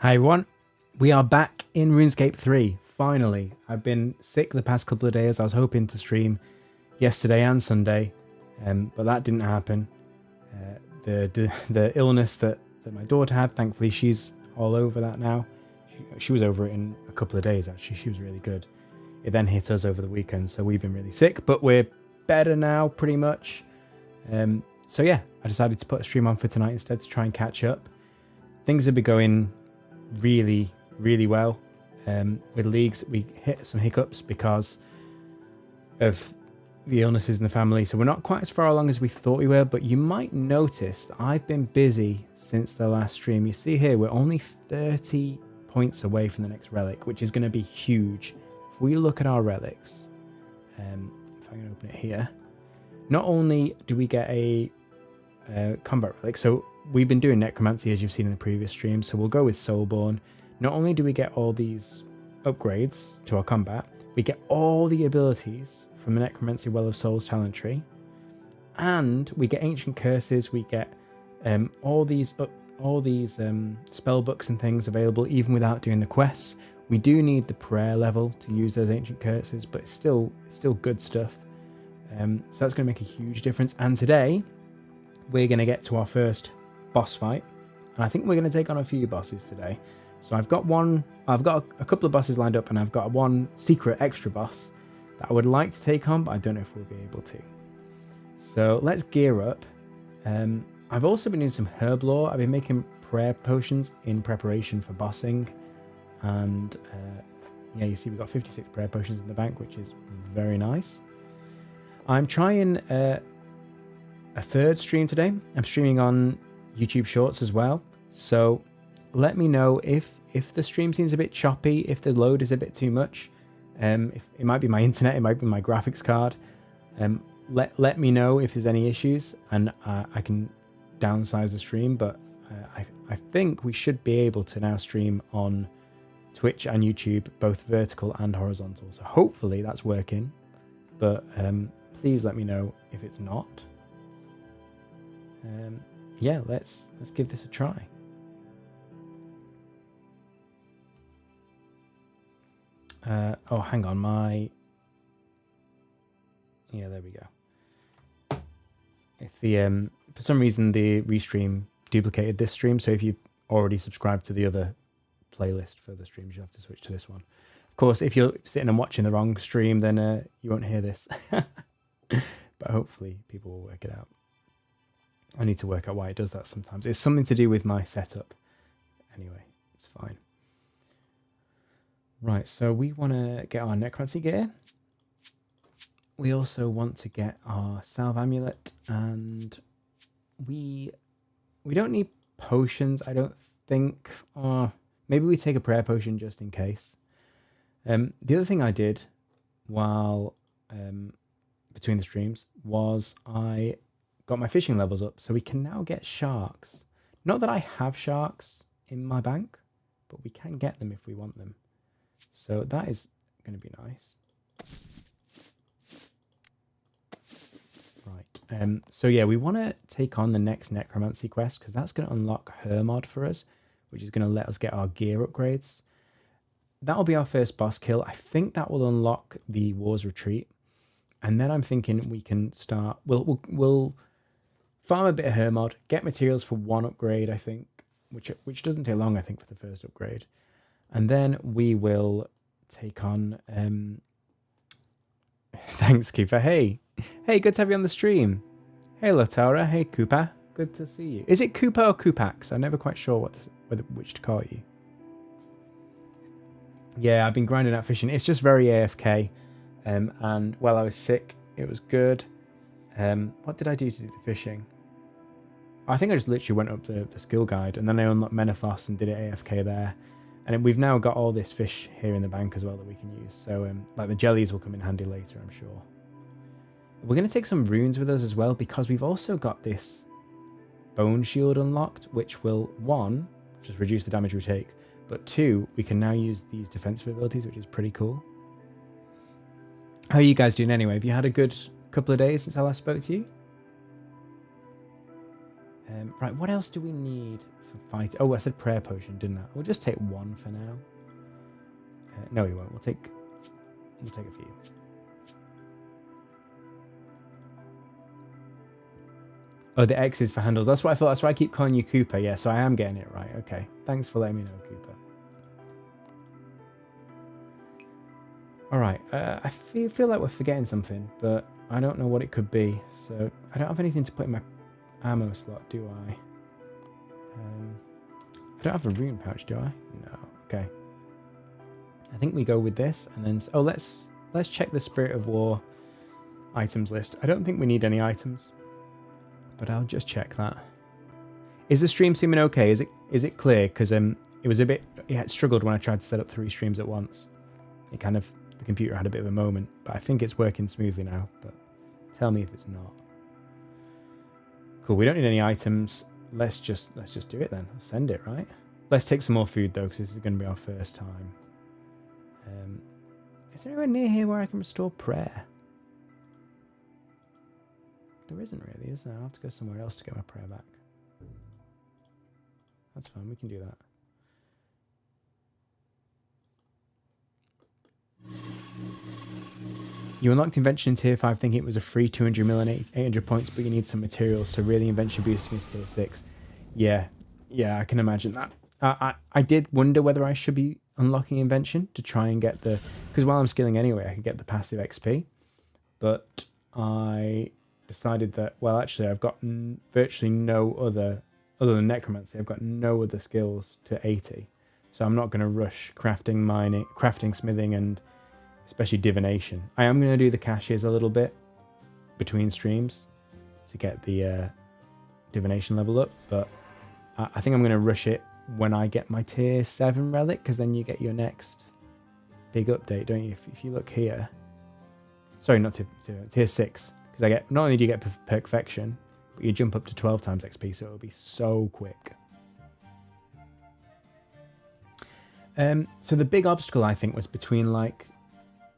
Hi everyone, we are back in Runescape 3, finally. I've been sick the past couple of days. I was hoping to stream yesterday and Sunday, but that didn't happen. The illness that my daughter had, thankfully she's all over that now. She was over it in a couple of days actually, she was really good. It then hit us over the weekend, so we've been really sick, but we're better now pretty much. So yeah, I decided to put a stream on for tonight instead to try and catch up. Things have been going really well with leagues. We hit some hiccups because of the illnesses in the family, so we're not quite as far along as we thought we were, but you might notice that I've been busy since the last stream. You see here, we're only 30 points away from the next relic, which is going to be huge. If we look at our relics, if I can open it here, not only do we get a combat relic, so we've been doing necromancy as you've seen in the previous stream, so we'll go with Soulborn. Not only do we get all these upgrades to our combat, we get all the abilities from the Necromancy Well of Souls talent tree, and we get ancient curses. We get all these spell books and things available even without doing the quests. We do need the prayer level to use those ancient curses, but it's still good stuff. So that's going to make a huge difference. And today we're going to get to our first boss fight, and I think we're going to take on a few bosses today. So I've got a couple of bosses lined up, and I've got one secret extra boss that I would like to take on, but I don't know if we'll be able to. So let's gear up. I've also been doing some herb lore. I've been making prayer potions in preparation for bossing, and yeah, you see we've got 56 prayer potions in the bank, which is very nice. I'm trying a third stream today. I'm streaming on YouTube Shorts as well, so let me know if the stream seems a bit choppy, if the load is a bit too much. If it might be my internet, it might be my graphics card. Let me know if there's any issues, and I can downsize the stream. But I think we should be able to now stream on Twitch and YouTube, both vertical and horizontal. So hopefully that's working. But please let me know if it's not. Yeah, let's give this a try. Oh, hang on, yeah, there we go. If the for some reason the restream duplicated this stream, so if you already subscribed to the other playlist for the streams, you have to switch to this one. Of course, if you're sitting and watching the wrong stream, then you won't hear this. But hopefully people will work it out. I need to work out why it does that sometimes. It's something to do with my setup. Anyway, it's fine. Right, so we want to get our necromancy gear. We also want to get our salve amulet, and we don't need potions, I don't think. Maybe we take a prayer potion just in case. The other thing I did while between the streams was I got my fishing levels up, so we can now get sharks. Not that I have sharks in my bank, but we can get them if we want them. So that is going to be nice. Right. So yeah, we want to take on the next necromancy quest, because that's going to unlock her mod for us, which is going to let us get our gear upgrades. That'll be our first boss kill. I think that will unlock the War's Retreat, and then I'm thinking we can start. We'll farm a bit of her mod, get materials for one upgrade, I think, which doesn't take long, I think, for the first upgrade. And then we will take on... Thanks, Koopa. Hey, good to have you on the stream. Hey, Latara. Hey, Koopa. Good to see you. Is it Koopa or Koopax? I'm never quite sure which to call you. Yeah, I've been grinding out fishing. It's just very AFK. And while I was sick, it was good. What did I do to do the fishing? I think I just literally went up the skill guide, and then I unlocked Menethos and did it AFK there. And we've now got all this fish here in the bank as well that we can use. So like the jellies will come in handy later, I'm sure. We're going to take some runes with us as well, because we've also got this bone shield unlocked, which will, one, just reduce the damage we take, but two, we can now use these defensive abilities, which is pretty cool. How are you guys doing anyway? Have you had a good couple of days since I last spoke to you? Right, what else do we need for fighting? Oh, I said prayer potion, didn't I? We'll just take one for now. No, we won't. We'll take a few. Oh, the X is for handles. That's what I thought. That's why I keep calling you Cooper. Yeah, so I am getting it right. Okay. Thanks for letting me know, Cooper. All right. I feel like we're forgetting something, but I don't know what it could be. So I don't have anything to put in my ammo slot, do I? I don't have a rune pouch, do I? No. Okay. I think we go with this, and then let's check the Spirit of War items list. I don't think we need any items, but I'll just check that. Is the stream seeming okay? Is it clear? Because it was a bit, it struggled when I tried to set up 3 streams at once. The computer had a bit of a moment, but I think it's working smoothly now. But tell me if it's not. Cool. We don't need any items. Let's just do it then. Send it, right? Let's take some more food though, because this is going to be our first time. Is there anywhere near here where I can restore prayer? There isn't really, is there? I'll have to go somewhere else to get my prayer back. That's fine, we can do that. You unlocked Invention in Tier 5 thinking it was a free 200 mil and 800 points, but you need some materials, so really Invention boosting is Tier 6. Yeah, I can imagine that. I did wonder whether I should be unlocking Invention to try and get the... Because while I'm skilling anyway, I could get the passive XP. But I decided that, well, actually, I've got virtually no other than Necromancy, I've got no other skills to 80. So I'm not going to rush crafting, mining, crafting, smithing, and especially divination. I am going to do the caches a little bit between streams to get the divination level up, but I think I'm going to rush it when I get my tier 7 relic, because then you get your next big update, don't you? If you look here, sorry, not tier 6, because I get, not only do you get perfection, but you jump up to 12 times XP, so it'll be so quick. So the big obstacle, I think, was between like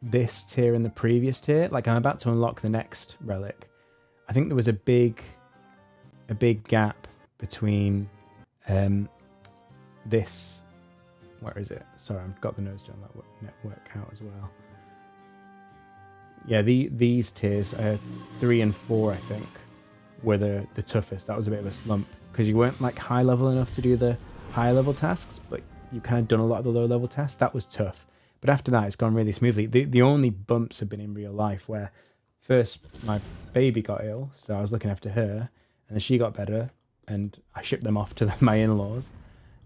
this tier and the previous tier. Like, I'm about to unlock the next relic. I think there was a big gap between this, where is it? Sorry, I've got the nose down that network out as well. Yeah, these tiers, 3 and 4, I think, were the toughest. That was a bit of a slump because you weren't like high level enough to do the higher level tasks, but you kind of done a lot of the low level tasks. That was tough. But after that, it's gone really smoothly. The only bumps have been in real life, where first my baby got ill, so I was looking after her, and then she got better, and I shipped them off to my in-laws.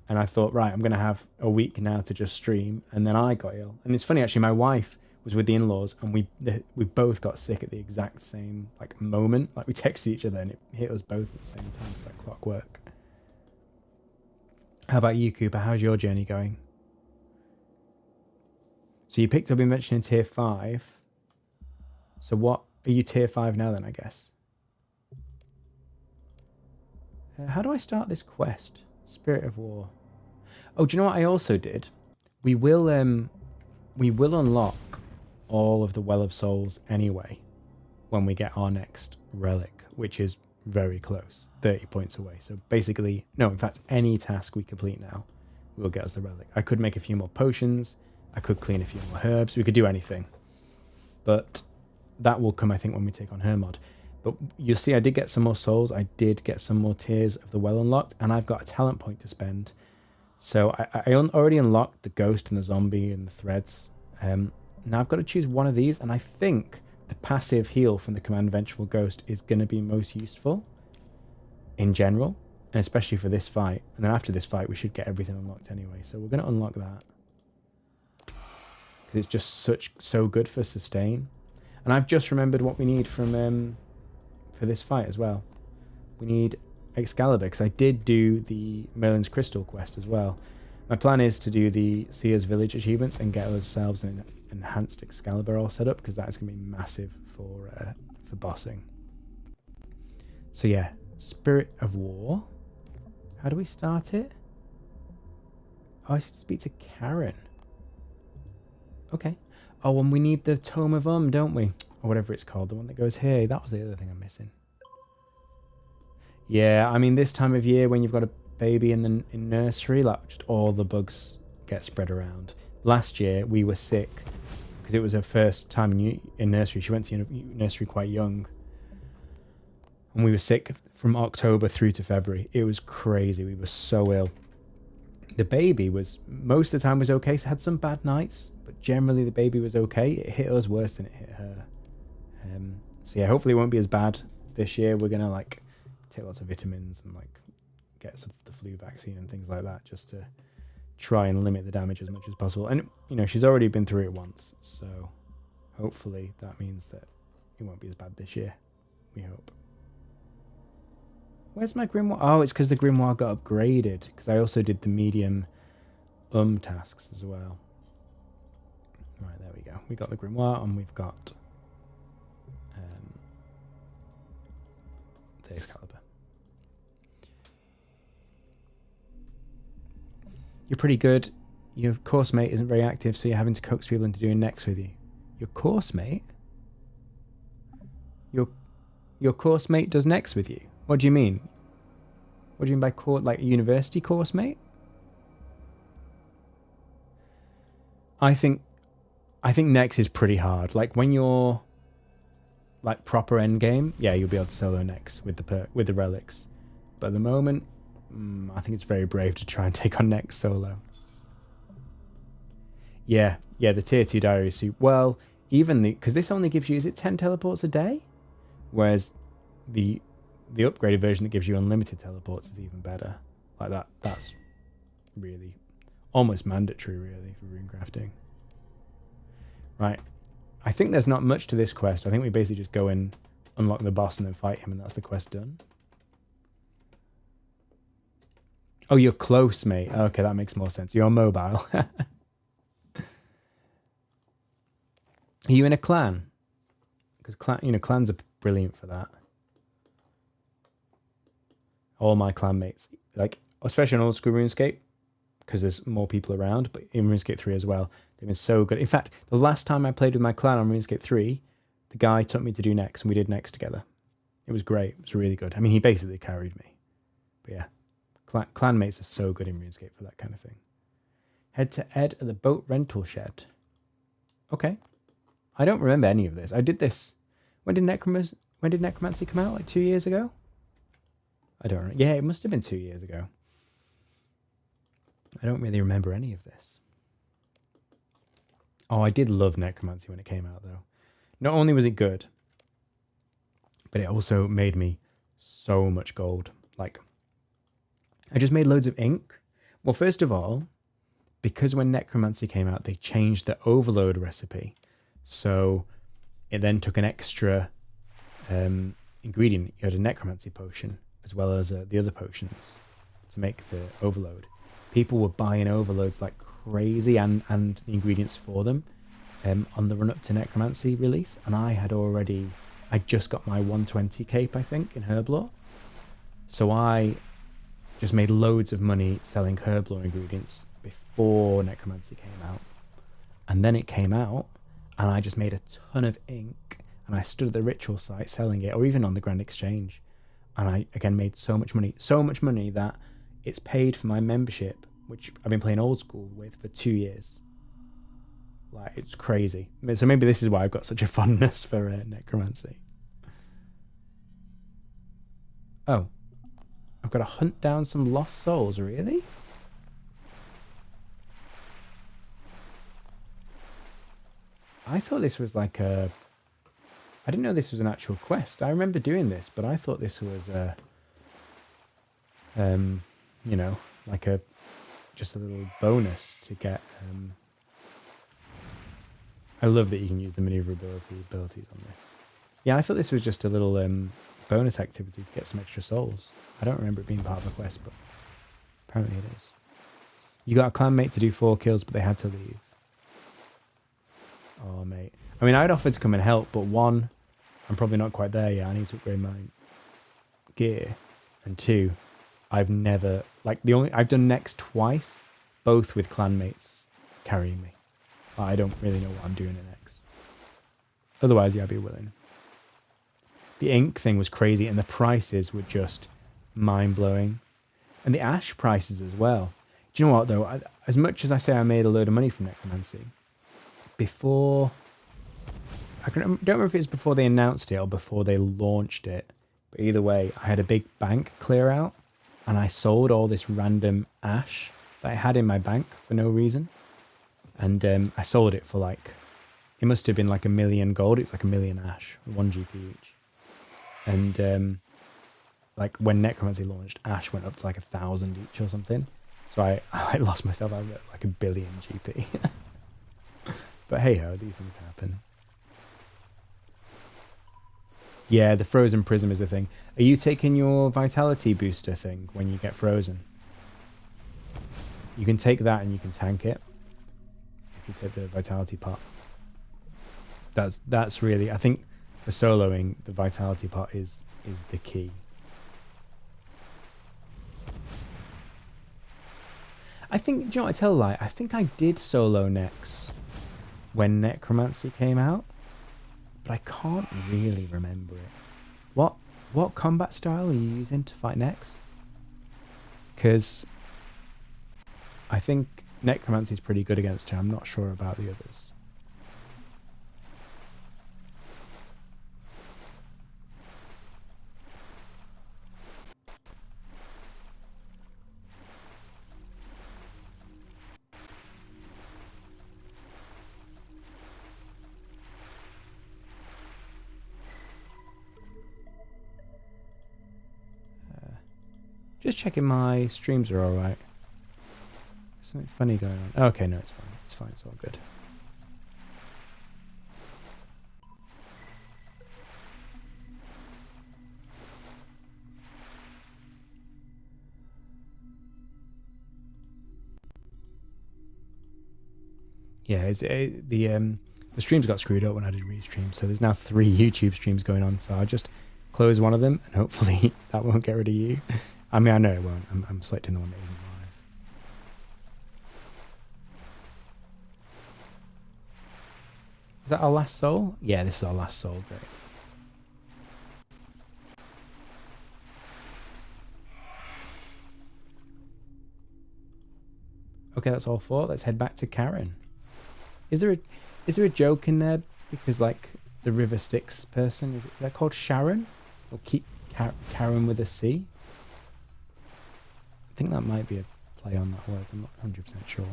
And I thought, right, I'm going to have a week now to just stream, and then I got ill. And it's funny, actually, my wife was with the in-laws, and we both got sick at the exact same like moment. Like, we texted each other, and it hit us both at the same time. It's like clockwork. How about you, Cooper? How's your journey going? So you picked up Invention in tier 5. So what are you tier 5 now then, I guess? How do I start this quest? Spirit of War. Oh, do you know what I also did? We will unlock all of the Well of Souls anyway when we get our next relic, which is very close, 30 points away. So basically, no, in fact, any task we complete now will get us the relic. I could make a few more potions. I could clean a few more herbs. We could do anything. But that will come, I think, when we take on her mod. But you'll see I did get some more souls. I did get some more tiers of the well unlocked, and I've got a talent point to spend. So I already unlocked the ghost and the zombie and the threads. Now I've got to choose one of these, and I think the passive heal from the Command Vengeful Ghost is going to be most useful in general, and especially for this fight. And then after this fight, we should get everything unlocked anyway. So we're going to unlock that, because it's just so good for sustain. And I've just remembered what we need from for this fight as well. We need Excalibur, because I did do the Merlin's Crystal quest as well. My plan is to do the Seer's Village achievements and get ourselves an enhanced Excalibur all set up, because that is going to be massive for bossing. So yeah, Spirit of War. How do we start it? Oh, I should speak to Karen. Okay. Oh, and we need the Tome of don't we? Or whatever it's called, the one that goes here. That was the other thing I'm missing. Yeah, I mean, this time of year when you've got a baby in nursery, like just all the bugs get spread around. Last year we were sick because it was her first time in nursery. She went to nursery quite young, and we were sick from October through to February. It was crazy. We were so ill. The baby was most of the time was okay. So had some bad nights, but generally the baby was okay. It hit us worse than it hit her. So yeah, hopefully it won't be as bad this year. We're gonna like take lots of vitamins and like get some the flu vaccine and things like that, just to try and limit the damage as much as possible. And you know, she's already been through it once, so hopefully that means that it won't be as bad this year. We hope. Where's my grimoire? Oh, it's because the grimoire got upgraded, because I also did the medium tasks as well. Right, there we go. We got the grimoire, and we've got the Excalibur. You're pretty good. Your course mate isn't very active, so you're having to coax people into doing next with you. Your course mate? Your course mate does next with you? What do you mean? What do you mean by like a university course mate? I think next is pretty hard. Like when you're like proper end game, yeah, you'll be able to solo next with the relics. But at the moment, I think it's very brave to try and take on next solo. Yeah, the tier 2 diary suit. Well, even because this only gives you, is it 10 teleports a day? Whereas the upgraded version that gives you unlimited teleports is even better. Like that's really almost mandatory really for rune crafting. Right. I think there's not much to this quest. I think we basically just go and unlock the boss and then fight him, and that's the quest done. Oh, you're close, mate. Okay, that makes more sense. You're mobile. Are you in a clan? Because clans are brilliant for that. All my clanmates, like especially on old school RuneScape, because there's more people around, but in RuneScape 3 as well, they've been so good. In fact, the last time I played with my clan on RuneScape 3, the guy took me to do next, and we did next together. It was great. It was really good. I mean, he basically carried me. But yeah, clanmates are so good in RuneScape for that kind of thing. Head to Ed at the boat rental shed. Okay. I don't remember any of this. I did this. When did Necromancy come out? Like 2 years ago? I don't know. Yeah, it must have been 2 years ago. I don't really remember any of this. Oh, I did love Necromancy when it came out, though. Not only was it good, but it also made me so much gold. Like, I just made loads of ink. Well, first of all, because when Necromancy came out, they changed the overload recipe. So it then took an extra ingredient. You had a Necromancy potion, as well as the other potions to make the overload. People were buying overloads like crazy and the ingredients for them on the run up to Necromancy release. And I just got my 120 cape, I think, in Herblore. So I just made loads of money selling Herblore ingredients before Necromancy came out. And then it came out, and I just made a ton of ink, and I stood at the ritual site selling it, or even on the Grand Exchange. And I, again, made so much money that it's paid for my membership, which I've been playing old school with for 2 years. Like, it's crazy. So maybe this is why I've got such a fondness for Necromancy. Oh. I've got to hunt down some lost souls, really? I thought this was like a... I didn't know this was an actual quest. I remember doing this, but I thought this was like just a little bonus to get. I love that you can use the maneuverability abilities on this. Yeah, I thought this was just a little bonus activity to get some extra souls. I don't remember it being part of a quest, but apparently it is. You got a clanmate to do 4 kills, but they had to leave. Oh, mate. I mean, I'd offered to come and help, but 1, I'm probably not quite there yet. I need to upgrade my gear. And 2, I've never... I've done next twice, both with clanmates carrying me. I don't really know what I'm doing in X. Otherwise, yeah, I'd be willing. The ink thing was crazy, and the prices were just mind-blowing. And the ash prices as well. Do you know what, though? As much as I say I made a load of money from necromancy, before... don't remember if it was before they announced it or before they launched it. But either way, I had a big bank clear out. And I sold all this random ash that I had in my bank for no reason. And I sold it for like... It must have been like 1 million gold. It's like 1 million ash, 1 GP each. And like when necromancy launched, ash went up to like 1,000 each or something. So I lost myself out at like 1 billion GP. But hey ho, these things happen. Yeah, the frozen prism is the thing. Are you taking your vitality booster thing when you get frozen? You can take that and you can tank it. If you take the vitality pot. That's really, I think for soloing, the vitality pot is the key. I think, do you know what, I tell a lie, I think I did solo Nex when necromancy came out. But I can't really remember it. What combat style are you using to fight Nex? Because I think necromancy is pretty good against her. I'm not sure about the others. Just checking my streams are alright. Something funny going on. Okay, no, it's fine. It's fine. It's all good. Yeah, the streams got screwed up when I did restream, so there's now 3 YouTube streams going on. So I'll just close one of them, and hopefully that won't get rid of you. I mean, I know it won't. I'm selecting the one that isn't live. Is that our last soul? Yeah, this is our last soul. Great. Okay, that's all 4. Let's head back to Karen. Is there a joke in there? Because like the River Styx person, is that called Sharon? Or keep Karen with a C? I think that might be a play on that word. I'm not 100% sure.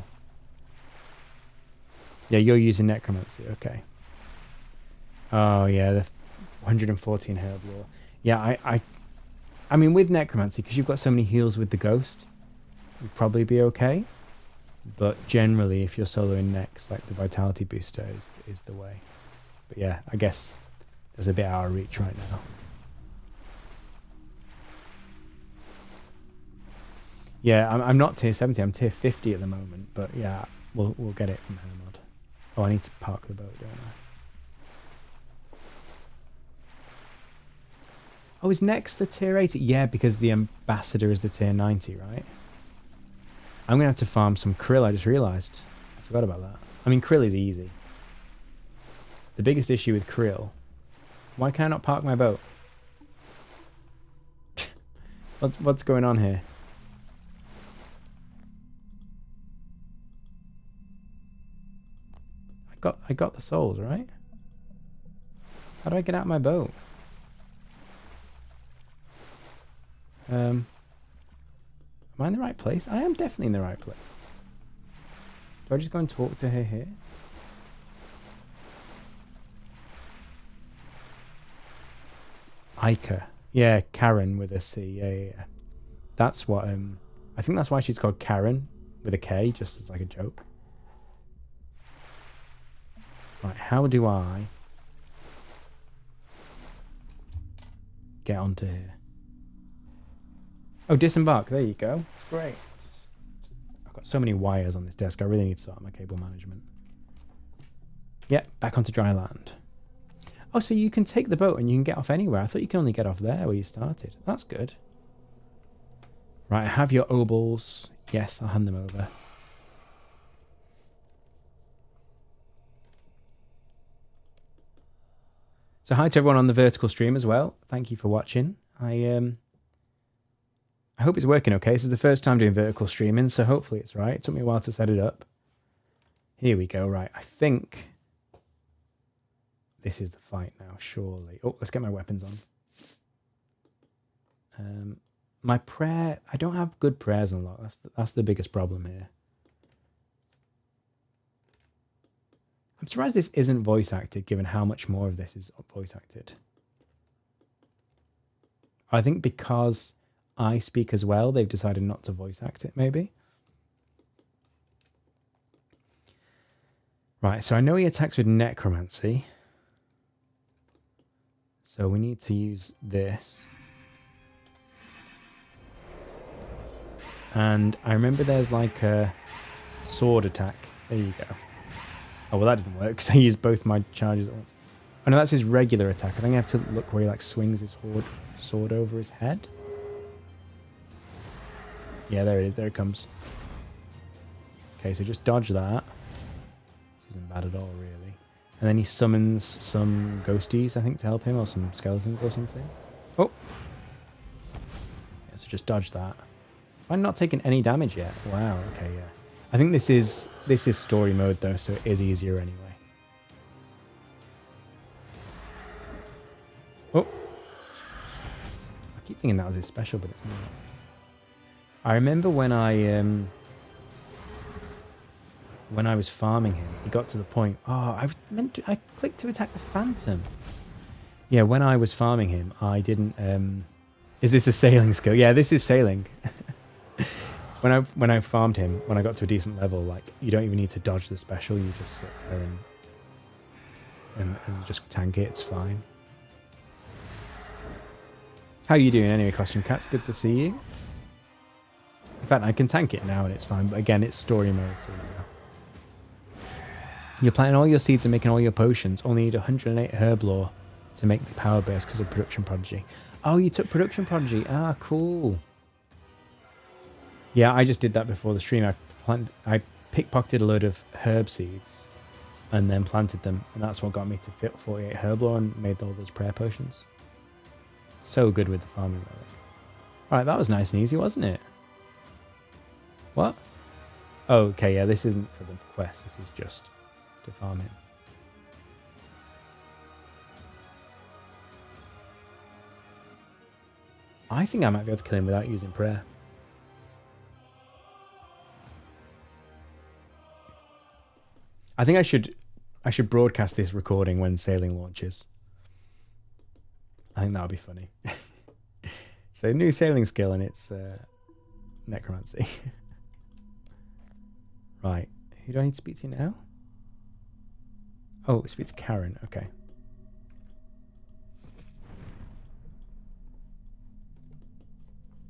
Yeah, you're using necromancy. Okay. Oh yeah, the 114 herb lore. Yeah, I mean with necromancy, because you've got so many heals with the ghost, you'd probably be okay. But generally, if you're soloing next, like the vitality booster is the way. But yeah, I guess there's a bit out of reach right now. Yeah, I'm not tier 70. I'm tier 50 at the moment. But yeah, we'll get it from Hermod. Oh, I need to park the boat, don't I? Oh, is next the tier 80? Yeah, because the ambassador is the tier 90, right? I'm going to have to farm some krill, I just realised. I forgot about that. I mean, krill is easy. The biggest issue with krill... Why can I not park my boat? What's going on here? I got the souls, right? How do I get out of my boat? Am I in the right place? I am definitely in the right place. Do I just go and talk to her here? Ica. Yeah, Karen with a C. Yeah. That's what, I think that's why she's called Karen with a K, just as like a joke. Right, how do I get onto here? Oh, disembark. There you go. It's great. I've got so many wires on this desk. I really need to sort out my cable management. Yep, back onto dry land. Oh, so you can take the boat and you can get off anywhere. I thought you could only get off there where you started. That's good. Right, I have your obols. Yes, I'll hand them over. So hi to everyone on the vertical stream as well. Thank you for watching. I I hope it's working okay. This is the first time doing vertical streaming, so hopefully it's right. It took me a while to set it up. Here we go. Right, I think this is the fight now, surely. Oh, let's get my weapons on. My prayer... I don't have good prayers unlocked. That's the biggest problem here. I'm surprised this isn't voice acted, given how much more of this is voice acted. I think because I speak as well, they've decided not to voice act it, maybe. Right, so I know he attacks with necromancy. So we need to use this. And I remember there's like a sword attack. There you go. Oh, well, that didn't work because I used both my charges at once. Oh, no, that's his regular attack. I think I have to look where he like swings his sword over his head. Yeah, there it is. There it comes. Okay, so just dodge that. This isn't bad at all, really. And then he summons some ghosties, I think, to help him, or some skeletons or something. Oh! Yeah, so just dodge that. I'm not taking any damage yet. Wow, okay, yeah. I think this is story mode, though, so it is easier anyway. Oh! I keep thinking that was his special, but it's not. I remember when I was farming him, he got to the point... Oh, I clicked to attack the Phantom. Yeah, when I was farming him, I didn't... Is this a sailing skill? Yeah, this is sailing. When I farmed him, when I got to a decent level, like, you don't even need to dodge the special, you just sit there and just tank it, it's fine. How are you doing anyway, Costume Cats? Good to see you. In fact, I can tank it now and it's fine, but again, it's story mode, so you're planting all your seeds and making all your potions, only need 108 herb lore to make the power burst because of Production Prodigy. Oh, you took Production Prodigy. Ah, cool. Yeah, I just did that before the stream. I pickpocketed a load of herb seeds and then planted them, and that's what got me to fit 48 herb lore and made all those prayer potions. So good with the farming relic. Alright, that was nice and easy, wasn't it? What? Oh, okay, yeah, this isn't for the quest. This is just to farm him. I think I might be able to kill him without using prayer. I think I should broadcast this recording when sailing launches. I think that would be funny. So new sailing skill and it's necromancy. Right. Who do I need to speak to now? Oh, speak to Karen. Okay.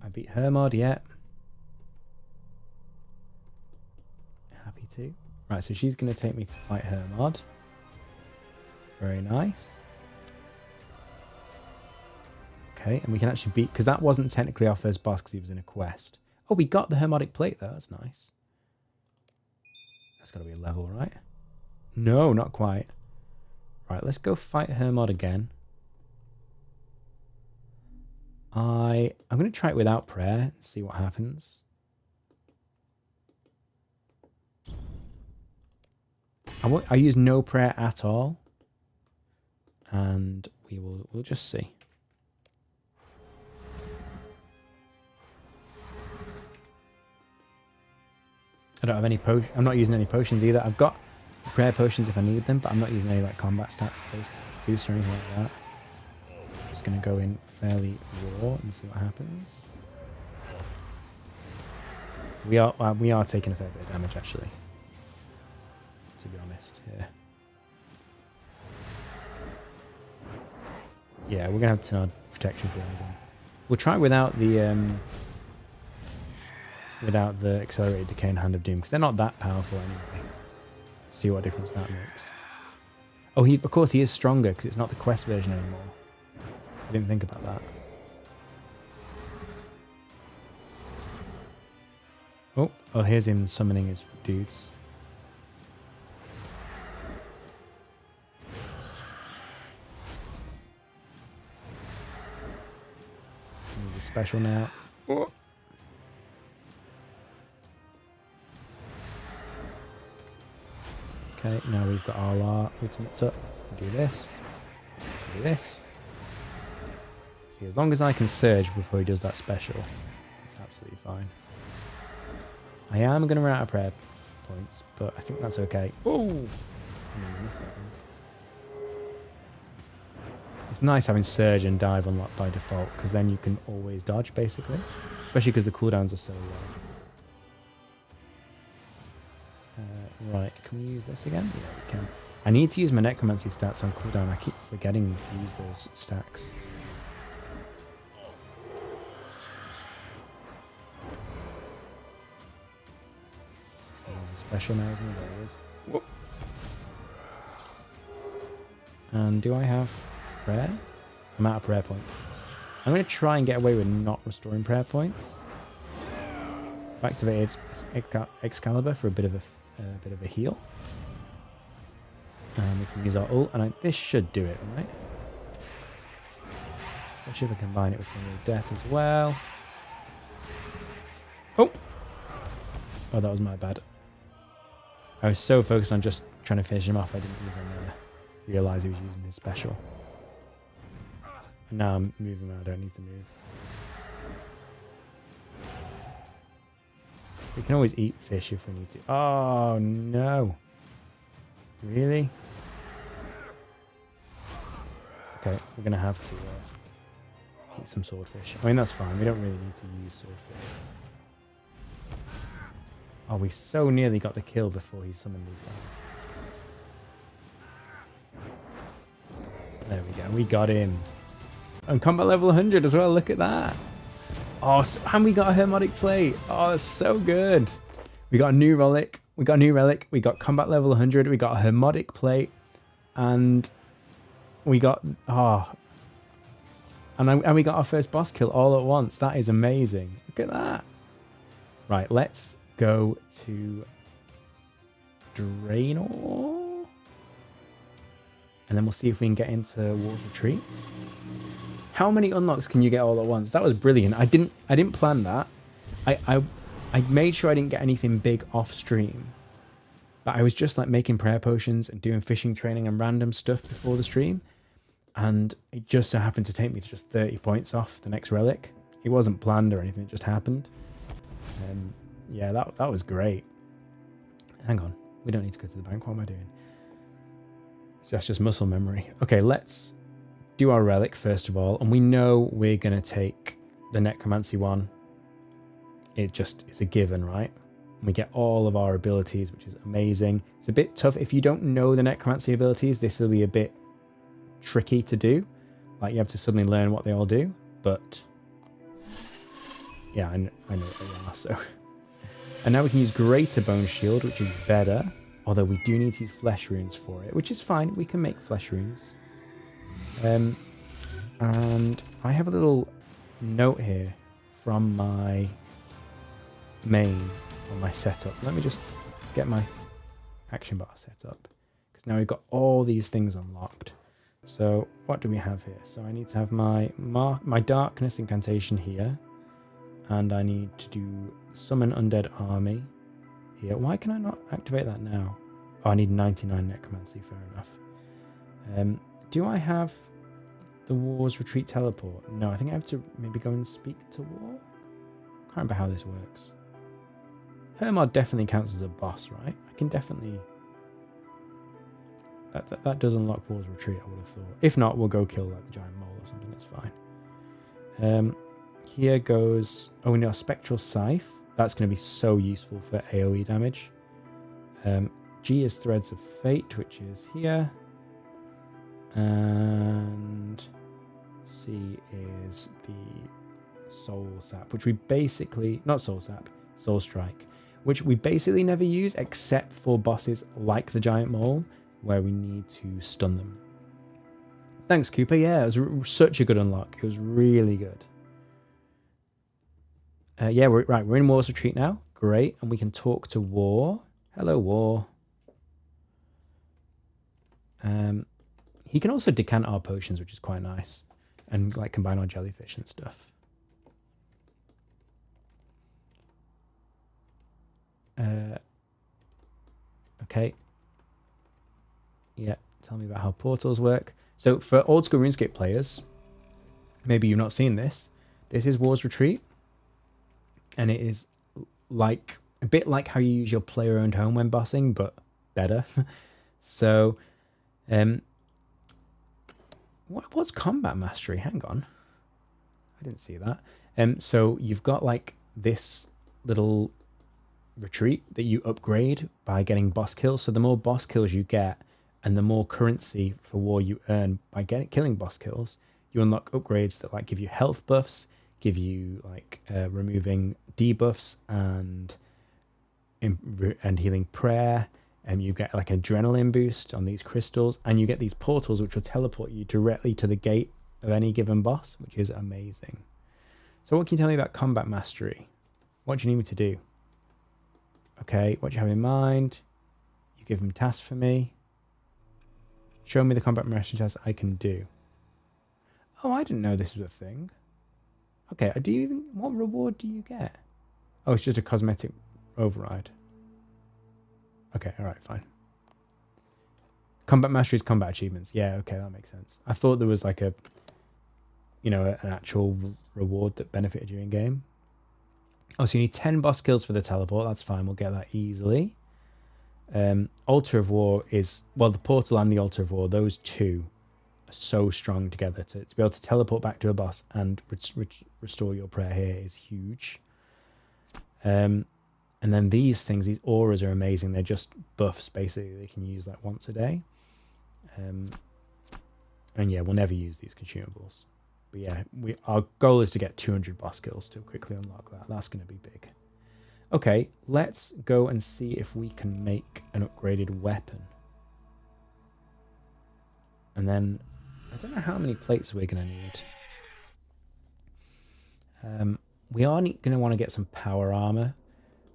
I beat her mod yet. Happy to. Right, so she's going to take me to fight her mod. Very nice. Okay, and we can actually beat... Because that wasn't technically our first boss because he was in a quest. Oh, we got the Hermotic Plate though. That's nice. That's got to be a level, right? No, not quite. Right, let's go fight her mod again. I'm going to try it without prayer and see what happens. I use no prayer at all, and we'll just see. I don't have any potions. I'm not using any potions either. I've got prayer potions if I need them, but I'm not using any like combat stats boost or anything like that. Just gonna go in fairly raw and see what happens. We are taking a fair bit of damage actually, to be honest here. Yeah, we're gonna have to turn our protection feelings on. We'll try without the accelerated decay and Hand of Doom because they're not that powerful anyway. See what difference that makes. Oh, of course he is stronger because it's not the quest version anymore. I didn't think about that. Oh, here's him summoning his dudes. Special now. Oh, Okay, now we've got all our ultimates up. Do this. Do this. See, as long as I can surge before he does that special, it's absolutely fine. I am going to run out of prayer points, but I think that's okay. Oh! I missed that one. It's nice having surge and dive unlocked by default, because then you can always dodge, basically. Especially because the cooldowns are so low. Right, can we use this again? Yeah, we can. I need to use my necromancy stats on cooldown. I keep forgetting to use those stacks. There's a special now, isn't there? There it is. Whoa. And do I have prayer? I'm out of prayer points. I'm going to try and get away with not restoring prayer points. I've activated Excalibur for a bit of a heal. And we can use our ult, and this should do it, right? Especially if I combine it with Finger of Death as well. Oh! Oh, that was my bad. I was so focused on just trying to finish him off, I didn't even realise he was using his special. And now I'm moving when I don't need to move. We can always eat fish if we need to. Oh, no. Really? Okay, we're going to have to eat some swordfish. I mean, that's fine. We don't really need to use swordfish. Oh, we so nearly got the kill before he summoned these guys. There we go. We got him. And combat level 100 as well. Look at that. Oh, and we got a Hermetic Plate. Oh, that's so good. We got a new relic. We got a new relic. We got combat level 100. We got a Hermetic Plate. And we got... Oh. And we got our first boss kill all at once. That is amazing. Look at that. Right, let's go to Draenor. And then we'll see if we can get into War's Retreat. How many unlocks can you get all at once? That was brilliant. I didn't plan that. I made sure I didn't get anything big off stream. But I was just like making prayer potions and doing fishing training and random stuff before the stream. And it just so happened to take me to just 30 points off the next relic. It wasn't planned or anything, it just happened. Yeah, that was great. Hang on, we don't need to go to the bank. What am I doing? So that's just muscle memory. Okay, let's do our relic first of all. And we know we're going to take the necromancy one. It's a given, right? And we get all of our abilities, which is amazing. It's a bit tough. If you don't know the necromancy abilities, this will be a bit tricky to do. Like you have to suddenly learn what they all do. But yeah, I know what they are. So, and now we can use Greater Bone Shield, which is better. Although we do need to use flesh runes for it, which is fine. We can make flesh runes. And I have a little note here from my main on my setup. Let me just get my action bar set up, because now we've got all these things unlocked. So what do we have here? So I need to have my darkness incantation here, and I need to do summon undead army here. Why can I not activate that now? Oh, I need 99 necromancy. Fair enough. Do I have the War's Retreat teleport? No, I think I have to maybe go and speak to War. Can't remember how this works. Hermod definitely counts as a boss, right? I can definitely... That does unlock War's Retreat, I would have thought. If not, we'll go kill like the giant mole or something, it's fine. Here goes... Oh, we know Spectral Scythe. That's going to be so useful for AoE damage. G is Threads of Fate, which is here. And C is the Soul Sap, which we basically... Not Soul Sap, Soul Strike. Which we basically never use except for bosses like the giant mole, where we need to stun them. Thanks, Cooper. Yeah, it was such a good unlock. It was really good. Yeah, we're in War's Retreat now. Great. And we can talk to War. Hello, War. He can also decant our potions, which is quite nice. And like combine our jellyfish and stuff. Okay. Yeah, tell me about how portals work. So for old school RuneScape players, maybe you've not seen this. This is War's Retreat, and it is like a bit like how you use your player-owned home when bossing, but better. So, what's combat mastery? Hang on, I didn't see that. So you've got like this little retreat that you upgrade by getting boss kills. So the more boss kills you get, and the more currency for war you earn by killing boss kills, you unlock upgrades that like give you health buffs, give you like removing debuffs and healing prayer, and you get like an adrenaline boost on these crystals, and you get these portals which will teleport you directly to the gate of any given boss, which is amazing. So what can you tell me about combat mastery? What do you need me to do? Okay, what do you have in mind? You give them tasks for me. Show me the combat mastery tasks I can do. Oh, I didn't know this was a thing. Okay, what reward do you get? Oh, it's just a cosmetic override. Okay, alright, fine. Combat mastery is combat achievements. Yeah, okay, that makes sense. I thought there was like an actual reward that benefited you in game. Oh, so you need 10 boss kills for the teleport. That's fine. We'll get that easily. Altar of War is... Well, the portal and the Altar of War, those two are so strong together. To be able to teleport back to a boss and restore your prayer here is huge. And then these things, these auras are amazing. They're just buffs, basically. They can use like once a day. And yeah, we'll never use these consumables. But yeah, our goal is to get 200 boss kills to quickly unlock that. That's going to be big. Okay, let's go and see if we can make an upgraded weapon. And then, I don't know how many plates we're going to need. We are going to want to get some power armor.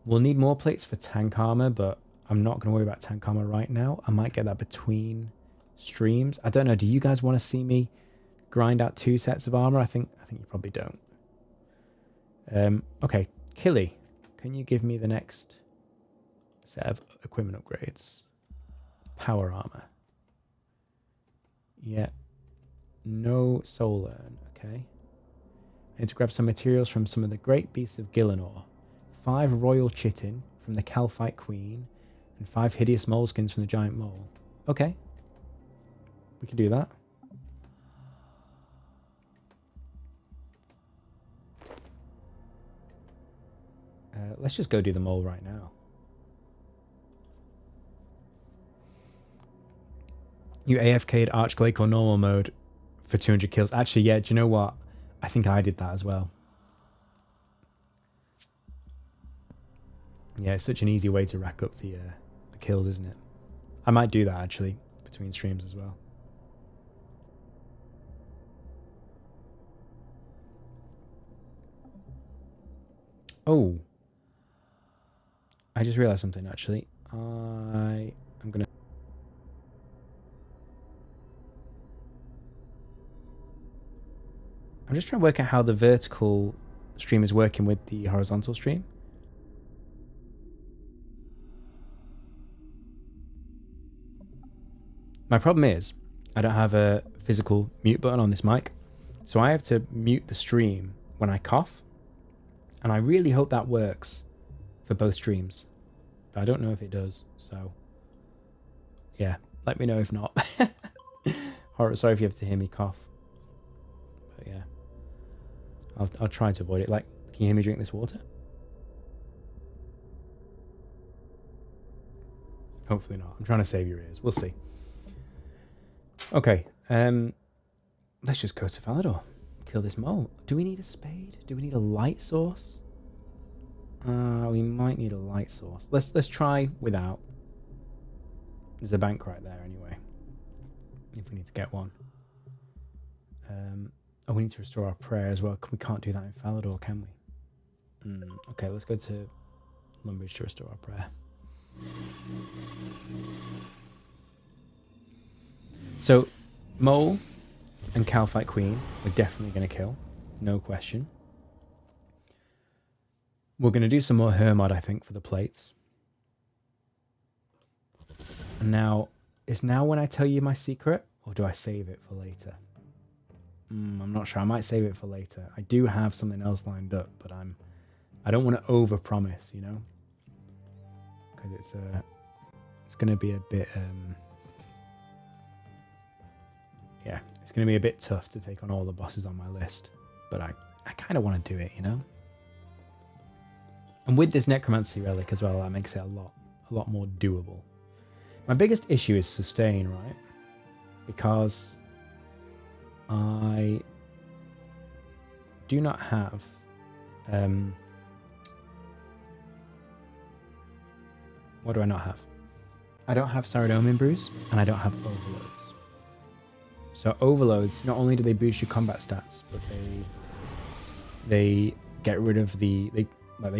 We'll need more plates for tank armor, but I'm not going to worry about tank armor right now. I might get that between streams. I don't know, do you guys want to see me grind out 2 sets of armor? I think you probably don't. Okay, Killy, can you give me the next set of equipment upgrades? Power armor. Yeah. No soul urn, okay. I need to grab some materials from some of the great beasts of Gillinor. 5 royal chitin from the Calphite Queen, and 5 hideous moleskins from the giant mole. Okay. We can do that. Let's just go do the mole right now. You AFK'd Archglaive or normal mode for 200 kills. Actually, yeah, do you know what? I think I did that as well. Yeah, it's such an easy way to rack up the kills, isn't it? I might do that, actually, between streams as well. Oh. I just realized something, actually. I'm going to... I'm just trying to work out how the vertical stream is working with the horizontal stream. My problem is I don't have a physical mute button on this mic, so I have to mute the stream when I cough, and I really hope that works for both streams. But I don't know if it does, so yeah, let me know if not. Sorry if you have to hear me cough, but yeah, I'll try to avoid it. Like, can you hear me drink this water? Hopefully not. I'm trying to save your ears. We'll see. Okay, let's just go to Valador. Kill this mole. Do we need a spade? Do we need a light source? We might need a light source. Let's try without. There's a bank right there anyway, if we need to get one. Oh, we need to restore our prayer as well. We can't do that in Valador, can we? Okay, let's go to Lumbridge to restore our prayer. So, Mole and Calphite Queen we're definitely going to kill. No question. We're going to do some more Hermod, I think, for the plates. And now, is now when I tell you my secret, or do I save it for later? I'm not sure. I might save it for later. I do have something else lined up, but I don't want to overpromise, you know, because it's going to be a bit yeah, it's going to be a bit tough to take on all the bosses on my list, but I kind of want to do it, you know. And with this necromancy relic as well, that makes it a lot more doable. My biggest issue is sustain, right? Because I do not have what do I not have? I don't have Saradomin Brews, and I don't have Overloads. So Overloads, not only do they boost your combat stats, but they get rid of they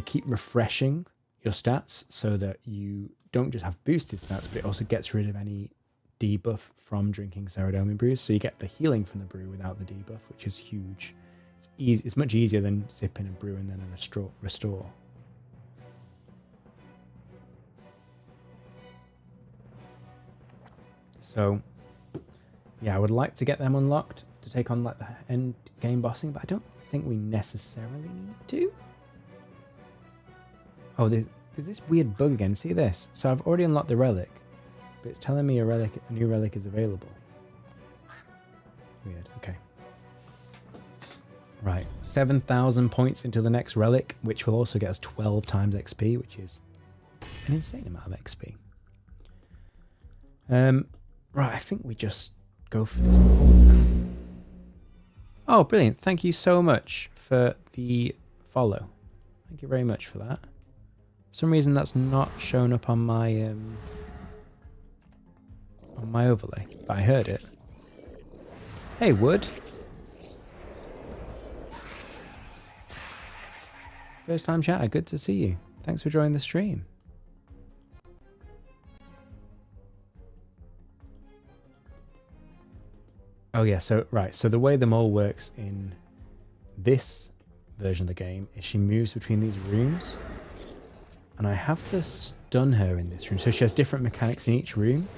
keep refreshing your stats so that you don't just have boosted stats, but it also gets rid of any debuff from drinking Saradomin Brews. So you get the healing from the brew without the debuff, which is huge. It's easy. It's much easier than sipping a brew and then a restore. So yeah, I would like to get them unlocked to take on like the end game bossing, but I don't think we necessarily need to. Oh, there's this weird bug again. See this? So I've already unlocked the relic, but it's telling me a new relic is available. Weird. Okay. Right, 7,000 points into the next relic, which will also get us 12 times XP, which is an insane amount of XP. Right, I think we just go for this. Oh, brilliant. Thank you so much for the follow. Thank you very much for that. For some reason that's not shown up on my overlay, but I heard it. Hey, Wood. First time chatter, good to see you. Thanks for joining the stream. Oh yeah, so the way the mole works in this version of the game is she moves between these rooms, and I have to stun her in this room. So she has different mechanics in each room.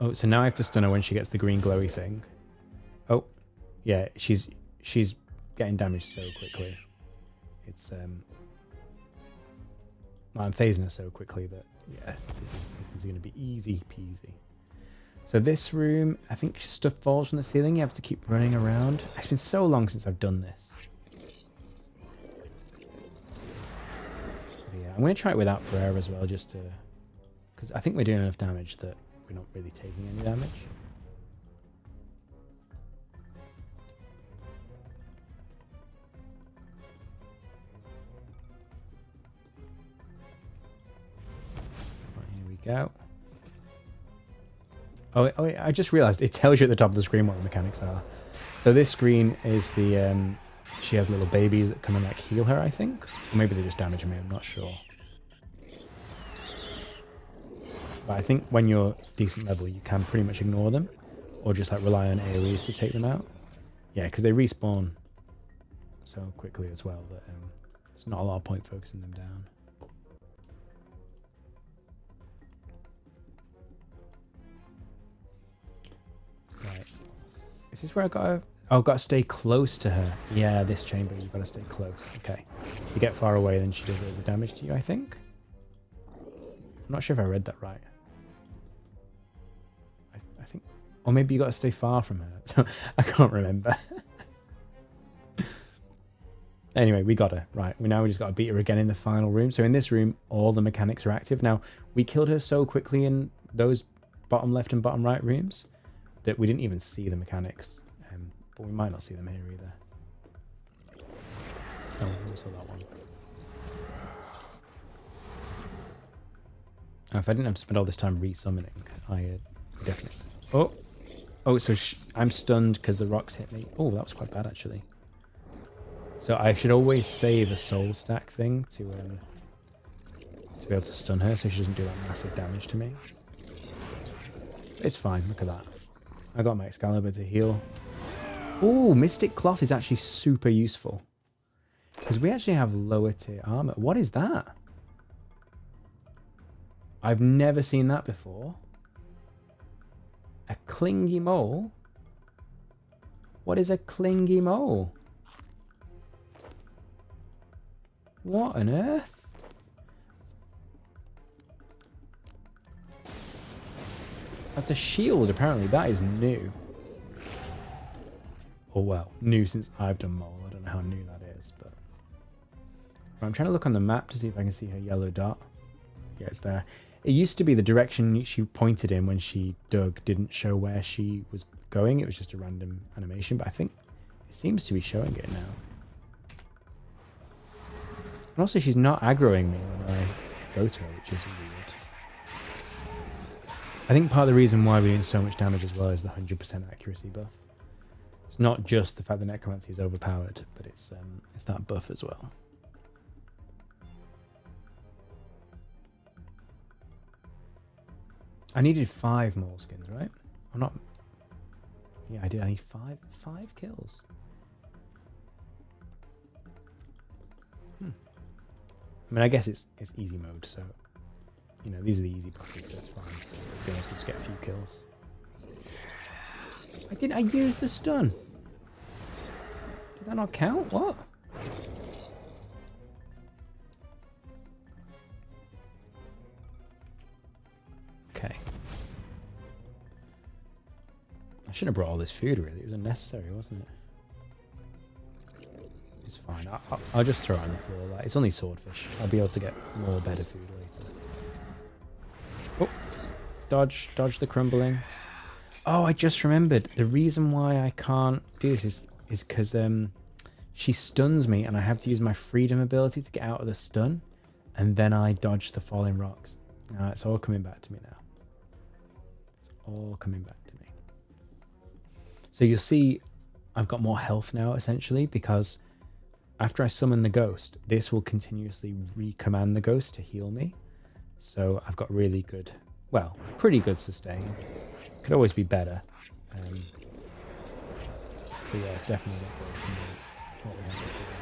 Oh, so now I have to stun her when she gets the green glowy thing. Oh, yeah, she's getting damaged so quickly. It's I'm phasing her so quickly that yeah, this is going to be easy peasy. So this room, I think stuff falls from the ceiling. You have to keep running around. It's been so long since I've done this. But yeah, I'm going to try it without prayer as well, just to, because I think we're doing enough damage that we're not really taking any damage. Right, here we go. Oh, I just realized it tells you at the top of the screen what the mechanics are. So this screen is the, she has little babies that come and like heal her, I think. Or maybe they just damage me, I'm not sure. But I think when you're decent level, you can pretty much ignore them. Or just like rely on AoEs to take them out. Yeah, because they respawn so quickly as well that there's not a lot of point focusing them down. Right. Is this where I gotta... Oh, I've got to stay close to her. Yeah, this chamber, you've got to stay close. Okay. If you get far away, then she does loads of damage to you, I think. I'm not sure if I read that right. I think... Or maybe you got to stay far from her. I can't remember. Anyway, we got her. Right, we just got to beat her again in the final room. So in this room, all the mechanics are active. Now, we killed her so quickly in those bottom left and bottom right rooms that we didn't even see the mechanics. But we might not see them here either. Oh, we saw that one. Oh, if I didn't have to spend all this time re-summoning, I definitely... Oh, so I'm stunned because the rocks hit me. Oh, that was quite bad, actually. So I should always save a soul stack thing to be able to stun her so she doesn't do that massive damage to me. It's fine, look at that. I got my Excalibur to heal. Oh, Mystic Cloth is actually super useful. Because we actually have lower tier armor. What is that? I've never seen that before. A clingy mole? What is a clingy mole? What on earth? That's a shield, apparently. That is new. Or, well, new since I've done mole. I don't know how new that is, but... I'm trying to look on the map to see if I can see her yellow dot. Yeah, it's there. It used to be the direction she pointed in when she dug didn't show where she was going. It was just a random animation, but I think it seems to be showing it now. And also, she's not aggroing me when I go to her, which is weird. I think part of the reason why we're doing so much damage as well is the 100% accuracy buff. It's not just the fact that necromancy is overpowered, but it's that buff as well. I needed 5 moleskins, right? Or not? Yeah, I did. I need 5 kills. I mean, I guess it's easy mode, so you know these are the easy bosses, so it's fine. Be honest, just get a few kills. I used the stun. Did that not count? What? Okay. I shouldn't have brought all this food, really. It was unnecessary, wasn't it? It's fine. I'll just throw it on the floor. Like, it's only swordfish. I'll be able to get more better food later. Oh, dodge the crumbling. Oh, I just remembered. The reason why I can't do this is because she stuns me, and I have to use my freedom ability to get out of the stun, and then I dodge the falling rocks. It's all coming back to me now. It's all coming back to me. So you'll see, I've got more health now essentially because. After I summon the ghost, this will continuously recommand the ghost to heal me. So I've got really good, well, pretty good sustain. Could always be better. But yeah, it's definitely not good for me. What we have before.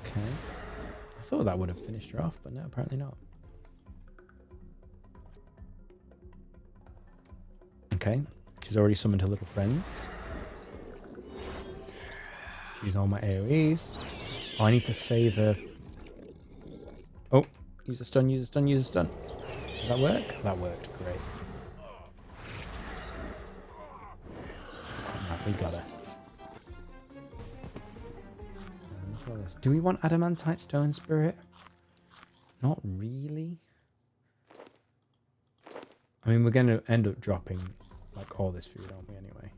Okay. I thought that would have finished her off, but no, apparently not. Okay. She's already summoned her little friends. Use all my AoEs. Oh, I need to save her. Oh, use a stun, use a stun, use a stun. Did that work? That worked, great. Right, we got her. Do we want adamantite stone spirit? Not really. I mean, we're going to end up dropping like all this food, aren't we, anyway?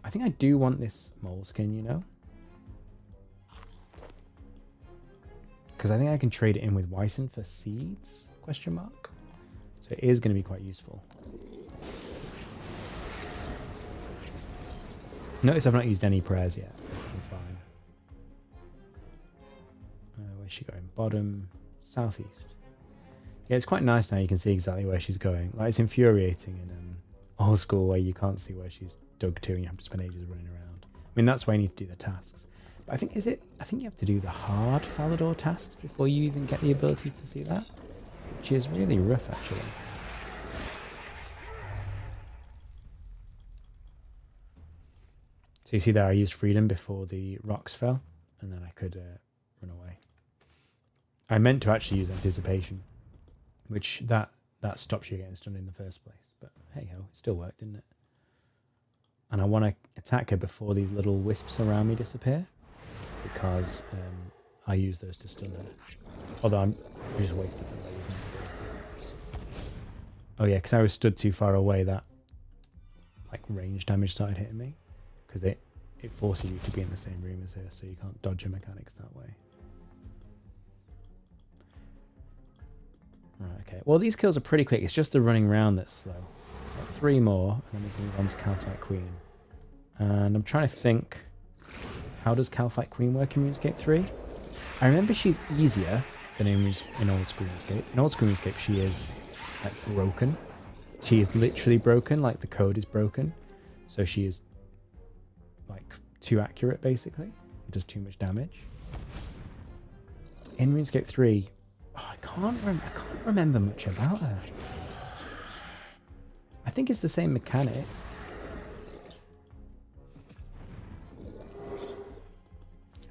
I think I do want this moleskin, you know? Because I think I can trade it in with Wyson for seeds? Question mark. So it is going to be quite useful. Notice I've not used any prayers yet. I'm fine. Where's she going? Bottom, southeast. Yeah, it's quite nice now you can see exactly where she's going. Like, it's infuriating in old school where you can't see where she's dug to and you have to spend ages running around. I mean, that's why you need to do the tasks. But I think you have to do the hard Falador tasks before you even get the ability to see that, which is really rough, actually. So you see there, I used freedom before the rocks fell, and then I could run away. I meant to actually use anticipation, which that stops you getting stunned in the first place. But hey ho, it still worked, didn't it? And I want to attack her before these little wisps around me disappear, because I use those to stun her. Although I just wasted them by using that ability. Oh yeah, because I was stood too far away, that like range damage started hitting me, because it forces you to be in the same room as her, so you can't dodge her mechanics that way. Right, okay. Well, these kills are pretty quick. It's just the running around that's slow. Got 3 more, and then we can move on to Calphite Queen. And I'm trying to think, how does Calphite Queen work in RuneScape 3? I remember she's easier than in old school RuneScape. In old school RuneScape, she is like broken. She is literally broken, like the code is broken. So she is like too accurate, basically. It does too much damage. in RuneScape 3, I can't remember much about her. I think it's the same mechanics.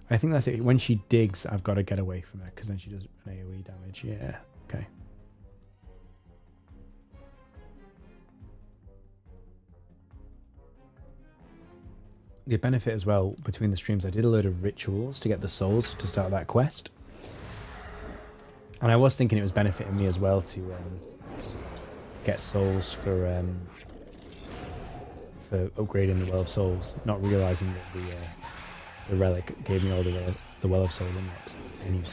I think that's it. When she digs, I've got to get away from her because then she does an AoE damage. Yeah, okay. The benefit as well between the streams, I did a load of rituals to get the souls to start that quest. And I was thinking it was benefiting me as well to get souls for upgrading the Well of Souls, not realizing that the relic gave me all the Well of Soul unlocks anyway.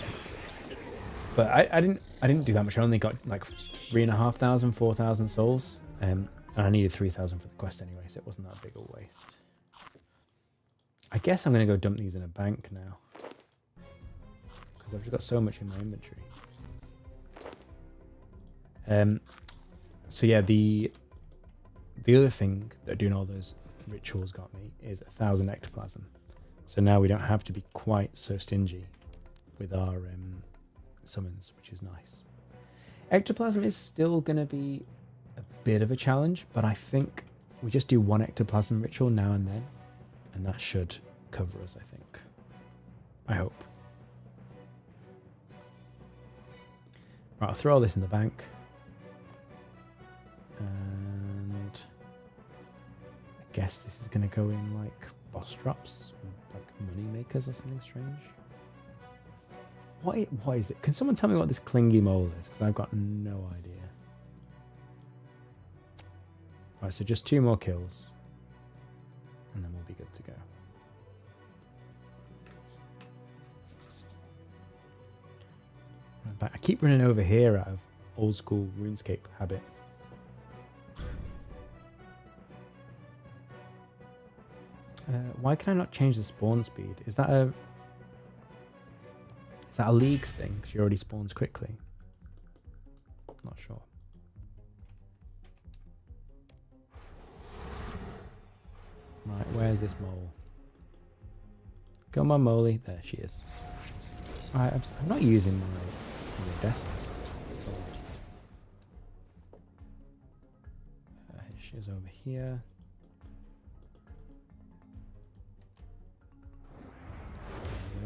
But I didn't do that much. I only got like 3,500, 4,000 souls, and I needed 3,000 for the quest anyway, so it wasn't that big a waste. I guess I'm gonna go dump these in a bank now because I've just got so much in my inventory. So yeah, the other thing that doing all those rituals got me is 1,000 ectoplasm. So now we don't have to be quite so stingy with our summons, which is nice. Ectoplasm is still going to be a bit of a challenge, but I think we just do one ectoplasm ritual now and then, and that should cover us, I think. I hope. Right, I'll throw all this in the bank. And I guess this is going to go in like boss drops, like money makers or something strange. What is it? Can someone tell me what this clingy mole is? Because I've got no idea. Right, so just 2 more kills. And then we'll be good to go. Right, I keep running over here out of old school RuneScape habit. Why can I not change the spawn speed? Is that a Leagues thing? She already spawns quickly. Not sure. Right, where's this mole? Come on, Moley. There she is. Alright, I'm not using my desktops at all. She's over here.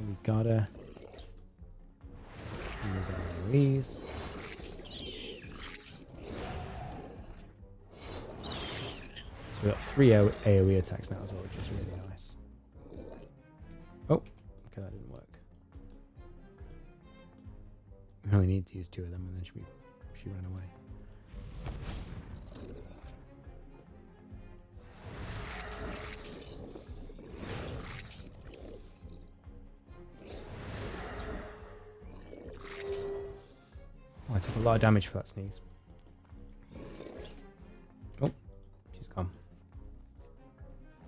We gotta use our AoEs. So we got 3 AoE attacks now as well, which is really nice. Oh, okay, that didn't work. We only need to use 2 of them, and then she ran away. I took a lot of damage for that sneeze. Oh, she's gone.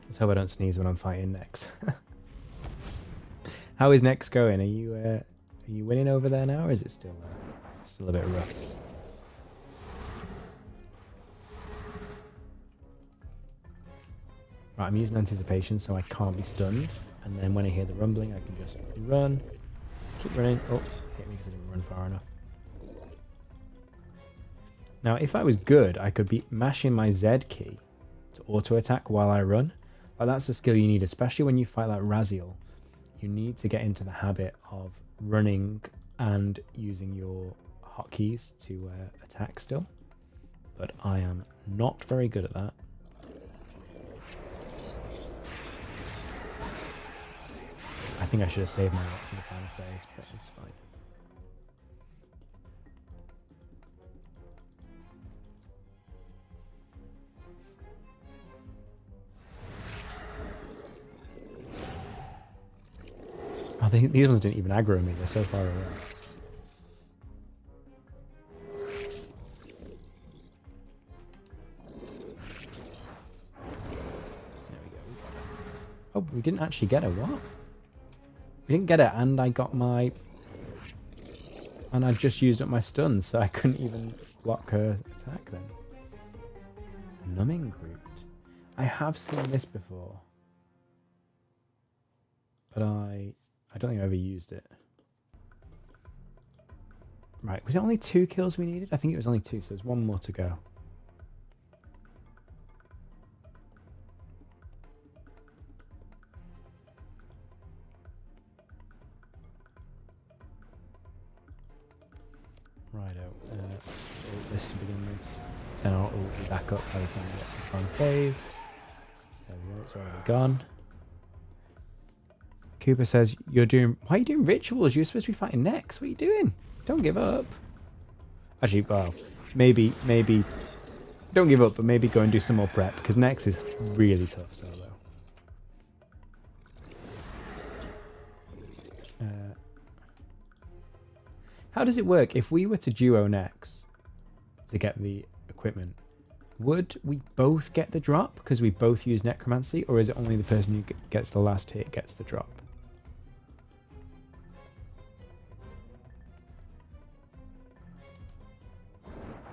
Let's hope I don't sneeze when I'm fighting Nex. How is Nex going? Are you winning over there now, or is it still a bit rough? Right, I'm using anticipation so I can't be stunned, and then when I hear the rumbling, I can just run, keep running. Oh, hit me because I didn't run far enough. Now, if I was good, I could be mashing my Z key to auto-attack while I run. But that's a skill you need, especially when you fight like Raziel. You need to get into the habit of running and using your hotkeys to attack still. But I am not very good at that. I think I should have saved my luck for the final phase, but it's fine. Oh, these ones didn't even aggro me, they're so far away. There we go, we got it. Oh, we didn't actually get her, what? We didn't get it, and I got my... And I just used up my stuns, so I couldn't even block her attack then. Numbing Root. I have seen this before. But I don't think I ever used it. Right, was it only 2 kills we needed? I think it was only 2, so there's 1 more to go. Righto, ult this to begin with. Then I'll ult you back up by the time we get to the final phase. There we go, it's already gone. Cooper says, why are you doing rituals? You're supposed to be fighting next. What are you doing? Don't give up. Actually, well, maybe, don't give up, but maybe go and do some more prep, because next is really tough solo. How does it work? If we were to duo next to get the equipment, would we both get the drop because we both use necromancy, or is it only the person who gets the last hit gets the drop?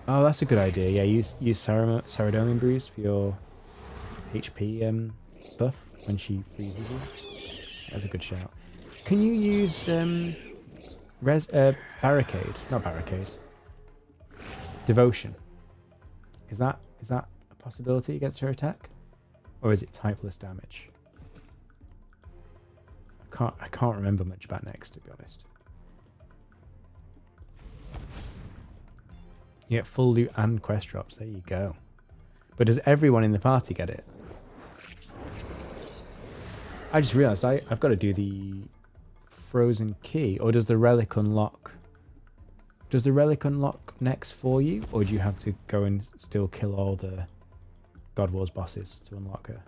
Oh, that's a good idea. Yeah, use Saradomian Brews for your HP buff when she freezes you. That's a good shout. Can you use barricade? Not barricade. Devotion. Is that a possibility against her attack, or is it typeless damage? I can't remember much about next, to be honest. You get full loot and quest drops. There you go. But does everyone in the party get it? I just realised I've got to do the frozen key, or does the relic unlock? Does the relic unlock next for you, or do you have to go and still kill all the God Wars bosses to unlock her?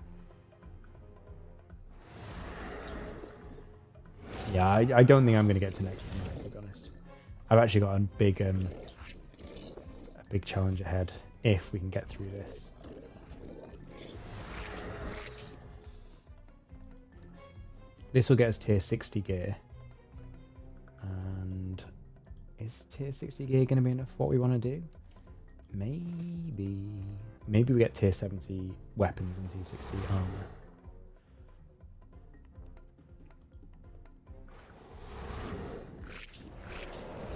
Yeah, I don't think I'm going to get to next tonight, to be honest. I've actually got a big challenge ahead if we can get through this. This will get us tier 60 gear. And is tier 60 gear going to be enough for what we want to do? Maybe. Maybe we get tier 70 weapons and tier 60 armor.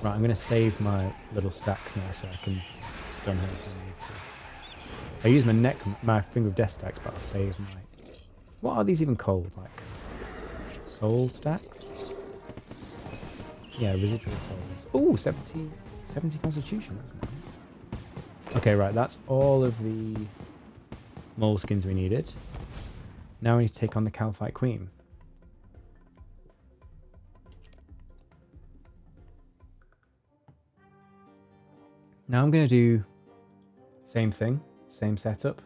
Right, I'm going to save my little stacks now so I can stun her if I need to. I use my Finger of Death stacks, but I'll save my... What are these even called? Like, soul stacks? Yeah, residual souls. Oh, 70 constitution, that's nice. Okay, right, that's all of the moleskins we needed. Now we need to take on the Calphite Queen. Now I'm going to do same thing, same setup.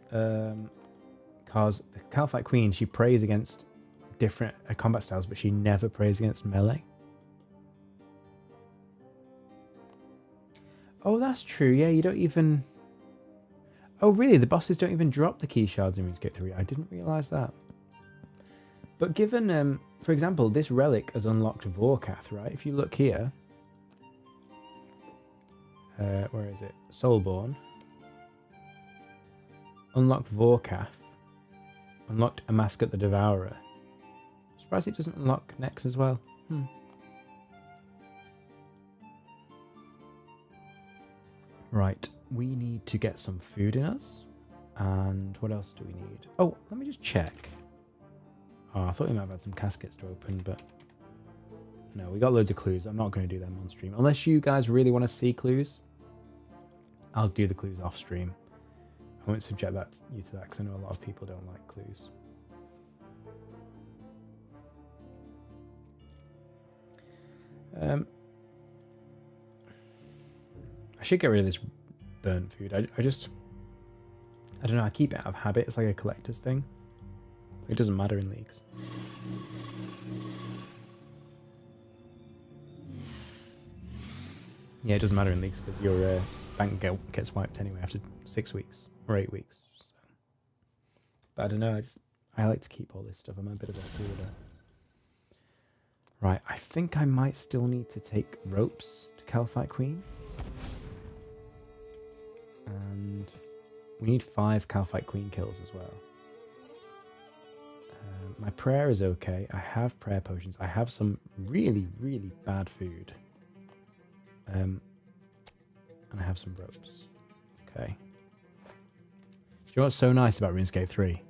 Because the Calphite Queen, she prays against different combat styles, but she never prays against melee. Oh, that's true. Yeah, you don't even... Oh, really? The bosses don't even drop the key shards in Runescape 3. I didn't realise that. But given, for example, this relic has unlocked Vorkath, right? If you look here... where is it? Soulborn. Unlocked Vorkath. Unlocked Amascut the Devourer. Surprised it doesn't unlock Nex as well. Right, we need to get some food in us. And what else do we need? Oh, let me just check. Oh, I thought we might have had some caskets to open, but... No, we got loads of clues. I'm not going to do them on stream. Unless you guys really want to see clues, I'll do the clues off stream. I won't subject you to that because I know a lot of people don't like clues. I should get rid of this burnt food. I don't know, I keep it out of habit. It's like a collector's thing. It doesn't matter in leagues. Yeah, it doesn't matter in leagues because your bank gets wiped anyway after 6 weeks or 8 weeks. So. But I don't know, I like to keep all this stuff. I'm a bit of a hoarder. Right, I think I might still need to take ropes to Calphite Queen. And we need 5 Calphite Queen kills as well. My prayer is okay. I have prayer potions. I have some really, really bad food. And I have some ropes. Okay. Do you know what's so nice about RuneScape 3?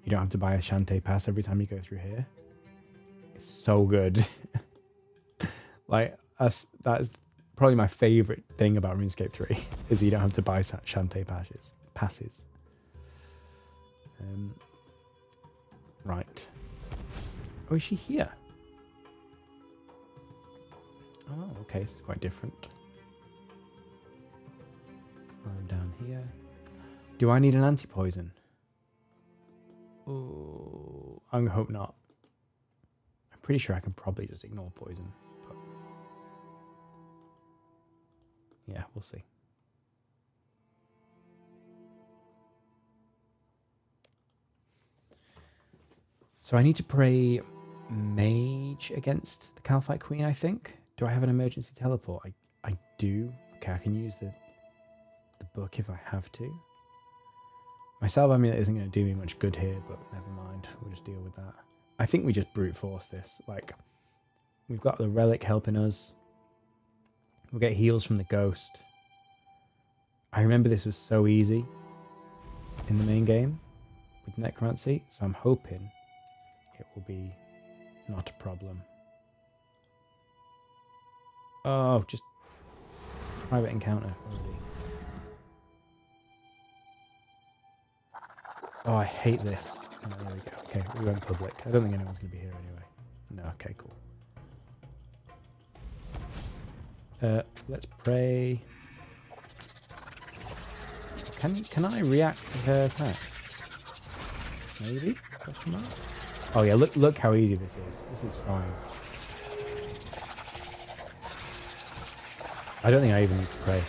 You don't have to buy a Shantae pass every time you go through here. It's so good. Like, that is probably my favourite thing about RuneScape 3, is you don't have to buy Shantae passes. Right. Oh, is she here? Oh, okay, this is quite different. I'm down here. Do I need an anti-poison? Oh, I hope not. I'm pretty sure I can probably just ignore poison. But yeah, we'll see. So I need to pray mage against the Calphite Queen, I think. Do I have an emergency teleport? I do. Okay, I can use the book if I have to. My salve amulet isn't going to do me much good here, but never mind. We'll just deal with that. I think we just brute force this. Like, we've got the relic helping us. We'll get heals from the ghost. I remember this was so easy in the main game with necromancy, so I'm hoping it will be not a problem. Oh, just private encounter already. Oh, I hate this. Oh, there we go. Okay, we went public. I don't think anyone's going to be here anyway. No, okay, cool. Let's pray. Can I react to her attacks? Maybe? Question mark? Oh yeah, look how easy this is. This is fine. I don't think I even need to pray.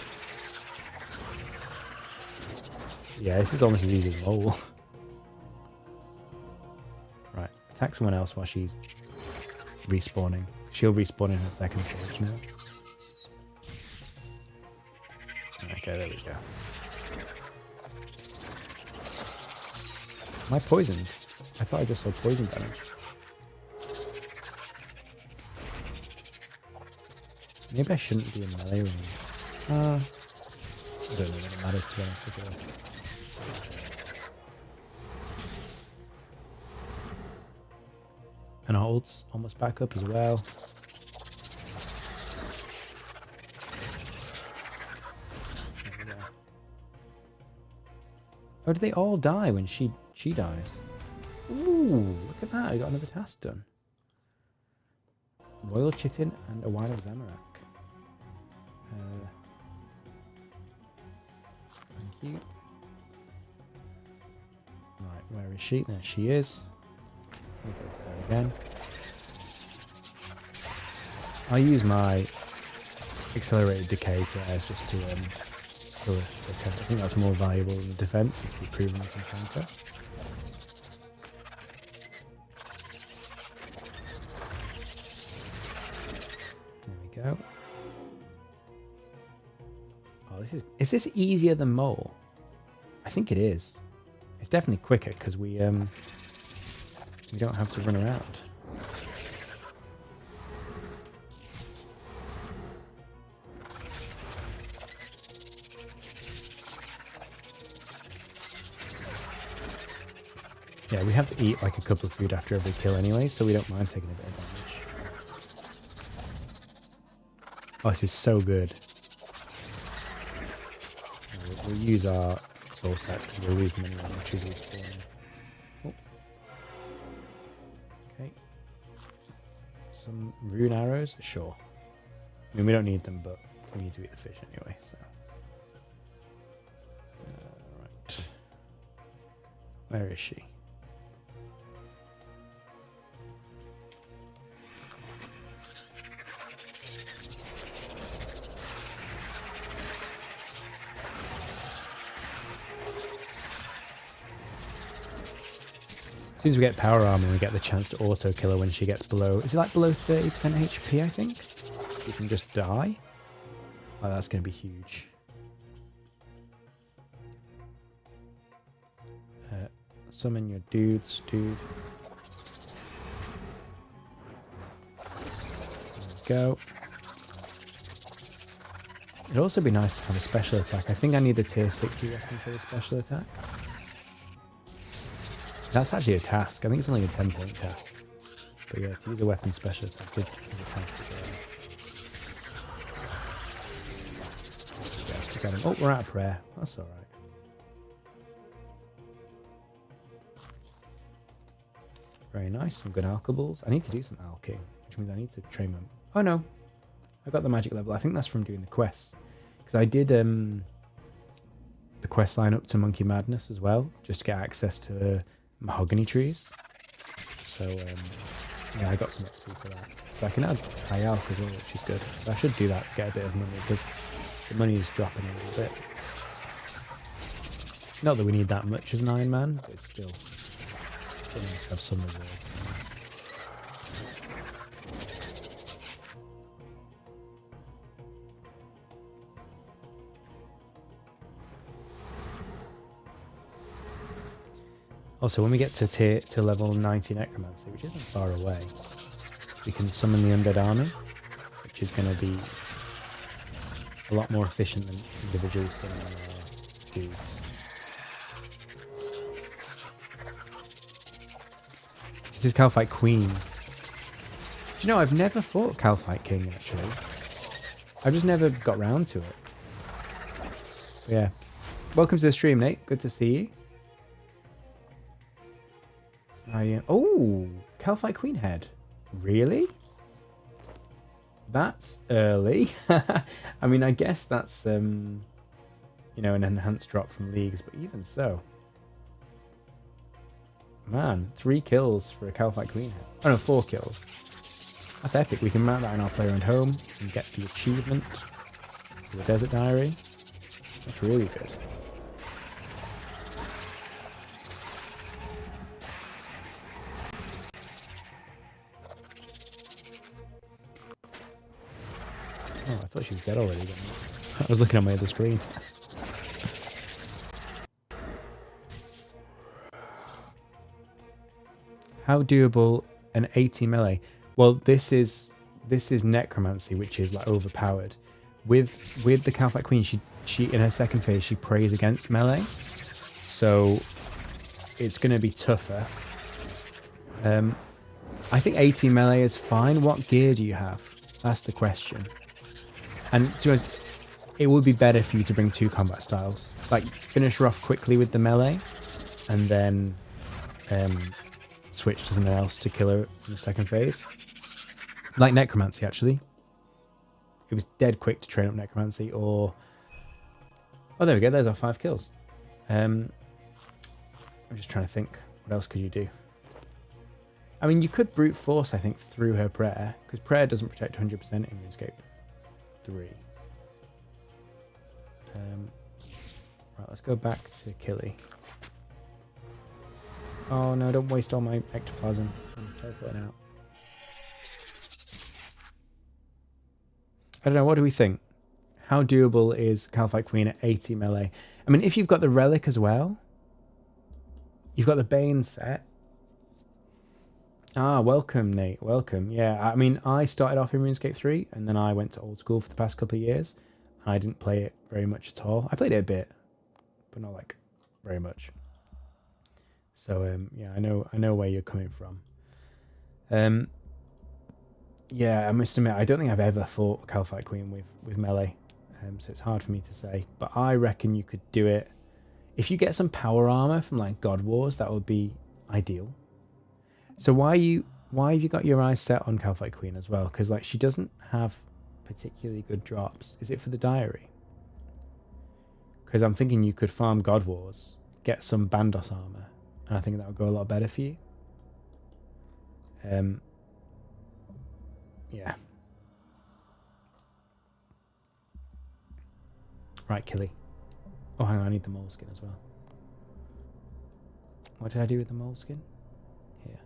Yeah, this is almost as easy as mole. Right, attack someone else while she's respawning. She'll respawn in her second stage now. Okay, there we go. Am I poisoned? I thought I just saw poison damage. Maybe I shouldn't be in melee range. I don't know what it matters, to be honest with this. And our ult's almost back up as well. Oh, did they all die when she dies? Ooh, look at that. I got another task done. Royal Chitin and a wine of Zamorak. Thank you. Right, where is she? There she is. We'll go for her again. I'll use my accelerated decay prayers just to kill her. I think that's more valuable than the defense, since we've proven we can counter. There we go. Oh, is this easier than mole? I think it is. It's definitely quicker because we don't have to run around. Yeah, we have to eat like a couple of food after every kill anyway, so we don't mind taking a bit of damage. Oh, this is so good. We'll use our soul stats because we'll lose them anyway when we choose respawning. Oh. Okay. Some rune arrows? Sure. I mean, we don't need them, but we need to eat the fish anyway, so. Right. Where is she? As soon as we get power armor, we get the chance to auto kill her when she gets below. Is it like below 30% HP, I think? You can just die. Oh, that's going to be huge. Summon your dudes, dude. There we go. It'd also be nice to have a special attack. I think I need the tier 60 weapon for the special attack. That's actually a task. I think it's only a 10-point task. But yeah, to use a weapon special attack is a task as well. Yeah, we got him. Oh, we're out of prayer. That's alright. Very nice. Some good alchables. I need to do some alching, which means I need to train them. Oh no. I got the magic level. I think that's from doing the quests. Because I did the quest line up to Monkey Madness as well, just to get access to mahogany trees. So yeah, I got some XP for that. So I can add high alch as well, which is good. So I should do that to get a bit of money, because the money is dropping a little bit. Not that we need that much as an Iron Man, but it's still nice to have some rewards. Also, when we get to level 90 Necromancy, which isn't far away, we can summon the Undead Army, which is going to be a lot more efficient than individually summoning dudes. This is Calfight Queen. Do you know, I've never fought Calfight King, actually. I've just never got round to it. But yeah. Welcome to the stream, Nate. Good to see you. Oh, Calfight Queen head. Really? That's early. I mean, I guess that's, you know, an enhanced drop from Leagues, but even so. Man, 3 kills for a Calfight Queen head. Oh no, 4 kills. That's epic. We can mount that in our player and home and get the achievement for the Desert Diary. That's really good. Oh, I thought she was dead already. I was looking at my other screen. How doable an 80 melee? Well, this is necromancy, which is like overpowered. With the Calfight Queen, she in her second phase she prays against melee, so it's going to be tougher. I think 80 melee is fine. What gear do you have? That's the question. And to be honest, it would be better for you to bring 2 combat styles. Like, finish her off quickly with the melee, and then switch to something else to kill her in the second phase. Like Necromancy, actually. It was dead quick to train up Necromancy, or... Oh, there we go. There's our 5 kills. I'm just trying to think. What else could you do? I mean, you could brute force, I think, through her prayer, because prayer doesn't protect 100% in RuneScape 3. Right, let's go back to Killy. Oh no, don't waste all my ectoplasm. I'm teleporting out. I don't know, what do we think? How doable is Calfight Queen at 80 melee? I mean, if you've got the Relic as well, you've got the Bane set. Ah, welcome, Nate. Welcome. Yeah, I mean, I started off in RuneScape 3, and then I went to old school for the past couple of years, and I didn't play it very much at all. I played it a bit, but not like very much. So yeah, I know where you're coming from. Yeah, I must admit, I don't think I've ever fought Calfight Queen with melee, so it's hard for me to say. But I reckon you could do it if you get some power armor from like God Wars. That would be ideal. So why have you got your eyes set on Calfight Queen as well? Because like she doesn't have particularly good drops. Is it for the diary? Because I'm thinking you could farm God Wars, get some Bandos armor, and I think that would go a lot better for you. Yeah. Right, Killy. Oh, hang on, I need the moleskin as well. What did I do with the moleskin? Here.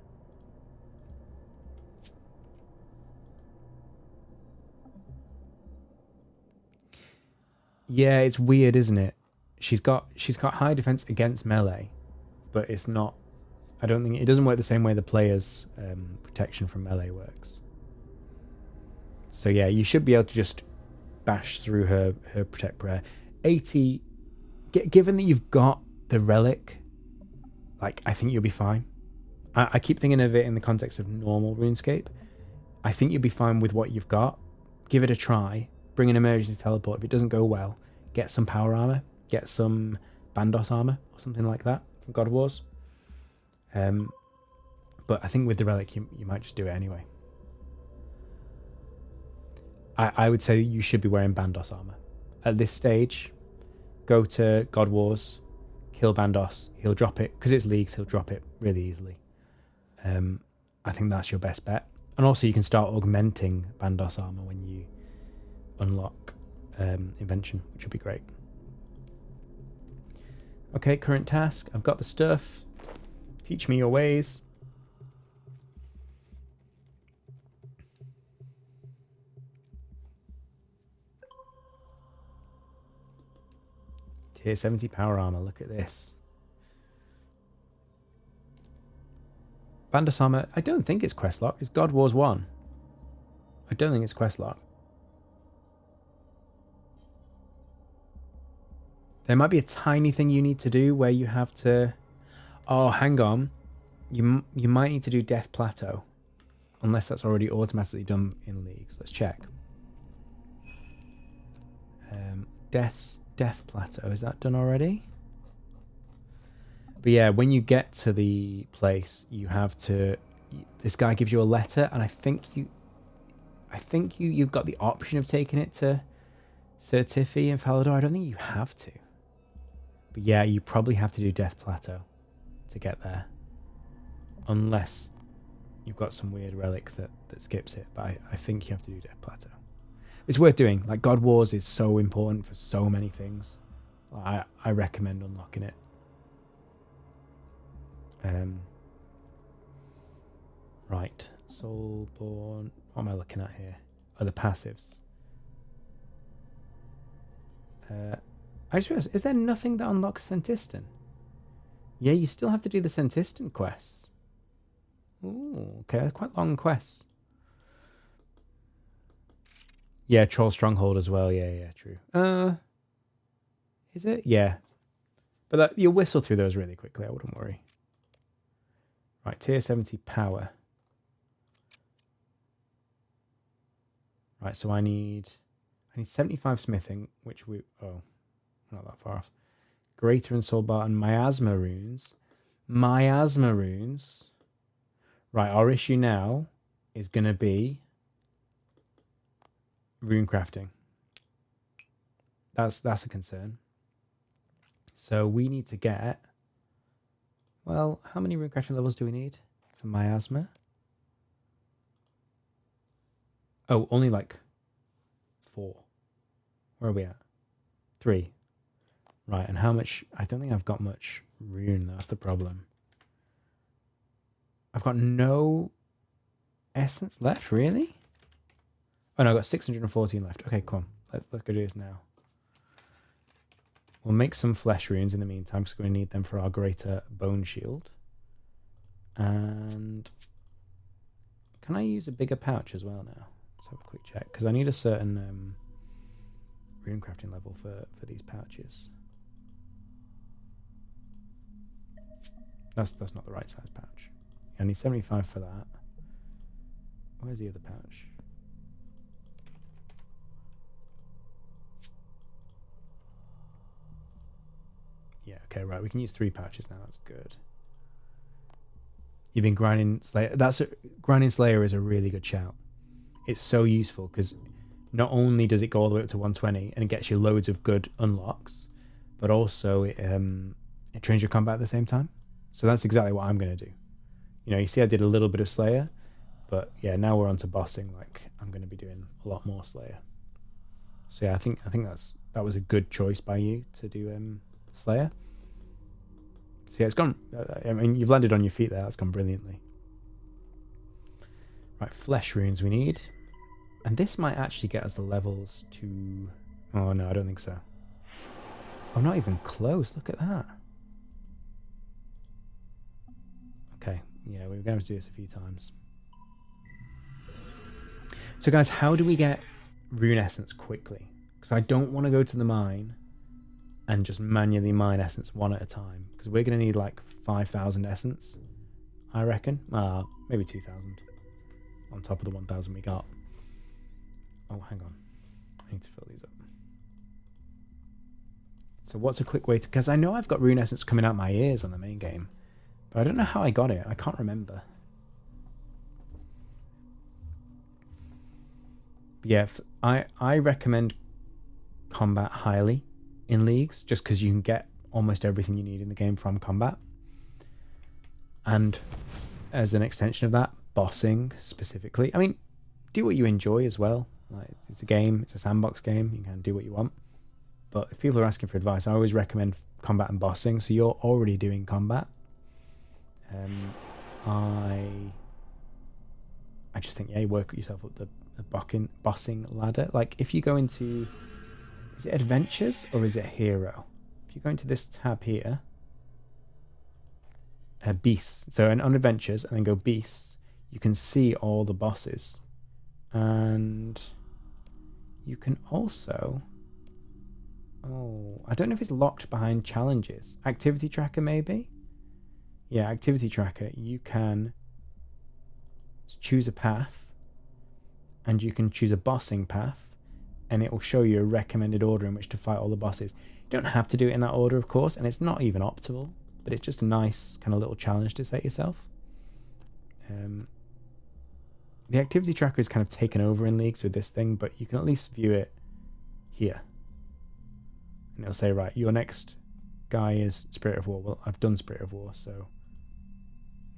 Yeah, it's weird, isn't it? She's got high defense against melee, but it's not. I don't think it doesn't work the same way the player's protection from melee works. So yeah, you should be able to just bash through her protect prayer. 80, given that you've got the relic, like, I think you'll be fine. I keep thinking of it in the context of normal RuneScape. I think you'll be fine with what you've got. Give it a try. Bring an emergency teleport. If it doesn't go well, get some power armor. Get some Bandos armor or something like that from God of Wars. But I think with the relic, you might just do it anyway. I would say you should be wearing Bandos armor. At this stage, go to God Wars, kill Bandos. He'll drop it. Because it's Leagues, he'll drop it really easily. I think that's your best bet. And also you can start augmenting Bandos armor when you unlock Invention, which would be great. Okay, current task. I've got the stuff. Teach me your ways. Tier 70 power armor. Look at this. Bandos armor. I don't think it's quest locked. It's God Wars 1. I don't think it's quest locked. There might be a tiny thing you need to do where you have to... Oh, hang on. You might need to do Death Plateau. Unless that's already automatically done in Leagues. Let's check. Death Plateau. Is that done already? But yeah, when you get to the place, you have to... This guy gives you a letter, and I think you've got the option of taking it to Sir Tiffy and Falador. I don't think you have to. But yeah, you probably have to do Death Plateau to get there. Unless you've got some weird relic that skips it. But I think you have to do Death Plateau. It's worth doing. Like, God Wars is so important for so many things. I recommend unlocking it. Right. Soulborn. What am I looking at here? Oh, the passives. I just realized, is there nothing that unlocks Sentistan? Yeah, you still have to do the Sentistan quests. Ooh, okay, they're quite long quests. Yeah, Troll Stronghold as well. Yeah, true. Is it? Yeah. But you'll whistle through those really quickly. I wouldn't worry. Right, tier 70 power. Right, so I need 75 smithing, which not that far off. Greater and Soulbar and Miasma runes. Miasma runes. Right, our issue now is going to be rune crafting. That's a concern. So we need to get... Well, how many rune crafting levels do we need for Miasma? Oh, only like 4. Where are we at? 3. Right, and how much... I don't think I've got much rune. That's the problem. I've got no essence left, really? Oh, no, I've got 614 left. Okay, come on. Let's go do this now. We'll make some flesh runes in the meantime, because we're going to need them for our greater bone shield. And... Can I use a bigger pouch as well now? Let's have a quick check, because I need a certain rune crafting level for these pouches. That's not the right size pouch. I need 75 for that. Where's the other pouch? Yeah, okay, right. We can use 3 pouches now. That's good. You've been grinding Slayer. Grinding Slayer is a really good shout. It's so useful because not only does it go all the way up to 120 and it gets you loads of good unlocks, but also it trains your combat at the same time. So that's exactly what I'm going to do. You know, you see I did a little bit of Slayer, but yeah, now we're on to bossing. Like, I'm going to be doing a lot more Slayer. So yeah, I think that was a good choice by you to do Slayer. So yeah, it's gone. I mean, you've landed on your feet there. That's gone brilliantly. Right, flesh runes we need. And this might actually get us the levels to... Oh no, I don't think so. Oh, not even close. Look at that. Okay, yeah, we're going to have to do this a few times. So guys, how do we get rune essence quickly? because I don't want to go to the mine and just manually mine essence one at a time, because we're going to need like 5,000 essence, I reckon. Maybe 2,000 on top of the 1,000 we got. Oh, hang on. I need to fill these up. So what's a quick way to... Because I know I've got rune essence coming out my ears on the main game, but I don't know how I got it. I can't remember. But yeah, I recommend combat highly in leagues, just because you can get almost everything you need in the game from combat. And as an extension of that, bossing specifically. I mean, do what you enjoy as well. Like, it's a game, it's a sandbox game, you can do what you want. But if people are asking for advice, I always recommend combat and bossing. So you're already doing combat. I just think, yeah, you work yourself up the bossing ladder. Like, if you go into, is it adventures or is it hero? If you go into this tab here, beasts. So on adventures, and then go beasts, you can see all the bosses. And you can also... Oh, I don't know if it's locked behind challenges. Activity tracker, maybe? Yeah, activity tracker. You can choose a path, and you can choose a bossing path, and it will show you a recommended order in which to fight all the bosses. You don't have to do it in that order, of course, and it's not even optimal, but it's just a nice kind of little challenge to set yourself. The activity tracker is kind of taken over in leagues with this thing, but you can at least view it here. And it'll say, right, your next guy is Spirit of War. Well, I've done Spirit of War, so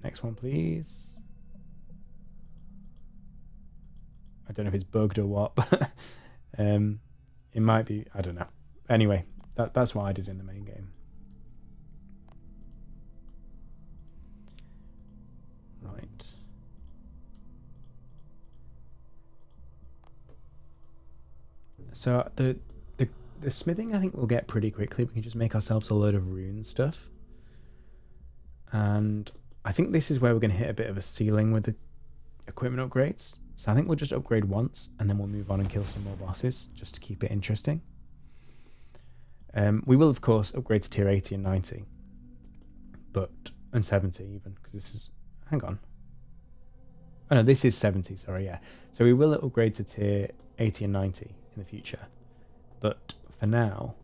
next one, please. I don't know if it's bugged or what, but it might be. I don't know. Anyway, that's what I did in the main game. Right. So the smithing, I think we'll get pretty quickly. We can just make ourselves a load of rune stuff. And I think this is where we're going to hit a bit of a ceiling with the equipment upgrades. So I think we'll just upgrade once, and then we'll move on and kill some more bosses, just to keep it interesting. We will, of course, upgrade to tier 80 and 90. And 70 even, because this is... Hang on. Oh no, this is 70, sorry, yeah. So we will upgrade to tier 80 and 90 in the future. But for now,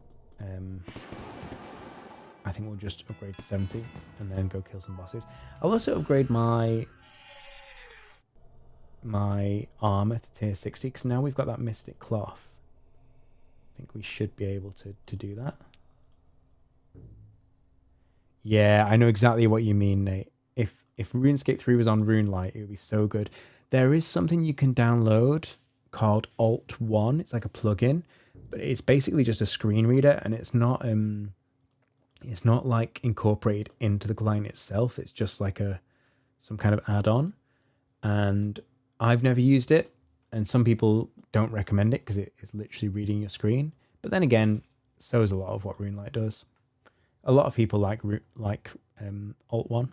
I think we'll just upgrade to 70 and then go kill some bosses. I'll also upgrade my armor to tier 60, because now we've got that mystic cloth. I think we should be able to do that. Yeah, I know exactly what you mean, Nate. If RuneScape 3 was on RuneLite, it would be so good. There is something you can download called Alt 1. It's like a plugin, but it's basically just a screen reader, and it's not like incorporated into the client itself. It's just like some kind of add-on, and I've never used it, and some people don't recommend it because it is literally reading your screen. But then again, so is a lot of what RuneLite does. A lot of people like Alt 1.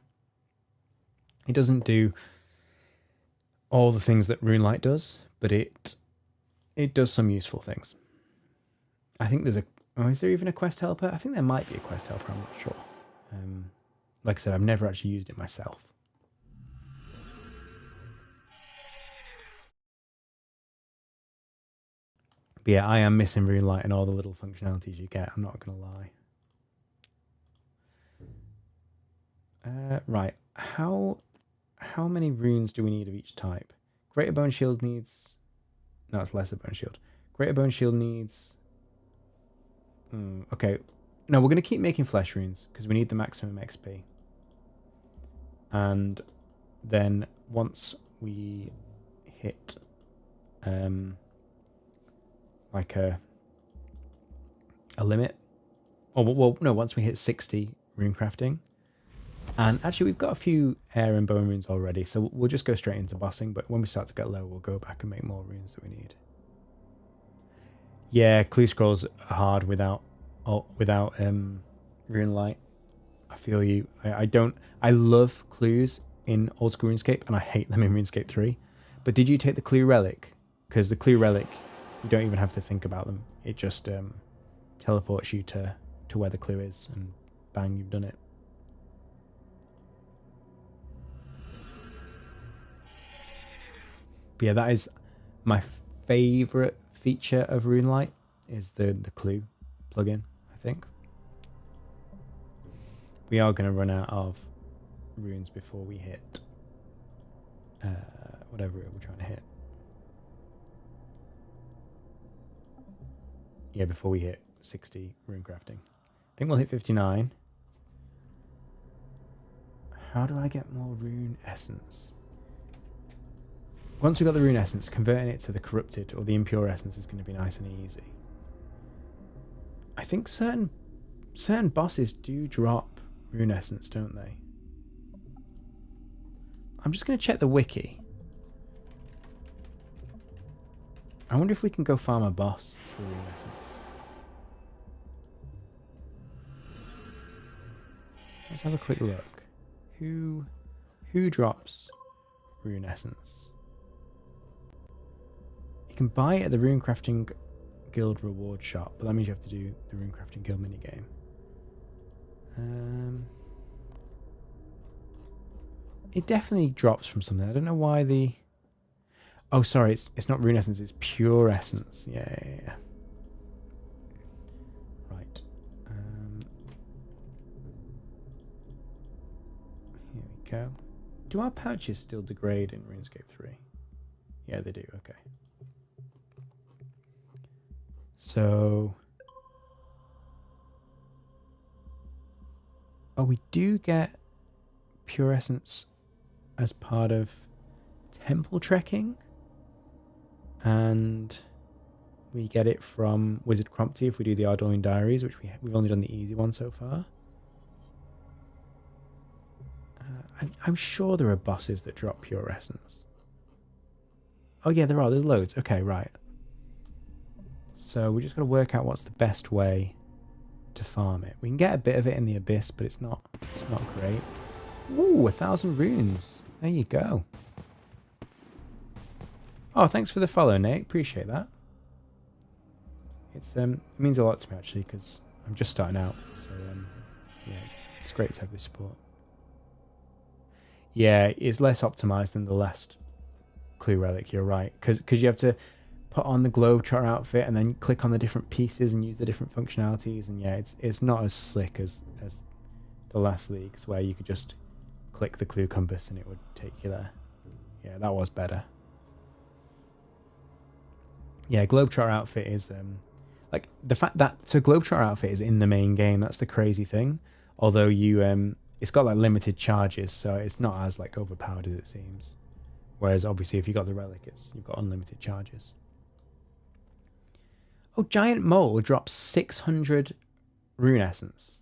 It doesn't do all the things that RuneLite does, but it does some useful things. I think there's is there even a quest helper? I think there might be a quest helper, I'm not sure. Like I said, I've never actually used it myself. But yeah, I am missing RuneLite and all the little functionalities you get, I'm not going to lie. Right, how many runes do we need of each type? Greater Bone Shield needs... No, it's Lesser Bone Shield. Greater Bone Shield needs... okay. No, we're going to keep making flesh runes, because we need the maximum XP. And then once we hit... like a limit... well, no, once we hit 60 rune crafting... And actually, we've got a few air and bone runes already, so we'll just go straight into bossing. But when we start to get low, we'll go back and make more runes that we need. Yeah, clue scrolls are hard without RuneLite. I feel you. I love clues in old school RuneScape, and I hate them in RuneScape 3. But did you take the clue relic? Because the clue relic You don't even have to think about them. It just teleports you to where the clue is, and bang, you've done it. But yeah, that is my favourite feature of RuneLight, is the clue plugin, I think. We are going to run out of runes before we hit whatever we're trying to hit. Yeah, before we hit 60 rune crafting. I think we'll hit 59. How do I get more rune essence? Once we've got the rune essence, converting it to the corrupted or the impure essence is going to be nice and easy. I think certain bosses do drop rune essence, don't they? I'm just going to check the wiki. I wonder if we can go farm a boss for rune essence. Let's have a quick look. Who drops rune essence? You can buy it at the Rune Crafting Guild reward shop, but that means you have to do the Rune Crafting Guild minigame. It definitely drops from something. I don't know why the... Oh, sorry, it's not rune essence, it's pure essence. Yeah. Right. Here we go. Do our pouches still degrade in RuneScape 3? Yeah, they do. Okay. So... Oh, we do get pure essence as part of temple trekking. And we get it from Wizard Crompty if we do the Ardougne Diaries, which we've only done the easy one so far. I'm sure there are bosses that drop pure essence. Oh yeah, there are. There's loads. Okay, right. So we just got to work out what's the best way to farm it. We can get a bit of it in the Abyss, but it's not great. Ooh, 1,000 runes. There you go. Oh, thanks for the follow, Nate. Appreciate that. It's it means a lot to me actually, because I'm just starting out. So yeah, it's great to have this support. Yeah, it's less optimized than the last clue relic. You're right, because you have to put on the Globetrotter outfit and then click on the different pieces and use the different functionalities. And yeah, it's not as slick as the last leagues where you could just click the clue compass and it would take you there. Yeah, that was better. Yeah, Globetrotter outfit is like the fact that Globetrotter outfit is in the main game. That's the crazy thing. Although you it's got like limited charges, so it's not as like overpowered as it seems. Whereas obviously if you got the relic, you've got unlimited charges. Oh, Giant Mole drops 600 rune essence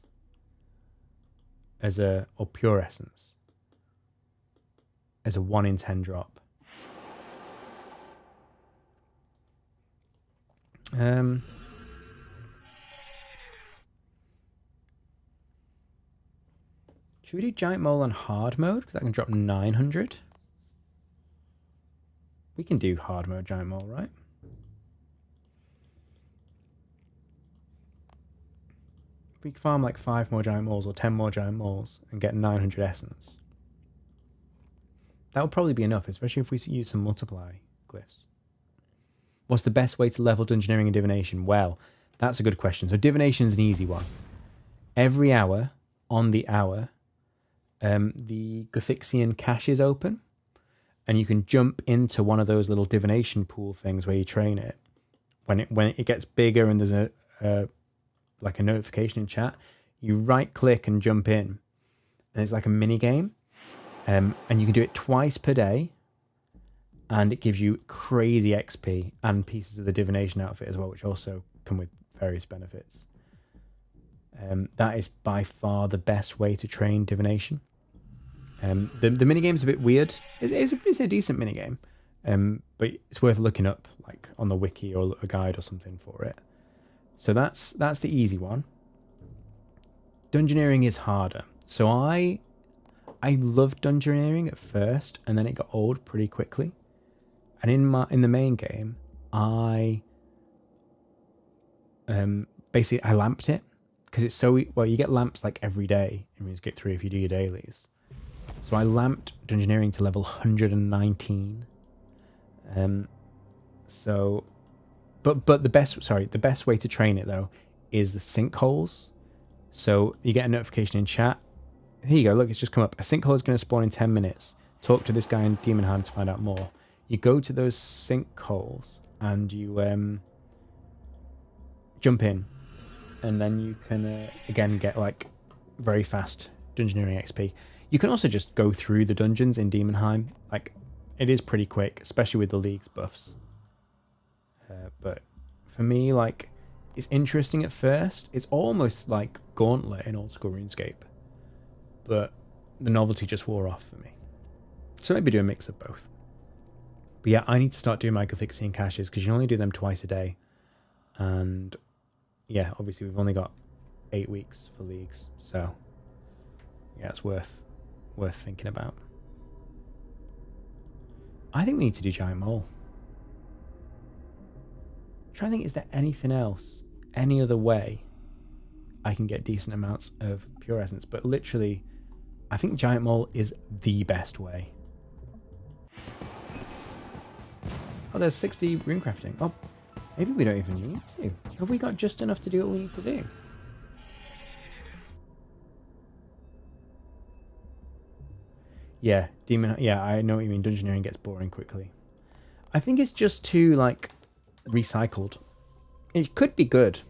or pure essence as a 1 in 10 drop. Should we do Giant Mole on hard mode? Because that can drop 900. We can do hard mode Giant Mole, right? If we farm like 5 more Giant Moles or 10 more Giant Moles and get 900 essence, that would probably be enough, especially if we use some multiply glyphs. What's the best way to level Dungeoneering and Divination? Well, that's a good question. So Divination is an easy one. Every hour, on the hour, the Gothixian cache is open, and you can jump into one of those little divination pool things where you train it. When it gets bigger and there's a notification in chat, you right click and jump in, and it's like a mini game, and you can do it twice per day. And it gives you crazy XP and pieces of the divination outfit as well, which also come with various benefits. That is by far the best way to train divination. The minigame's a bit weird. It's a decent minigame, but it's worth looking up like on the wiki or a guide or something for it. So that's the easy one. Dungeoneering is harder. So I loved Dungeoneering at first, and then it got old pretty quickly. And in the main game, I basically I lamped it because it's so well. You get lamps like every day in RuneScape 3 if you do your dailies. So I lamped Dungeoneering to level 119. But the best way to train it though is the sinkholes. So you get a notification in chat. Here you go. Look, it's just come up. A sinkhole is going to spawn in 10 minutes. Talk to this guy in Demonheim to find out more. You go to those sinkholes and you jump in, and then you can again get like very fast Dungeoneering XP. You can also just go through the dungeons in Demonheim. Like, it is pretty quick, especially with the Leagues buffs. But for me, like, it's interesting at first. It's almost like Gauntlet in old school RuneScape, but the novelty just wore off for me. So maybe do a mix of both. But yeah, I need to start doing my Gothic and caches because you only do them twice a day. And yeah, obviously we've only got 8 weeks for Leagues. So yeah, it's worth thinking about. I think we need to do Giant Mole. I'm trying to think, is there anything else, any other way I can get decent amounts of pure essence? But literally, I think Giant Mole is the best way. Oh, there's 60 rune crafting. Oh, maybe we don't even need to. Have we got just enough to do what we need to do? Yeah, yeah, I know what you mean. Dungeoneering gets boring quickly. I think it's just too, like, recycled. It could be good,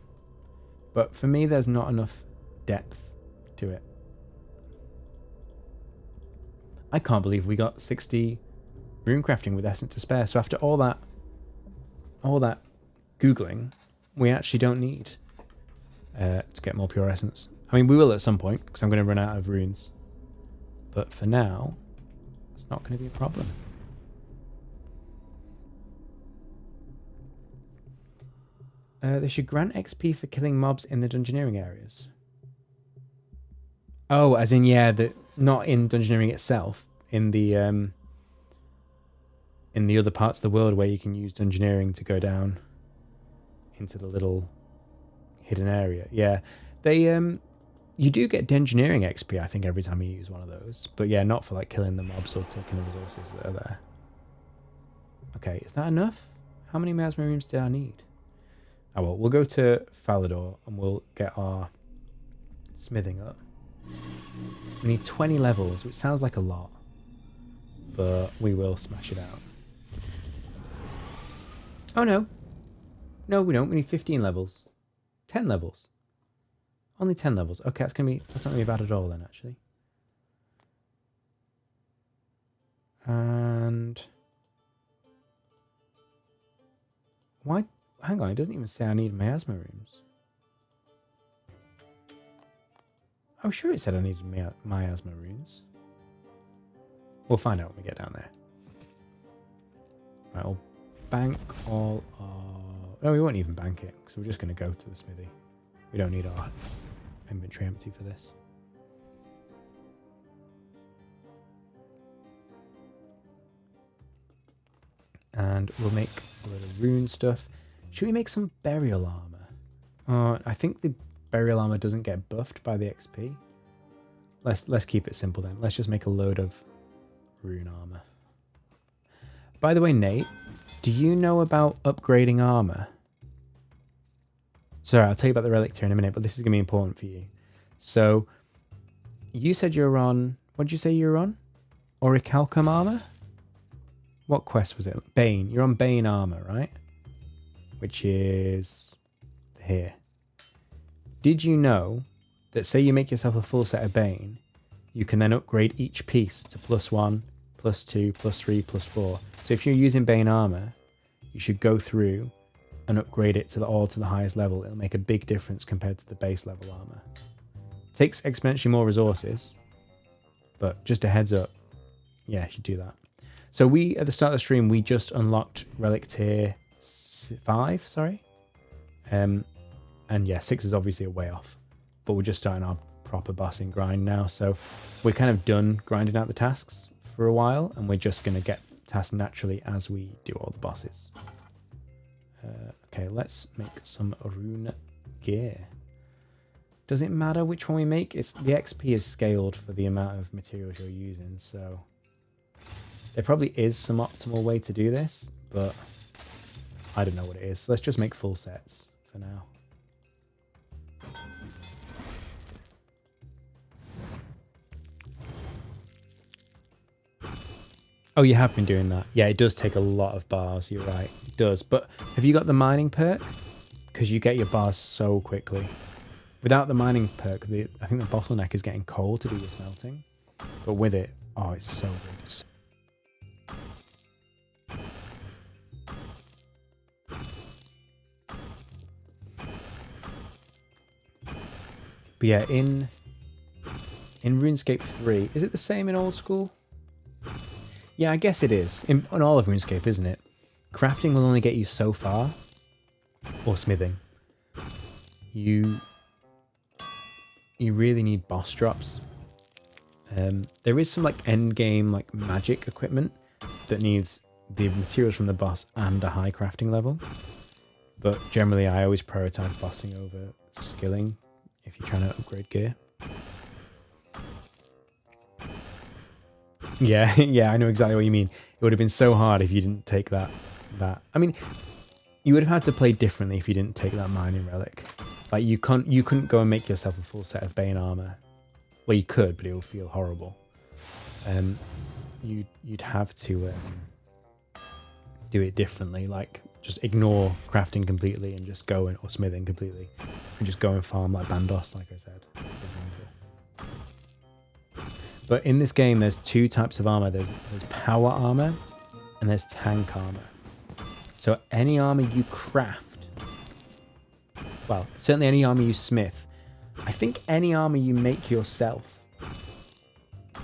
but for me, there's not enough depth to it. I can't believe we got 60 rune crafting with essence to spare. So after all that Googling, we actually don't need to get more pure essence. I mean, we will at some point because I'm going to run out of runes. But for now, it's not going to be a problem. They should grant XP for killing mobs in the Dungeoneering areas. Oh, as in, yeah, not in Dungeoneering itself, in the other parts of the world where you can use Dungeoneering to go down into the little hidden area. Yeah, they you do get Dungeoneering XP, I think, every time you use one of those. But yeah, not for like killing the mobs or taking the resources that are there. Okay, is that enough? How many miasma rooms did I need? Oh well, we'll go to Falador and we'll get our smithing up. We need 20 levels, which sounds like a lot, but we will smash it out. Oh no. No, we don't. We need 15 levels. 10 levels. Only 10 levels. Okay, that's not gonna be bad at all then, actually. And why? Hang on, it doesn't even say I need miasma rooms. Oh, sure, it said I needed miasma runes. We'll find out when we get down there. Right, we'll bank all our... No, we won't even bank it, because we're just going to go to the smithy. We don't need our inventory empty for this. And we'll make a little rune stuff. Should we make some burial armor? I think the burial armor doesn't get buffed by the XP. Let's keep it simple then. Let's just make a load of rune armor. By the way, Nate, do you know about upgrading armor? Sorry, I'll tell you about the relic tier in a minute, but this is going to be important for you. So, you said you're on... What did you say you were on? Orichalcum armor? What quest was it? Bane. You're on Bane armor, right? Which is here. Did you know that say you make yourself a full set of Bane, you can then upgrade each piece to +1, +2, +3, +4. So if you're using Bane armor, you should go through and upgrade it to the highest level. It'll make a big difference compared to the base level armor. Takes exponentially more resources, but just a heads up, yeah, you should do that. So we, at the start of the stream, we just unlocked relic tier 5, sorry. And yeah, 6 is obviously a way off, but we're just starting our proper bossing grind now. So we're kind of done grinding out the tasks for a while, and we're just going to get tasks naturally as we do all the bosses. Okay, let's make some rune gear. Does it matter which one we make? It's the XP is scaled for the amount of materials you're using, so there probably is some optimal way to do this, but I don't know what it is. So let's just make full sets for now. Oh, you have been doing that. Yeah, it does take a lot of bars. You're right. It does. But have you got the mining perk? Because you get your bars so quickly. Without the mining perk, I think the bottleneck is getting coal to do your smelting. But with it, oh, it's so good. But yeah, in RuneScape 3, is it the same in old school? Yeah, I guess it is. On all of RuneScape, isn't it? Crafting will only get you so far. Or smithing. You really need boss drops. There is some like end game like magic equipment that needs the materials from the boss and a high crafting level. But generally I always prioritize bossing over skilling if you're trying to upgrade gear. Yeah, yeah, I know exactly what you mean. It would have been so hard if you didn't take that. I mean, you would have had to play differently if you didn't take that mining relic. Like you couldn't go and make yourself a full set of Bane armor. Well, you could, but it would feel horrible. You'd have to do it differently. Like just ignore crafting completely and just go in, or smithing completely, and just go and farm like Bandos, like I said. For example. But in this game, there's two types of armor. There's power armor and there's tank armor. So any armor you craft, well, certainly any armor you smith, I think any armor you make yourself, I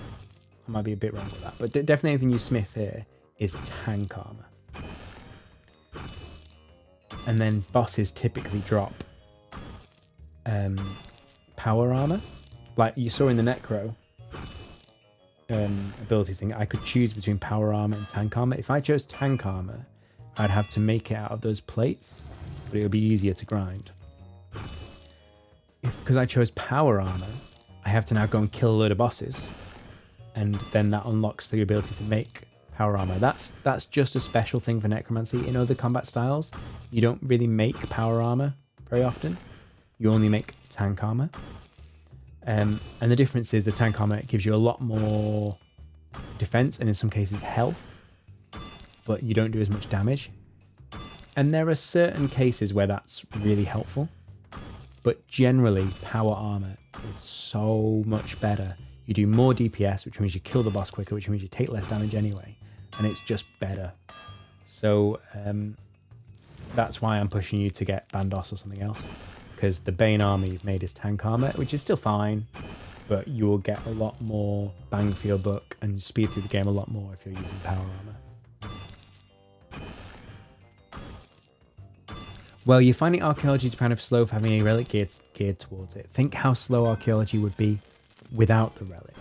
might be a bit wrong with that, but definitely anything you smith here is tank armor. And then bosses typically drop power armor. Like you saw in the Necro abilities thing, I could choose between power armor and tank armor. If I chose tank armor, I'd have to make it out of those plates, but it would be easier to grind. Because I chose power armor, I have to now go and kill a load of bosses, and then that unlocks the ability to make power armor. That's just a special thing for necromancy. In other combat styles, you don't really make power armor very often. You only make tank armor. And the difference is the tank armor gives you a lot more defense and in some cases health, but you don't do as much damage. And there are certain cases where that's really helpful, but generally power armor is so much better. You do more DPS, which means you kill the boss quicker, which means you take less damage anyway, and it's just better. So that's why I'm pushing you to get Bandos or something else, because the Bane armor you've made is tank armor, which is still fine, but you will get a lot more bang for your buck and speed through the game a lot more if you're using power armor. Well, you're finding archaeology to kind of slow for having a relic geared towards it. Think how slow archaeology would be without the relic.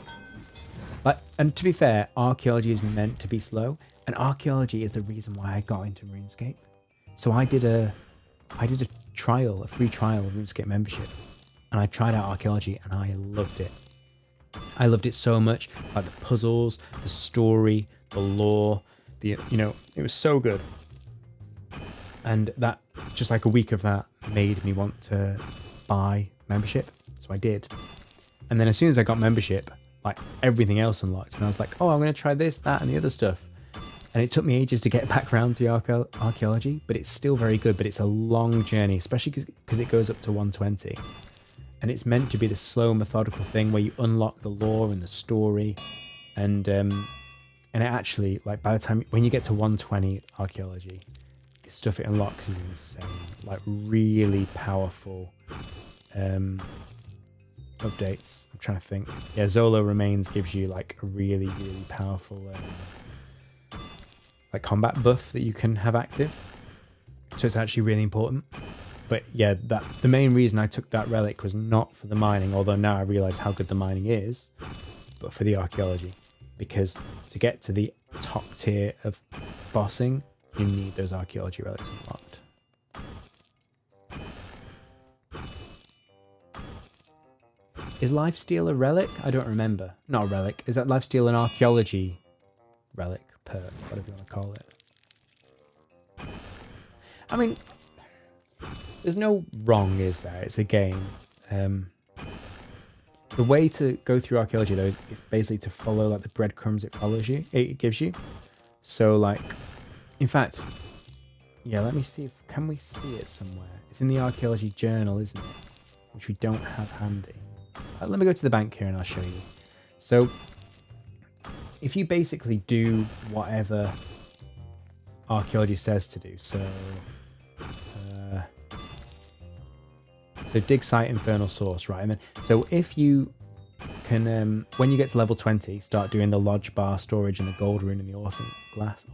And to be fair, archaeology is meant to be slow, and archaeology is the reason why I got into RuneScape. So I did a free trial of RuneScape membership, and I tried out archaeology and I loved it. I loved it so much, like the puzzles, the story, the lore, it was so good. And that, just like a week of that, made me want to buy membership, so I did. And then as soon as I got membership, like everything else unlocked, and I was like, oh, I'm going to try this, that, and the other stuff. And it took me ages to get back around to archaeology, but it's still very good. But it's a long journey, especially because it goes up to 120. And it's meant to be the slow, methodical thing where you unlock the lore and the story. And it actually, like by the time, when you get to 120 archaeology, the stuff it unlocks is insane. Like really powerful updates. I'm trying to think. Yeah, Zolo Remains gives you like a really, really powerful like combat buff that you can have active, so it's actually really important. But yeah, the main reason I took that relic was not for the mining, although now I realize how good the mining is, but for the archaeology, because to get to the top tier of bossing, you need those archaeology relics unlocked. Is lifesteal a relic? I don't remember. Not a relic. Is that lifesteal an archaeology relic, perk, whatever you want to call it? I mean, there's no wrong, is there? It's a game. The way to go through archaeology though is basically to follow like the breadcrumbs it gives you. So like, in fact, yeah, let me see if, can we see it somewhere? It's in the archaeology journal, isn't it? Which we don't have handy. Let me go to the bank here and I'll show you. So if you basically do whatever archaeology says to do, so dig site infernal source, right? And then so if you can when you get to level 20, start doing the lodge bar storage and the gold rune and the orphan glass.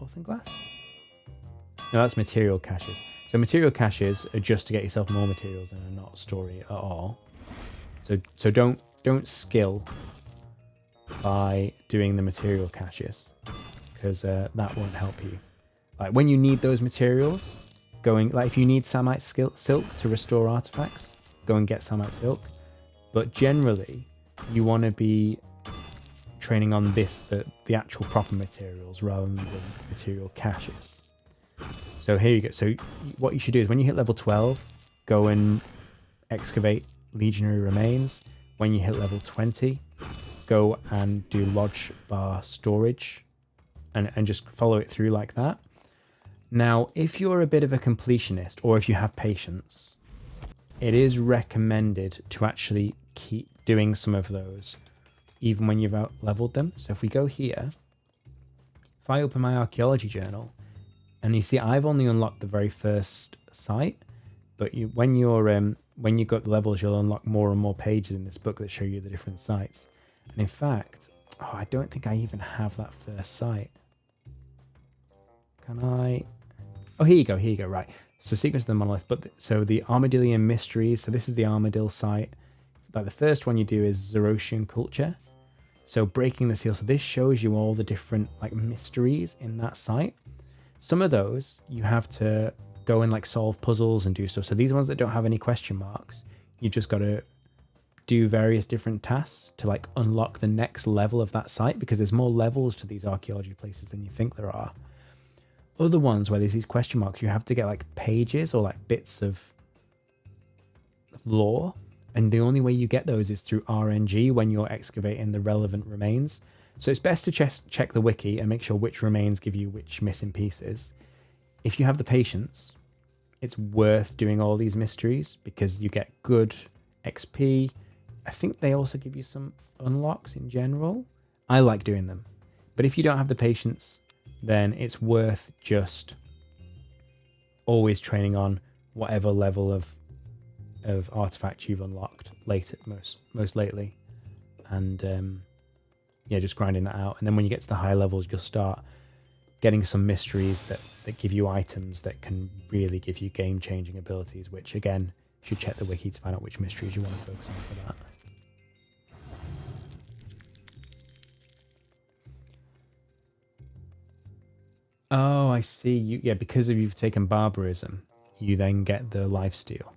No, that's material caches. So material caches are just to get yourself more materials and are not story at all. So don't skill by doing the material caches, because that won't help you. Like when you need those materials, like if you need Samite silk to restore artifacts, go and get Samite silk. But generally, you want to be training on the actual proper materials rather than the material caches. So here you go. So what you should do is when you hit level 12, go and excavate legionary remains. When you hit level 20, go and do lodge bar storage and just follow it through like that. Now, if you're a bit of a completionist or if you have patience, it is recommended to actually keep doing some of those even when you've out leveled them. So if we go here, if I open my archaeology journal, and you see I've only unlocked the very first site, but when you got the levels, you'll unlock more and more pages in this book that show you the different sites. And in fact, I don't think I even have that first site. Can I? Oh, here you go, right. So Secrets of the Monolith, so the Armadillian Mysteries, so this is the Armadil site. Like the first one you do is Zoroastrian Culture. So Breaking the Seal, so this shows you all the different like mysteries in that site. Some of those you have to go and like solve puzzles and do stuff. So these ones that don't have any question marks, you just got to do various different tasks to like unlock the next level of that site, because there's more levels to these archaeology places than you think there are. Other ones where there's these question marks, you have to get like pages or like bits of lore, and the only way you get those is through RNG when you're excavating the relevant remains. So it's best to check the wiki and make sure which remains give you which missing pieces. If you have the patience, it's worth doing all these mysteries because you get good XP. I think they also give you some unlocks in general. I like doing them. But if you don't have the patience, then it's worth just always training on whatever level of artifact you've unlocked most lately. And yeah, just grinding that out. And then when you get to the high levels, you'll start getting some mysteries that give you items that can really give you game-changing abilities, which again, you should check the wiki to find out which mysteries you want to focus on for that. Oh, I see. Yeah, because of you've taken barbarism, you then get the lifesteal.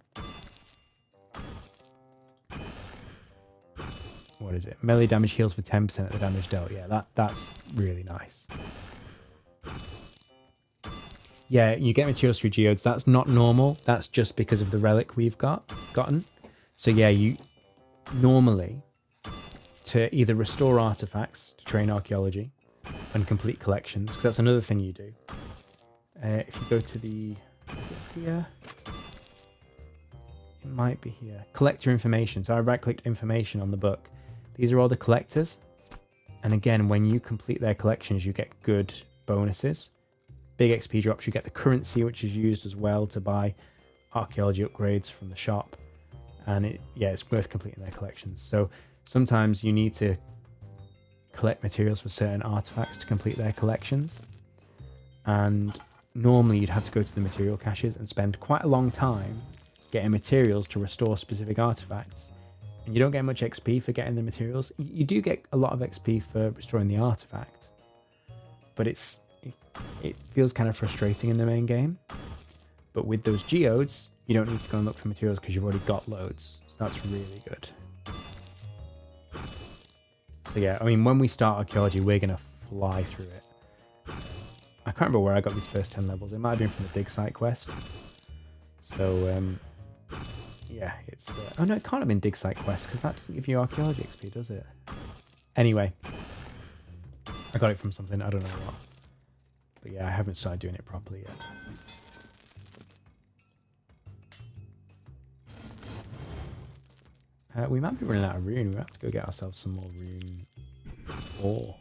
What is it? Melee damage heals for 10% of the damage dealt. Yeah, that's really nice. Yeah, you get materials through geodes. That's not normal. That's just because of the relic we've gotten. So yeah, you normally, to either restore artifacts to train archaeology and complete collections, because that's another thing you do. If you go to the, is it here? It might be here. Collector information. So I right-clicked information on the book. These are all the collectors. And again, when you complete their collections, you get good bonuses. Big XP drops. You get the currency, which is used as well to buy archaeology upgrades from the shop. And it's worth completing their collections. So sometimes you need to collect materials for certain artifacts to complete their collections. And normally you'd have to go to the material caches and spend quite a long time getting materials to restore specific artifacts. And you don't get much XP for getting the materials. You do get a lot of XP for restoring the artifact, but it feels kind of frustrating in the main game. But with those geodes, you don't need to go and look for materials because you've already got loads. So that's really good. So yeah, I mean, when we start archaeology, we're going to fly through it. I can't remember where I got these first 10 levels. It might have been from the dig site quest. So, yeah, it's... oh, no, it can't have been dig site quest, because that doesn't give you archaeology XP, does it? Anyway, I got it from something, I don't know what. But yeah, I haven't started doing it properly yet. We might be running out of rune. We have to go get ourselves some more rune ore.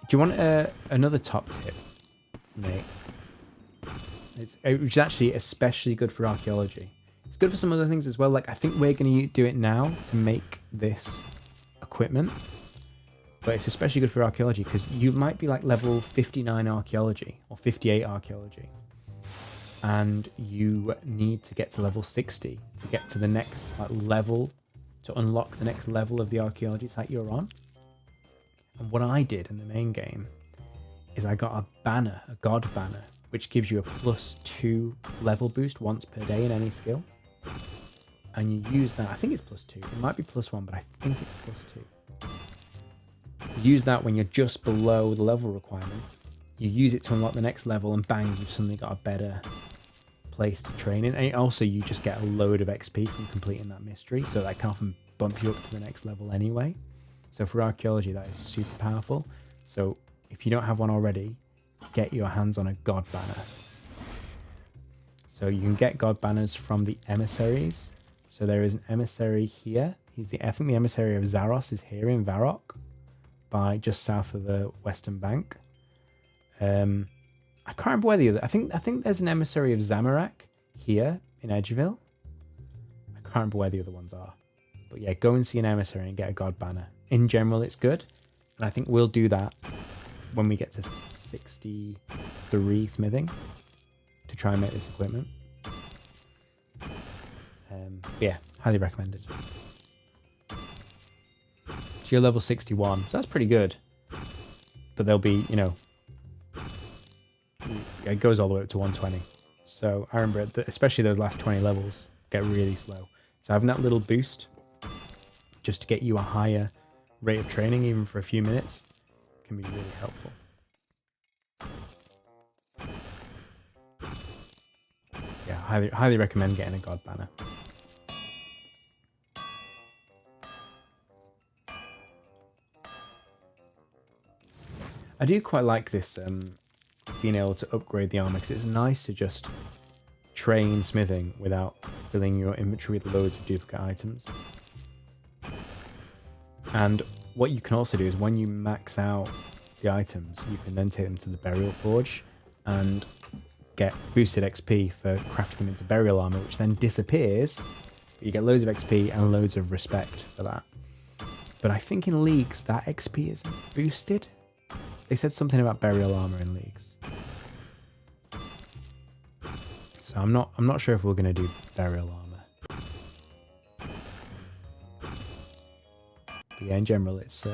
Do you want another top tip, mate? Which is actually especially good for archaeology. It's good for some other things as well. Like, I think we're going to do it now to make this equipment. But it's especially good for archaeology because you might be like level 59 archaeology or 58 archaeology. And you need to get to level 60 to get to the next level, to unlock the next level of the archaeology site you're on. And what I did in the main game is I got a banner, a god banner, which gives you a +2 level boost once per day in any skill. And you use that, I think it's +2. It might be +1, but I think it's +2. Use that when you're just below the level requirement. You use it to unlock the next level and bang, you've suddenly got a better place to train in. And also you just get a load of XP from completing that mystery, so that can often bump you up to the next level anyway. So for archaeology, that is super powerful. So if you don't have one already, get your hands on a god banner. So you can get god banners from the emissaries. So there is an emissary here. I think the emissary of Zaros is here in Varrock, by just south of the western bank. I can't remember where the other... I think there's an emissary of Zamorak here in Edgeville. I can't remember where the other ones are. But yeah, go and see an emissary and get a god banner. In general, it's good. And I think we'll do that when we get to 63 smithing to try and make this equipment. Yeah, highly recommended. So you're level 61, so that's pretty good. But there'll be, you know, it goes all the way up to 120. So I remember, especially those last 20 levels get really slow. So having that little boost just to get you a higher rate of training, even for a few minutes, can be really helpful. Yeah, highly recommend getting a god banner. I do quite like this being able to upgrade the armor, because it's nice to just train smithing without filling your inventory with loads of duplicate items. And what you can also do is when you max out the items, you can then take them to the burial forge and get boosted XP for crafting them into burial armor, which then disappears. But you get loads of XP and loads of respect for that. But I think in Leagues that XP isn't boosted. They said something about burial armor in Leagues. So I'm not sure if we're going to do burial armor. But yeah, in general, it's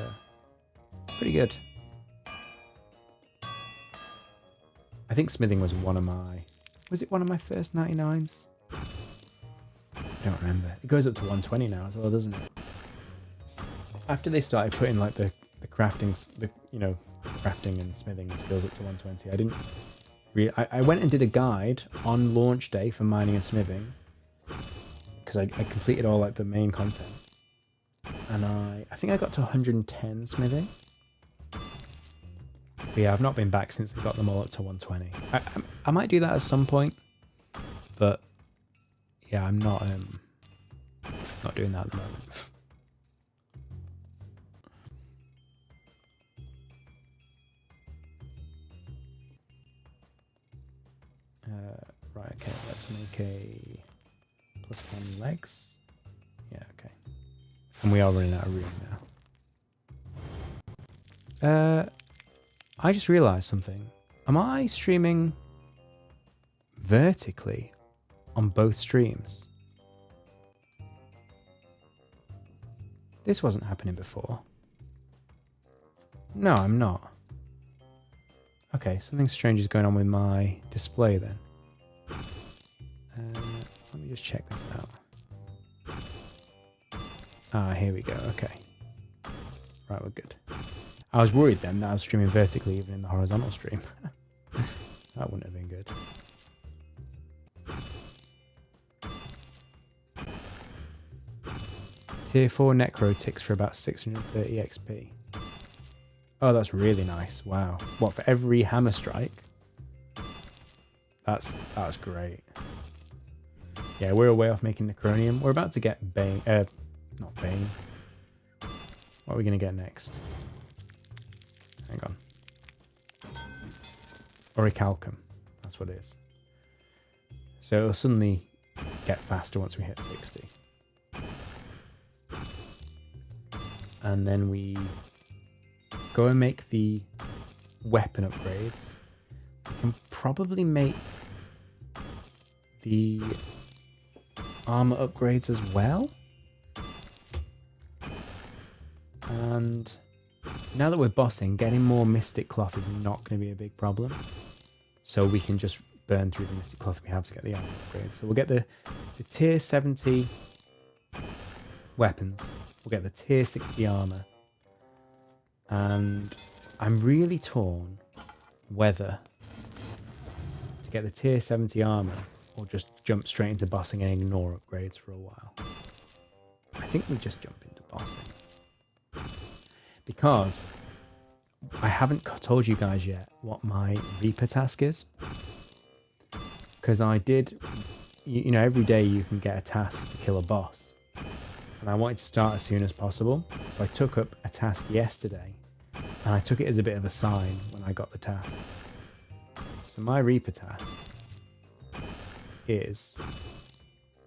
pretty good. I think smithing was one of my... Was it one of my first 99s? I don't remember. It goes up to 120 now as well, doesn't it? After they started putting like the crafting, crafting and smithing skills up to 120, I didn't really... I went and did a guide on launch day for mining and smithing, because I completed all like the main content. And I think I got to 110 smithing. But yeah, I've not been back since I got them all up to 120. I might do that at some point, but yeah, I'm not doing that at the moment. Right, okay, let's make a +1 legs. Yeah, okay. And we are running out of room now. I just realised something. Am I streaming vertically on both streams? This wasn't happening before. No, I'm not. Okay, something strange is going on with my display then. me just check this out. Ah, here we go. Okay. Right, we're good. I was worried then that I was streaming vertically even in the horizontal stream. That wouldn't have been good. Tier 4 Necro ticks for about 630 XP. Oh, that's really nice. Wow. What, for every hammer strike? That's great. Yeah, we're way off making Necronium. We're about to get Bane. Not Bane. What are we going to get next? Hang on. Orichalcum. That's what it is. So it'll suddenly get faster once we hit 60. And then we go and make the weapon upgrades. We can probably make the armor upgrades as well. And now that we're bossing, getting more Mystic Cloth is not going to be a big problem. So we can just burn through the Mystic Cloth we have to get the armor upgrades. So we'll get the tier 70 weapons. We'll get the tier 60 armor. And I'm really torn whether to get the tier 70 armor or just jump straight into bossing and ignore upgrades for a while. I think we just jump into bossing. Because I haven't told you guys yet what my Reaper task is. Because I did, you know, every day you can get a task to kill a boss. And I wanted to start as soon as possible. So I took up a task yesterday. And I took it as a bit of a sign when I got the task. So my Reaper task is...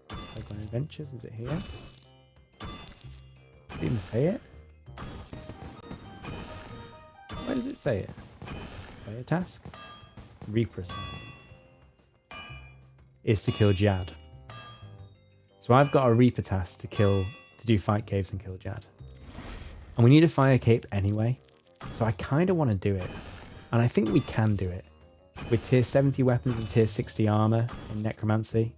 Playground Adventures, is it here? Did it even say it? Where does it say it? Say a task? Reaper assignment. Is to kill Jad. So I've got a Reaper task to do fight caves and kill Jad. And we need a fire cape anyway. So I kind of want to do it. And I think we can do it. With tier 70 weapons and tier 60 armor in Necromancy.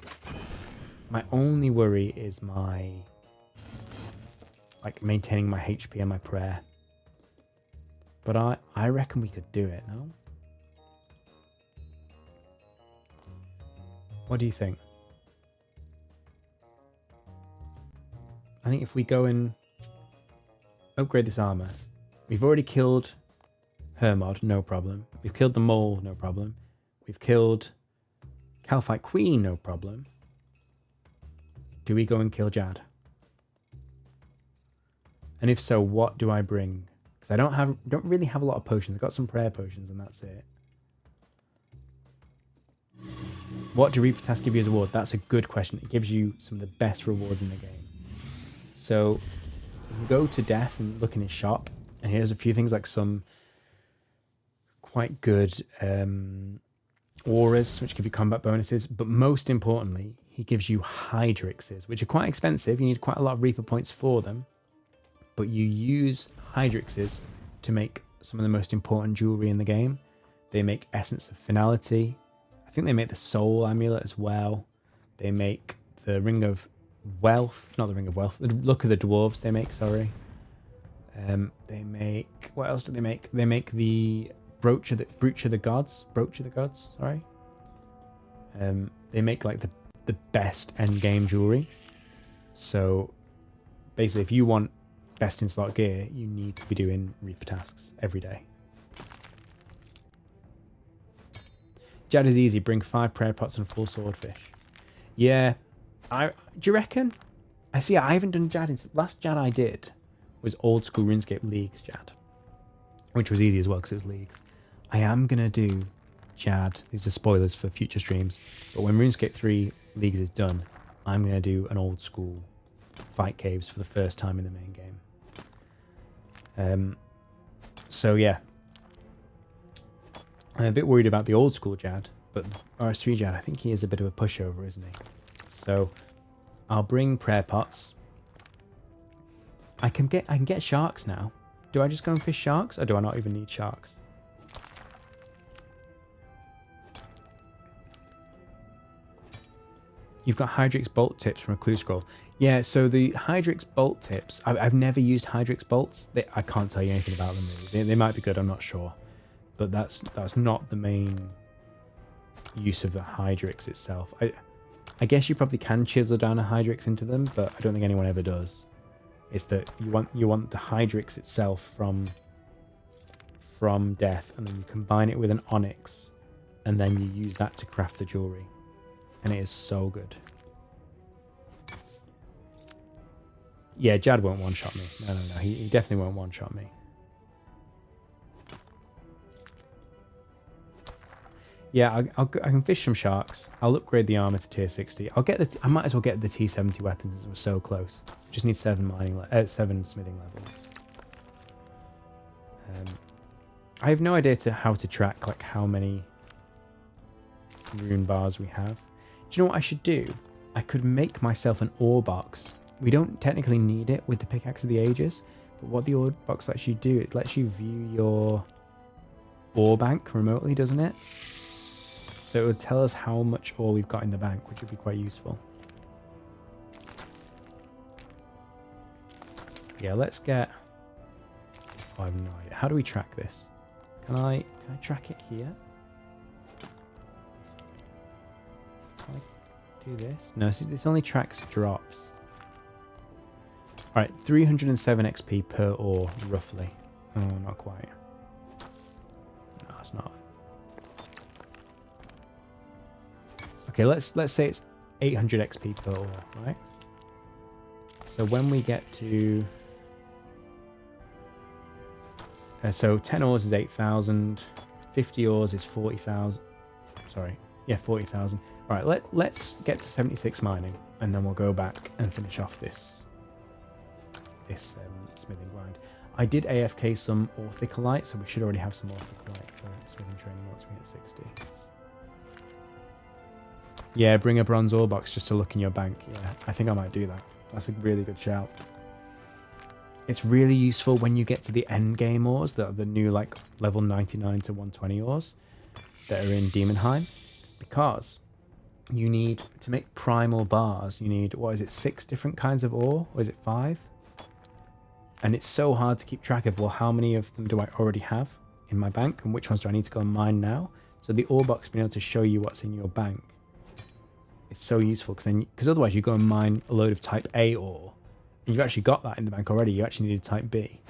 My only worry is maintaining my HP and my prayer. But I reckon we could do it, no? What do you think? I think if we go and upgrade this armor, we've already killed Hermod, no problem. We've killed the Mole, no problem. We've killed Calphite Queen, no problem. Do we go and kill Jad? And if so, what do I bring? Because I don't really have a lot of potions. I've got some prayer potions and that's it. What do Reaper tasks give you as a reward? That's a good question. It gives you some of the best rewards in the game. So you can go to Death and look in his shop. And here's a few things like some quite good auras, which give you combat bonuses. But most importantly, he gives you Hydrixes, which are quite expensive. You need quite a lot of Reaper points for them. But you use Hydrixes to make some of the most important jewelry in the game. They make Essence of Finality. I think they make the Soul Amulet as well. They make the Ring of Wealth. Not the Ring of Wealth. The Look of the Dwarves they make, sorry. They make... What else do they make? They make the Brooch of the Gods, sorry. They make like the best end game jewelry. So basically if you want best in slot gear, you need to be doing Reaper tasks every day. Jad is easy. Bring 5 prayer pots and a full swordfish. Yeah. Do you reckon? I haven't done Jad. Last Jad I did was old school RuneScape Leagues Jad. Which was easy as well because it was Leagues. I am going to do Jad. These are spoilers for future streams. But when RuneScape 3 Leagues is done, I'm going to do an old school fight caves for the first time in the main game. So yeah. I'm a bit worried about the old school Jad, but RS3 Jad, I think he is a bit of a pushover, isn't he? So I'll bring prayer pots. I can get sharks now. Do I just go and fish sharks, or do I not even need sharks? You've got Hydrix bolt tips from a clue scroll. Yeah, so the Hydrix bolt tips, I've never used Hydrix bolts. I can't tell you anything about them really. They might be good, I'm not sure. But that's not the main use of the Hydrix itself. I guess you probably can chisel down a Hydrix into them, but I don't think anyone ever does. It's that you want the Hydrix itself from death, and then you combine it with an onyx, and then you use that to craft the jewelry. And it is so good. Yeah, Jad won't one-shot me. No. He definitely won't one-shot me. Yeah, I can fish some sharks. I'll upgrade the armor to tier 60. I might as well get the T70 weapons as we're so close. Just need 7 smithing levels. I have no idea how to track like how many rune bars we have. Do you know what I should do? I could make myself an ore box. We don't technically need it with the Pickaxe of the Ages, but what the ore box lets you do, it lets you view your ore bank remotely, doesn't it? So it would tell us how much ore we've got in the bank, which would be quite useful. Yeah, let's get... Oh, I have no idea. How do we track this? Can I track it here? Can I do this? No, see, this only tracks drops. Alright, 307 XP per ore, roughly. Oh, not quite. No, it's not. Okay, let's say it's 800 XP per ore, right? So when we get to... so 10 ores is 8,000. 50 ores is 40,000. Sorry. Yeah, 40,000. Right, let's get to 76 mining, and then we'll go back and finish off this smithing grind. I did AFK some orthicolite, so we should already have some orthicolite for smithing training once we hit 60. Yeah, bring a bronze ore box just to look in your bank. Yeah, I think I might do that. That's a really good shout. It's really useful when you get to the end game ores, the new like level 99 to 120 ores that are in Demonheim, because you need to make primal bars. You need, what is it, 6 different kinds of ore, or is it 5? And it's so hard to keep track of, well, how many of them do I already have in my bank, and which ones do I need to go and mine now? So the ore box being able to show you what's in your bank, it's so useful, because otherwise you go and mine a load of type A ore, and you've actually got that in the bank already. You actually need a type B.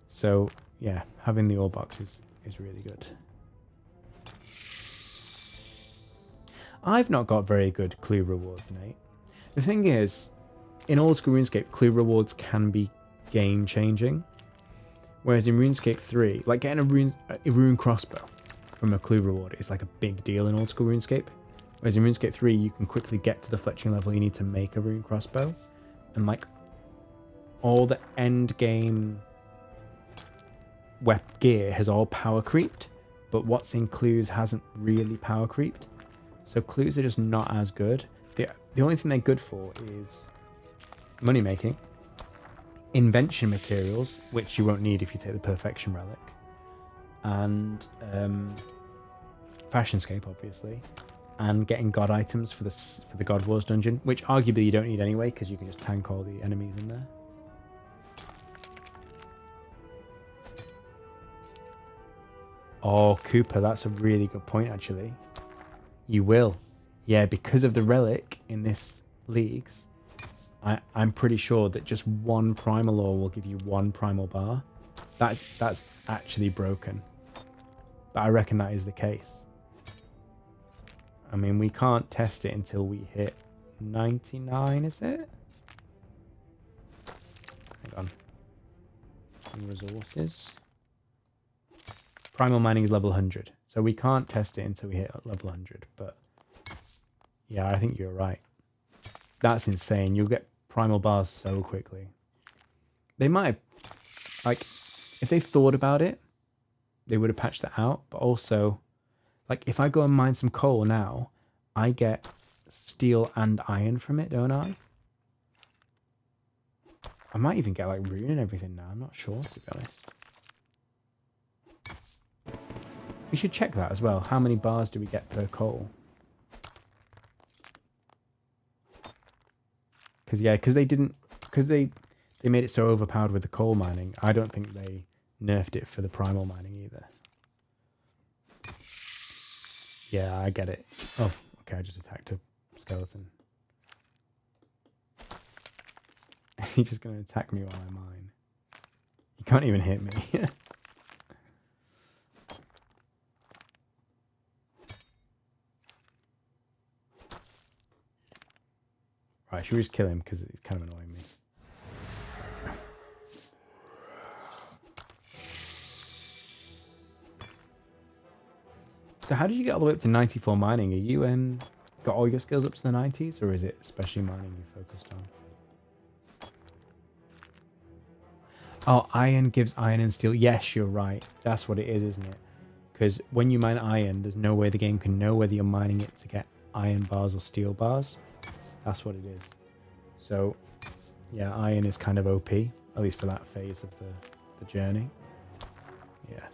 So yeah, having the ore box is really good. I've not got very good clue rewards, Nate. The thing is, in old school RuneScape, clue rewards can be game changing, whereas in RuneScape 3, like getting a rune crossbow from a clue reward is like a big deal in old school RuneScape. Whereas in RuneScape 3, you can quickly get to the fletching level you need to make a rune crossbow, and like all the end game web gear has all power creeped, but what's in clues hasn't really power creeped. So clues are just not as good. The only thing they're good for is money making, invention materials, which you won't need if you take the perfection relic, and fashionscape, obviously, and getting god items for the God Wars dungeon, which arguably you don't need anyway because you can just tank all the enemies in there. Oh, Cooper, that's a really good point, actually. You will. Yeah, because of the relic in this Leagues, I'm pretty sure that just one primal ore will give you one primal bar. That's actually broken. But I reckon that is the case. I mean, we can't test it until we hit 99, is it? Hang on. Resources. Primal mining is level 100. So we can't test it until we hit level 100. But yeah, I think you're right. That's insane. You'll get primal bars so quickly. They might have, like, if they thought about it, they would have patched that out. But also, like, if I go and mine some coal now, I get steel and iron from it, don't I? I might even get, like, rune and everything now. I'm not sure, to be honest. We should check that as well. How many bars do we get per coal? because they made it so overpowered with the coal mining. I don't think they nerfed it for the primal mining either. Yeah, I get it. Oh, okay, I just attacked a skeleton. Is he just going to attack me while I mine? He can't even hit me. Right, should we just kill him because he's kind of annoying me? So how did you get all the way up to 94 mining? Are you got all your skills up to the 90s, or is it especially mining you focused on? Oh, iron gives iron and steel. Yes, you're right. That's what it is, isn't it? Because when you mine iron, there's no way the game can know whether you're mining it to get iron bars or steel bars. That's what it is. So, yeah, iron is kind of OP, at least for that phase of the journey. Yeah.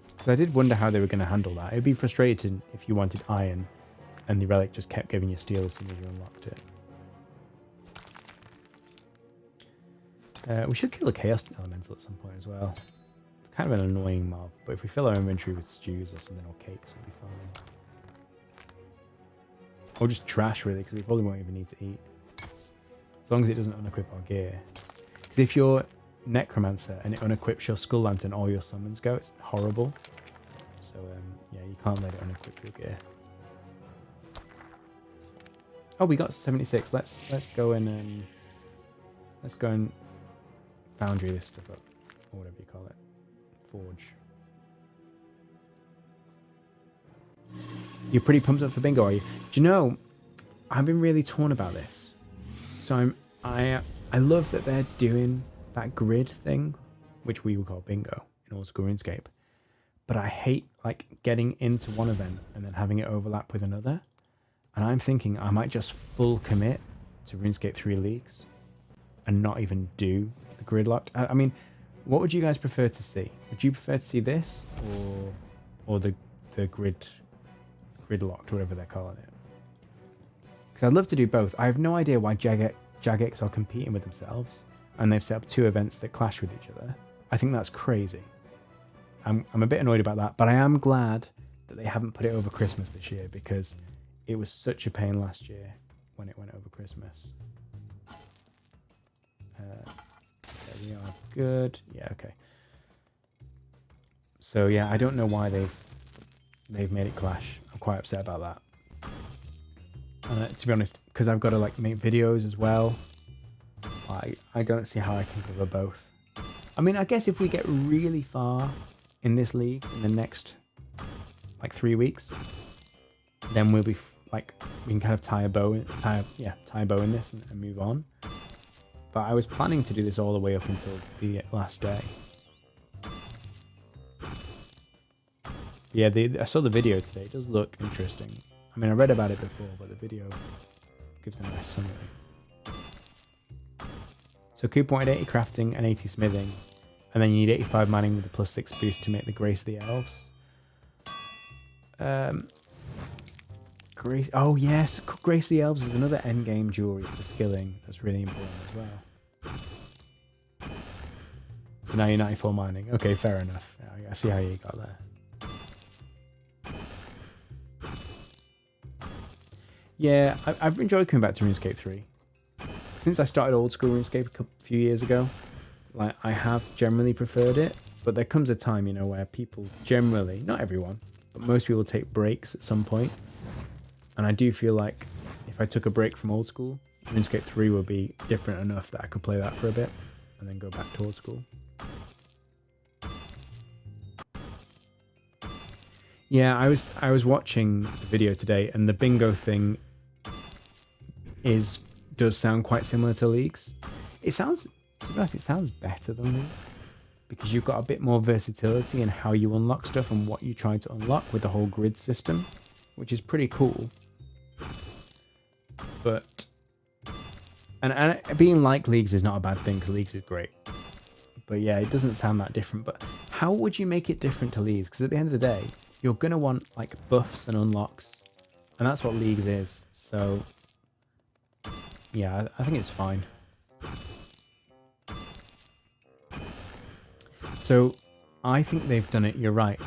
Because I did wonder how they were going to handle that. It would be frustrating if you wanted iron and the relic just kept giving you steel as soon as you unlocked it. We should kill a chaos elemental at some point as well. It's kind of an annoying mob, but if we fill our inventory with stews or something or cakes, we'll be fine. Or just trash, really, because we probably won't even need to eat. As long as it doesn't unequip our gear. Because if you're necromancer and it unequips your skull lantern, all your summons go. It's horrible. So yeah, you can't let it unequip your gear. Oh, we got 76. Let's go in let's go and foundry this stuff up, or whatever you call it. Forge. You're pretty pumped up for bingo, are you? Do you know, I've been really torn about this. So I love that they're doing that grid thing, which we would call bingo in old school RuneScape. But I hate like getting into one event and then having it overlap with another. And I'm thinking I might just full commit to RuneScape 3 Leagues and not even do the grid locked. I mean, what would you guys prefer to see? Would you prefer to see this or the grid locked, whatever they're calling it? Because I'd love to do both. I have no idea why Jagex are competing with themselves and they've set up 2 events that clash with each other. I think that's crazy. I'm a bit annoyed about that, but I am glad that they haven't put it over Christmas this year, because it was such a pain last year when it went over Christmas. Okay, we are good. Yeah, okay. So yeah, I don't know why they've made it clash. I'm quite upset about that. To be honest, because I've got to like make videos as well. I don't see how I can cover both. I mean, I guess if we get really far in this league in the next like 3 weeks, then we'll be like, we can kind of tie a bow in this and move on. But I was planning to do this all the way up until the last day. Yeah, I saw the video today. It does look interesting. I mean, I read about it before, but the video gives a nice summary. So coup point at 80 crafting and 80 smithing. And then you need 85 mining with a +6 boost to make the Grace of the Elves. Grace. Oh yes, Grace of the Elves is another endgame jewelry for skilling. That's really important as well. So now you're 94 mining. Okay, fair enough. I see how you got there. Yeah, I've enjoyed coming back to RuneScape 3. Since I started old school RuneScape a few years ago, like I have generally preferred it, but there comes a time, you know, where people generally, not everyone, but most people take breaks at some point. And I do feel like if I took a break from old school, RuneScape 3 would be different enough that I could play that for a bit and then go back to old school. Yeah, I was watching the video today, and the bingo thing does sound quite similar to Leagues. It sounds, to be honest, it sounds better than Leagues, because you've got a bit more versatility in how you unlock stuff and what you try to unlock with the whole grid system, which is pretty cool. But and being like Leagues is not a bad thing, because Leagues is great. But yeah, it doesn't sound that different. But how would you make it different to Leagues? Because at the end of the day, you're gonna want like buffs and unlocks, and that's what Leagues is. So Yeah, I think it's fine. So I think they've done it. You're right.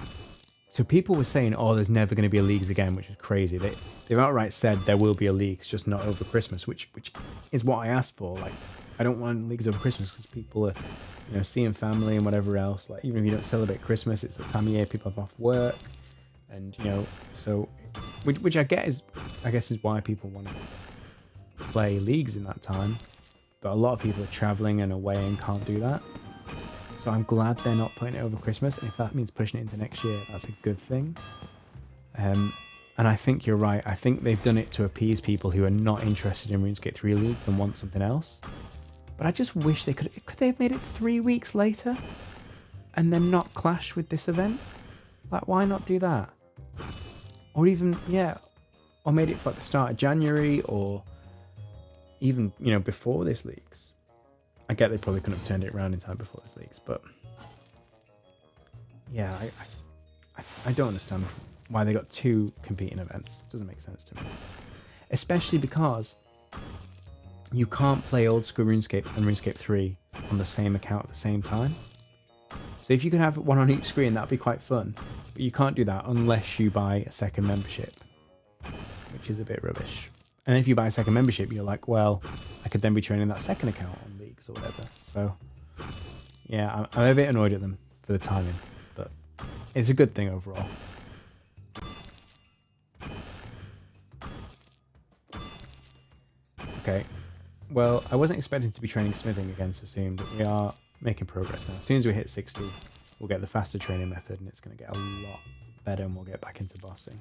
So people were saying, "Oh, there's never going to be a Leagues again," which is crazy. They've outright said there will be a Leagues, just not over Christmas, which is what I asked for. Like, I don't want Leagues over Christmas because people are, seeing family and whatever else. Like, even if you don't celebrate Christmas, it's the time of year people have off work, and so which I guess is why people want to play Leagues in that time. But a lot of people are traveling and away and can't do that. So I'm glad they're not putting it over Christmas. And if that means pushing it into next year, that's a good thing. And I think you're right. I think they've done it to appease people who are not interested in RuneScape 3 Leagues and want something else. But I just wish they could they have made it 3 weeks later and then not clash with this event? Like, why not do that? Or even, or made it for like the start of January, or even, before this Leagues. I get they probably couldn't have turned it around in time before this Leagues, but yeah, I don't understand why they got 2 competing events. It doesn't make sense to me. Especially because you can't play old school RuneScape and RuneScape 3 on the same account at the same time. So if you could have one on each screen, that'd be quite fun. But you can't do that unless you buy a second membership, which is a bit rubbish. And if you buy a second membership, you're like, well, I could then be training that second account on Leagues or whatever. So, yeah, I'm a bit annoyed at them for the timing, but it's a good thing overall. Okay, well, I wasn't expecting to be training smithing again so soon, but we are making progress now. As soon as we hit 60, we'll get the faster training method, and it's going to get a lot better, and we'll get back into bossing.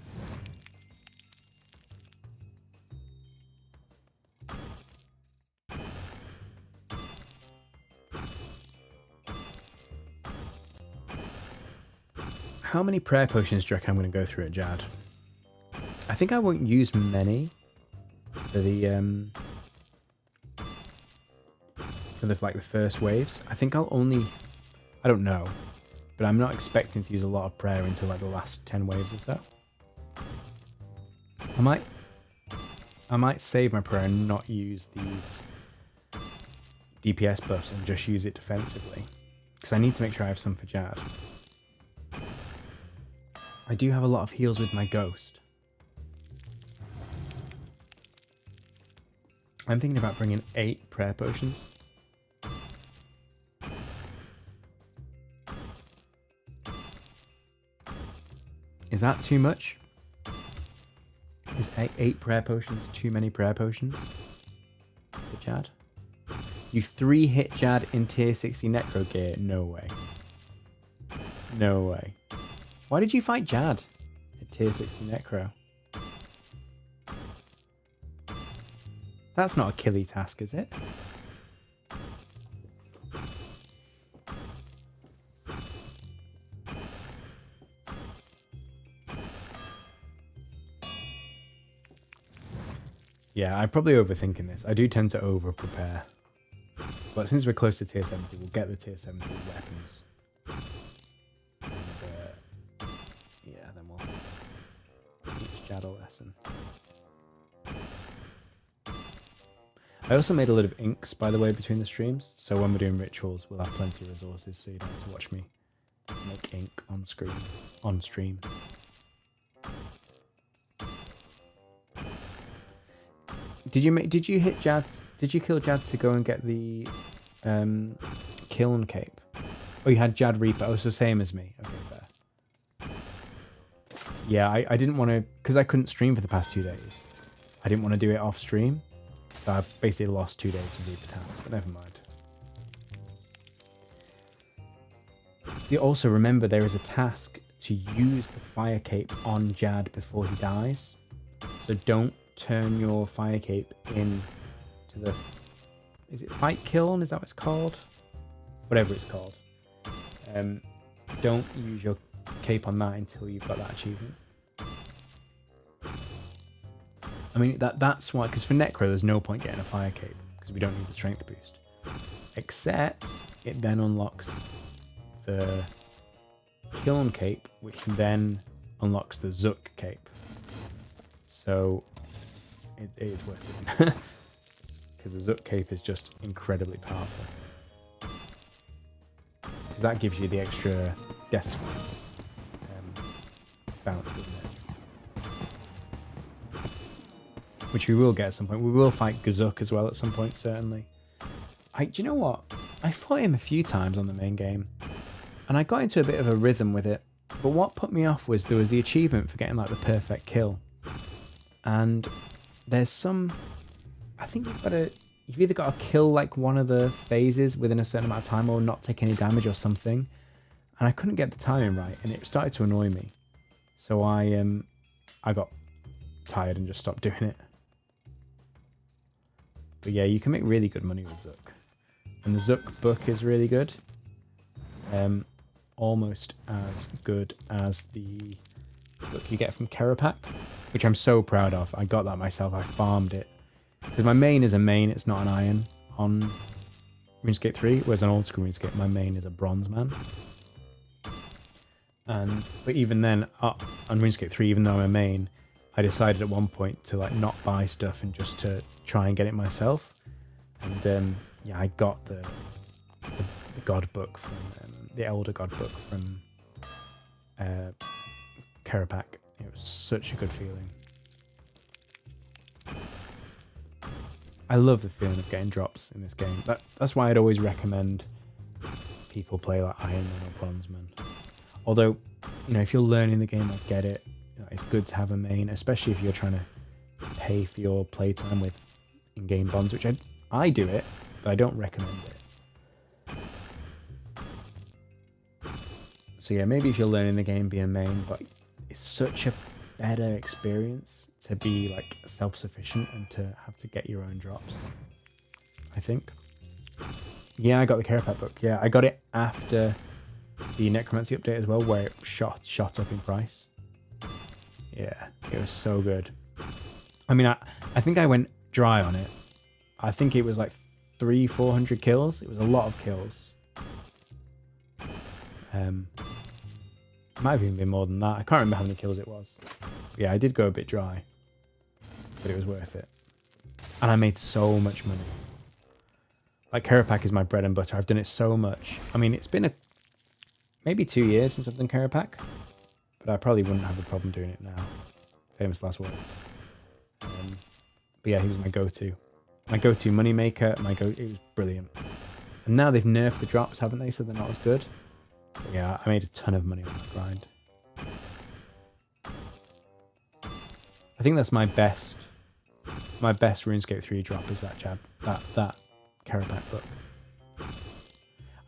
How many prayer potions do you reckon I'm going to go through at Jad? I think I won't use many for the like the first waves. I think I'll only, I don't know, but I'm not expecting to use a lot of prayer until like the last 10 waves or so. I might save my prayer and not use these DPS buffs and just use it defensively, because I need to make sure I have some for Jad. I do have a lot of heals with my ghost. I'm thinking about bringing 8 prayer potions. Is that too much? Is 8 prayer potions too many prayer potions for Jad? You 3-hit Jad in tier 60 necro gear? No way. No way. Why did you fight Jad at tier 60 necro? That's not a killy task, is it? Yeah, I'm probably overthinking this. I do tend to over-prepare. But since we're close to tier 70, we'll get the tier 70 weapons. And, yeah, then we'll teach Jad a lesson. I also made a lot of inks, by the way, between the streams. So when we're doing rituals, we'll have plenty of resources, so you don't have to watch me make ink on stream. Did you hit Jad? Did you kill Jad to go and get the kiln cape? Oh, you had Jad Reaper. Oh, it's the same as me. Okay, fair. Yeah, I didn't want to, because I couldn't stream for the past 2 days. I didn't want to do it off stream, so I basically lost 2 days of Reaper tasks. But never mind. You also remember there is a task to use the fire cape on Jad before he dies. So don't turn your fire cape in to the, is it fight kiln? Is that what it's called? Whatever it's called. Don't use your cape on that until you've got that achievement. I mean, that's why, because for Necro there's no point getting a fire cape, because we don't need the strength boost. Except it then unlocks the kiln cape, which then unlocks the Zook cape. So it is worth it. because the Zook Cape is just incredibly powerful. Because that gives you the extra death bounce, doesn't it? Which we will get at some point. We will fight Gazuk as well at some point, certainly. Do you know what? I fought him a few times on the main game, and I got into a bit of a rhythm with it. But what put me off was there was the achievement for getting like the perfect kill. And there's some... I think you've either got to kill like one of the phases within a certain amount of time or not take any damage or something. And I couldn't get the timing right, and it started to annoy me. So I got tired and just stopped doing it. But yeah, you can make really good money with Zook. And the Zook book is really good. Almost as good as the book you get from Kerapak, which I'm so proud of. I got that myself. I farmed it. Because my main is a main, it's not an iron on RuneScape 3, whereas on old school RuneScape, my main is a bronze man. But even then, on RuneScape 3, even though I'm a main, I decided at one point to like not buy stuff and just to try and get it myself. And yeah, I got the God book from the Elder God book from Kerapak. It was such a good feeling. I love the feeling of getting drops in this game. That's why I'd always recommend people play like Iron Man or Bronze Man. Although, you know, if you're learning the game, I get it. You know, it's good to have a main, especially if you're trying to pay for your playtime with in-game bonds, which I do it, but I don't recommend it. So yeah, maybe if you're learning the game, be a main, but it's such a better experience to be like self-sufficient and to have to get your own drops, I think. Yeah, I got the Kerapak book. Yeah, I got it after the Necromancy update as well, where it shot up in price. Yeah, it was so good. I mean, I think I went dry on it. I think it was like 300-400 kills. It was a lot of kills. Might have even been more than that. I can't remember how many kills it was. Yeah, I did go a bit dry, but it was worth it. And I made so much money. Like, Kerapak is my bread and butter. I've done it so much. I mean, it's been maybe 2 years since I've done Kerapak, but I probably wouldn't have a problem doing it now. Famous last words. But yeah, he was my go-to. My go-to money maker. It was brilliant. And now they've nerfed the drops, haven't they? So they're not as good. But yeah, I made a ton of money on that grind. I think that's my best RuneScape 3 drop is that Kerapak book.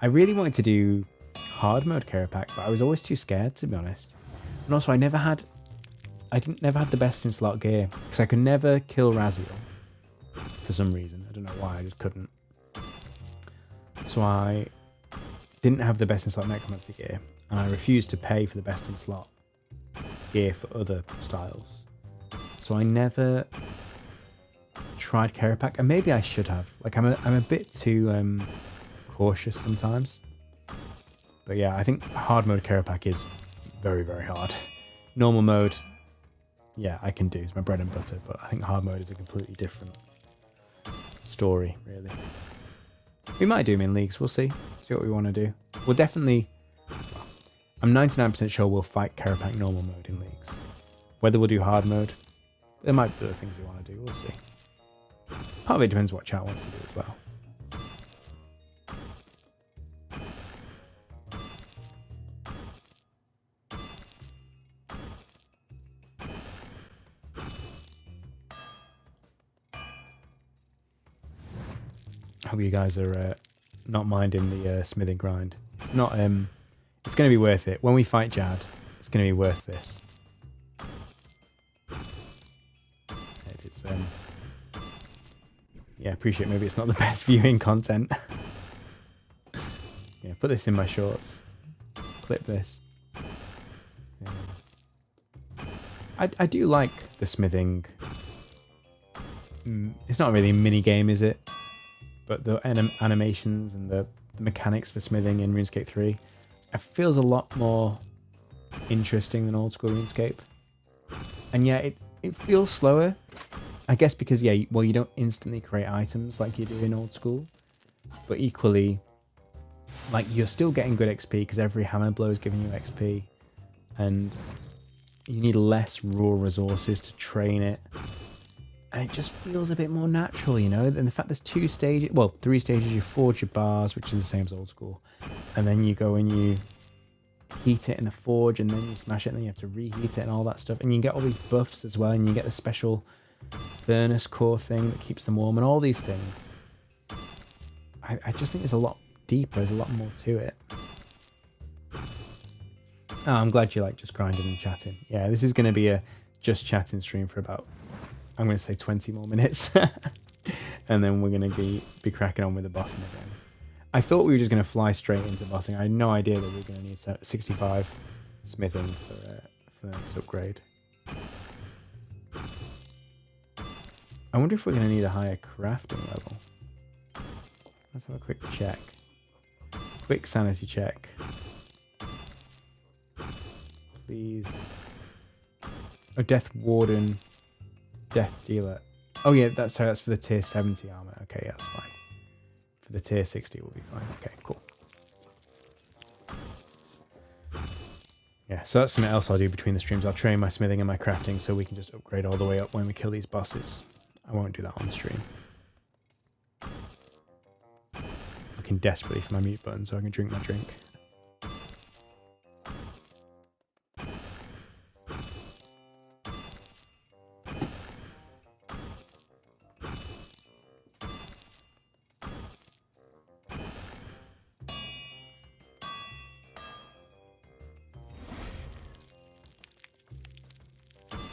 I really wanted to do hard mode Kerapak, but I was always too scared, to be honest. And also, I never had the best in slot gear because I could never kill Raziel for some reason. I don't know why, I just couldn't. So I didn't have the best in slot Necromancy gear, and I refused to pay for the best in slot gear for other styles. So I never tried Kerapak, and maybe I should have. Like, I'm a bit too cautious sometimes. But yeah, I think hard mode Kerapak is very, very hard. Normal mode, yeah, I can do. It's my bread and butter, but I think hard mode is a completely different story, really. We might do him in leagues, we'll see. See what we want to do. We'll definitely... I'm 99% sure we'll fight Kerapak normal mode in leagues. Whether we'll do hard mode, there might be other things we want to do, we'll see. Part of it depends what chat wants to do as well. I hope you guys are not minding the smithing grind. It's not. It's going to be worth it. When we fight Jad, it's going to be worth this. It is. Yeah, appreciate maybe it's not the best viewing content. Yeah, put this in my shorts. Clip this. Yeah. I do like the smithing. It's not really a mini game, is it? But the animations and the mechanics for smithing in RuneScape 3, it feels a lot more interesting than old school RuneScape. And yeah, it feels slower, I guess because, yeah, well, you don't instantly create items like you do in old school, but equally, like, you're still getting good XP because every hammer blow is giving you XP, and you need less raw resources to train it, and it just feels a bit more natural, you know. And the fact there's 2 stages, well, 3 stages. You forge your bars, which is the same as old school, and then you go and you heat it in the forge, and then you smash it, and then you have to reheat it and all that stuff, and you get all these buffs as well, and you get the special furnace core thing that keeps them warm, and all these things. I just think there's a lot deeper, there's a lot more to it. Oh, I'm glad you like just grinding and chatting. Yeah, this is going to be a just chatting stream for about, I'm going to say 20 more minutes. And then we're going to be cracking on with the bossing again. I thought we were just going to fly straight into bossing. I had no idea that we were going to need 65 smithing for the next upgrade. I wonder if we're going to need a higher crafting level. Let's have a quick check. Quick sanity check. Please. Oh, Death Warden. Death Dealer. Oh yeah, that's for the tier 70 armor. Okay, yeah, that's fine. For the tier 60 we'll be fine. Okay, cool. Yeah, so that's something else I'll do between the streams. I'll train my smithing and my crafting so we can just upgrade all the way up when we kill these bosses. I won't do that on stream. Looking desperately for my mute button so I can drink my drink.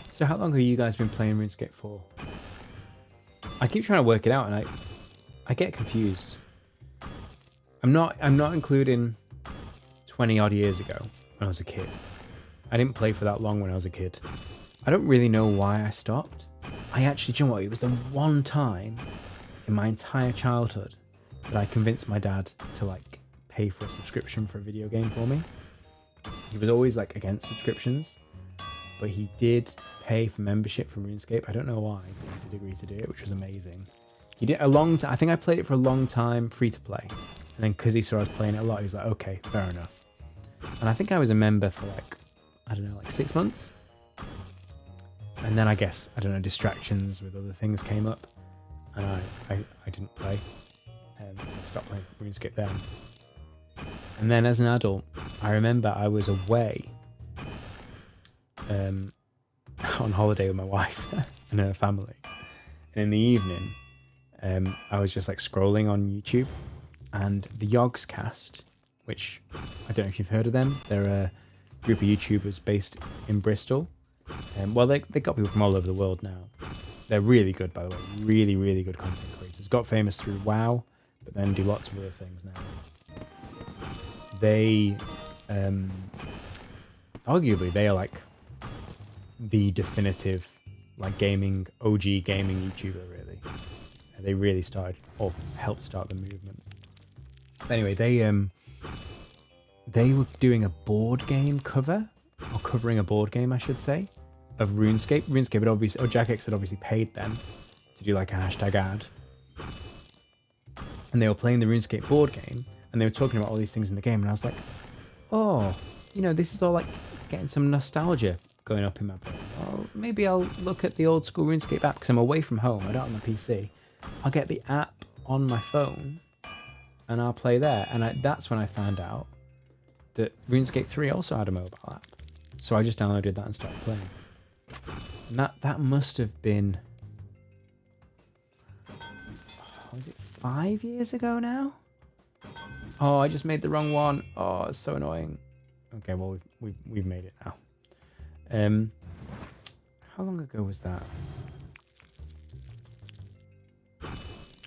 So how long have you guys been playing RuneScape for? I keep trying to work it out and I get confused. I'm not including 20 odd years ago when I was a kid. I didn't play for that long when I was a kid. I don't really know why I stopped. I actually, do you know what? It was the one time in my entire childhood that I convinced my dad to like pay for a subscription for a video game for me. He was always like against subscriptions, but he did pay for membership for RuneScape. I don't know why, but he did agree to do it, which was amazing. He did a long time. I think I played it for a long time, free to play. And then because he saw us playing it a lot, he was like, okay, fair enough. And I think I was a member for like, I don't know, like 6 months. And then I guess, I don't know, distractions with other things came up. And I didn't play. And so I stopped playing RuneScape then. And then as an adult, I remember I was away on holiday with my wife and her family. And in the evening, I was just like scrolling on YouTube, and the Yogscast, which I don't know if you've heard of them. They're a group of YouTubers based in Bristol. Well, they got people from all over the world now. They're really good, by the way. Really, really good content creators. Got famous through WoW, but then do lots of other things now. They, arguably, they are like the definitive, like gaming, OG gaming YouTuber, really. They really started, or helped start the movement. Anyway, they were doing a board game cover, or covering a board game, I should say, of RuneScape. RuneScape had obviously, or Jagex had obviously paid them to do like a hashtag ad. And they were playing the RuneScape board game, and they were talking about all these things in the game, and I was like, oh, you know, this is all like getting some nostalgia going up in my brain. Well, maybe I'll look at the old school RuneScape app, because I'm away from home, I don't have my PC. I'll get the app on my phone, and I'll play there. And that's when I found out that RuneScape 3 also had a mobile app. So I just downloaded that and started playing. And that must have been, was it 5 years ago now? Oh, I just made the wrong one. Oh, it's so annoying. Okay, well we've made it now. How long ago was that?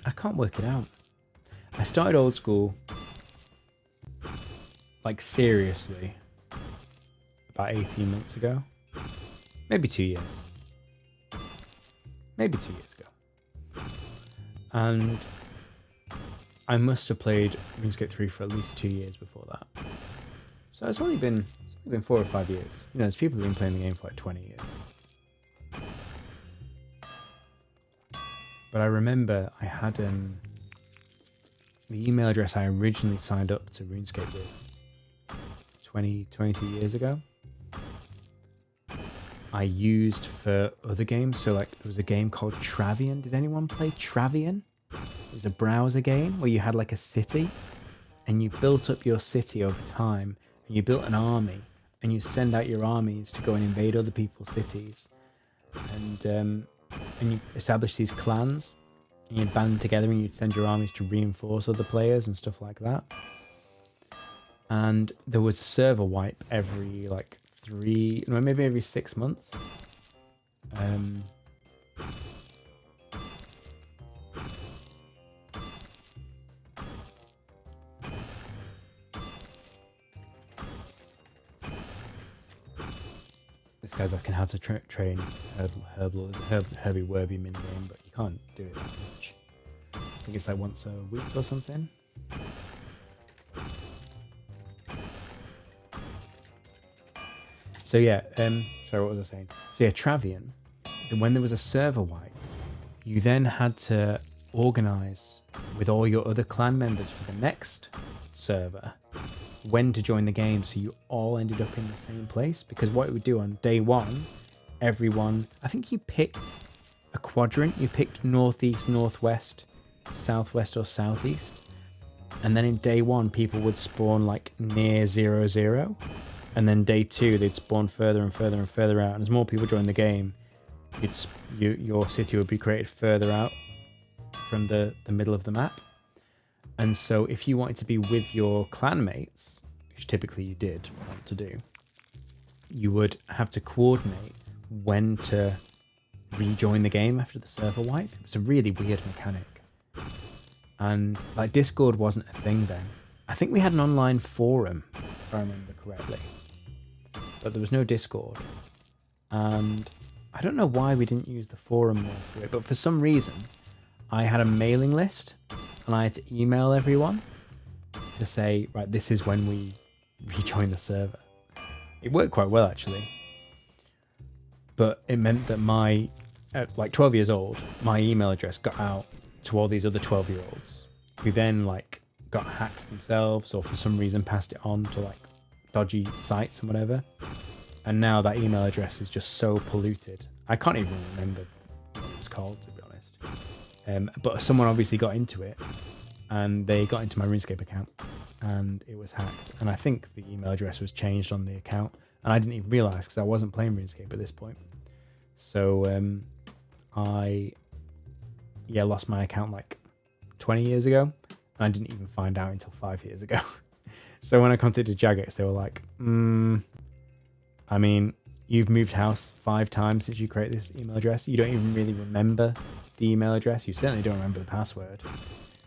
I can't work it out. I started old school, like seriously, about 18 months ago. Maybe 2 years. Maybe 2 years ago. And I must have played RuneScape 3 for at least 2 years before that. So it's only been 4 or 5 years. You know, there's people who've been playing the game for like 20 years. But I remember I had the email address I originally signed up to RuneScape with 22 years ago. I used for other games. So like there was a game called Travian. Did anyone play Travian? It was a browser game where you had like a city and you built up your city over time, and you built an army and you send out your armies to go and invade other people's cities. And you establish these clans and you'd band together and you'd send your armies to reinforce other players and stuff like that. And there was a server wipe every like maybe every 6 months. This guy's asking how to train Herblore. There's a Herbie Werby minigame, but you can't do it that much. I think it's like once a week or something. So yeah, sorry, what was I saying? So yeah, Travian, when there was a server wipe, you then had to organize with all your other clan members for the next server when to join the game, so you all ended up in the same place. Because what it would do on day one, everyone, I think you picked a quadrant, you picked northeast, northwest, southwest or southeast, and then in day one people would spawn like near 0, and then day two they'd spawn further and further and further out, and as more people join the game, your city would be created further out from the middle of the map. And so if you wanted to be with your clanmates, which typically you did want to do, you would have to coordinate when to rejoin the game after the server wipe. It was a really weird mechanic. And like Discord wasn't a thing then. I think we had an online forum, if I remember correctly. But there was no Discord. And I don't know why we didn't use the forum more for it, but for some reason I had a mailing list and I had to email everyone to say, right, this is when we rejoin the server. It worked quite well actually, but it meant that at like 12 years old, my email address got out to all these other 12-year-olds who then like got hacked themselves or for some reason passed it on to like dodgy sites and whatever. And now that email address is just so polluted. I can't even remember what it was called, to be honest. But someone obviously got into it and they got into my RuneScape account and it was hacked. And I think the email address was changed on the account and I didn't even realize because I wasn't playing RuneScape at this point. So I lost my account like 20 years ago. And I didn't even find out until 5 years ago. So when I contacted Jagex, they were like, I mean, you've moved house 5 times since you created this email address. You don't even really remember the email address. You certainly don't remember the password.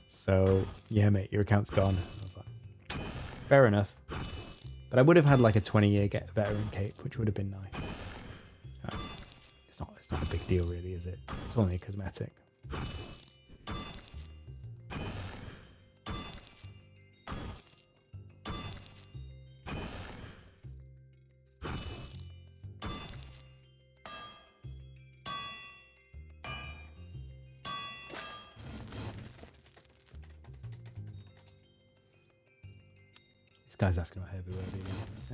So yeah, mate, your account's gone. I was like, fair enough. But I would have had like a 20-year veteran cape, which would have been nice. It's not a big deal really, is it? It's only a cosmetic. Guy's asking about heavy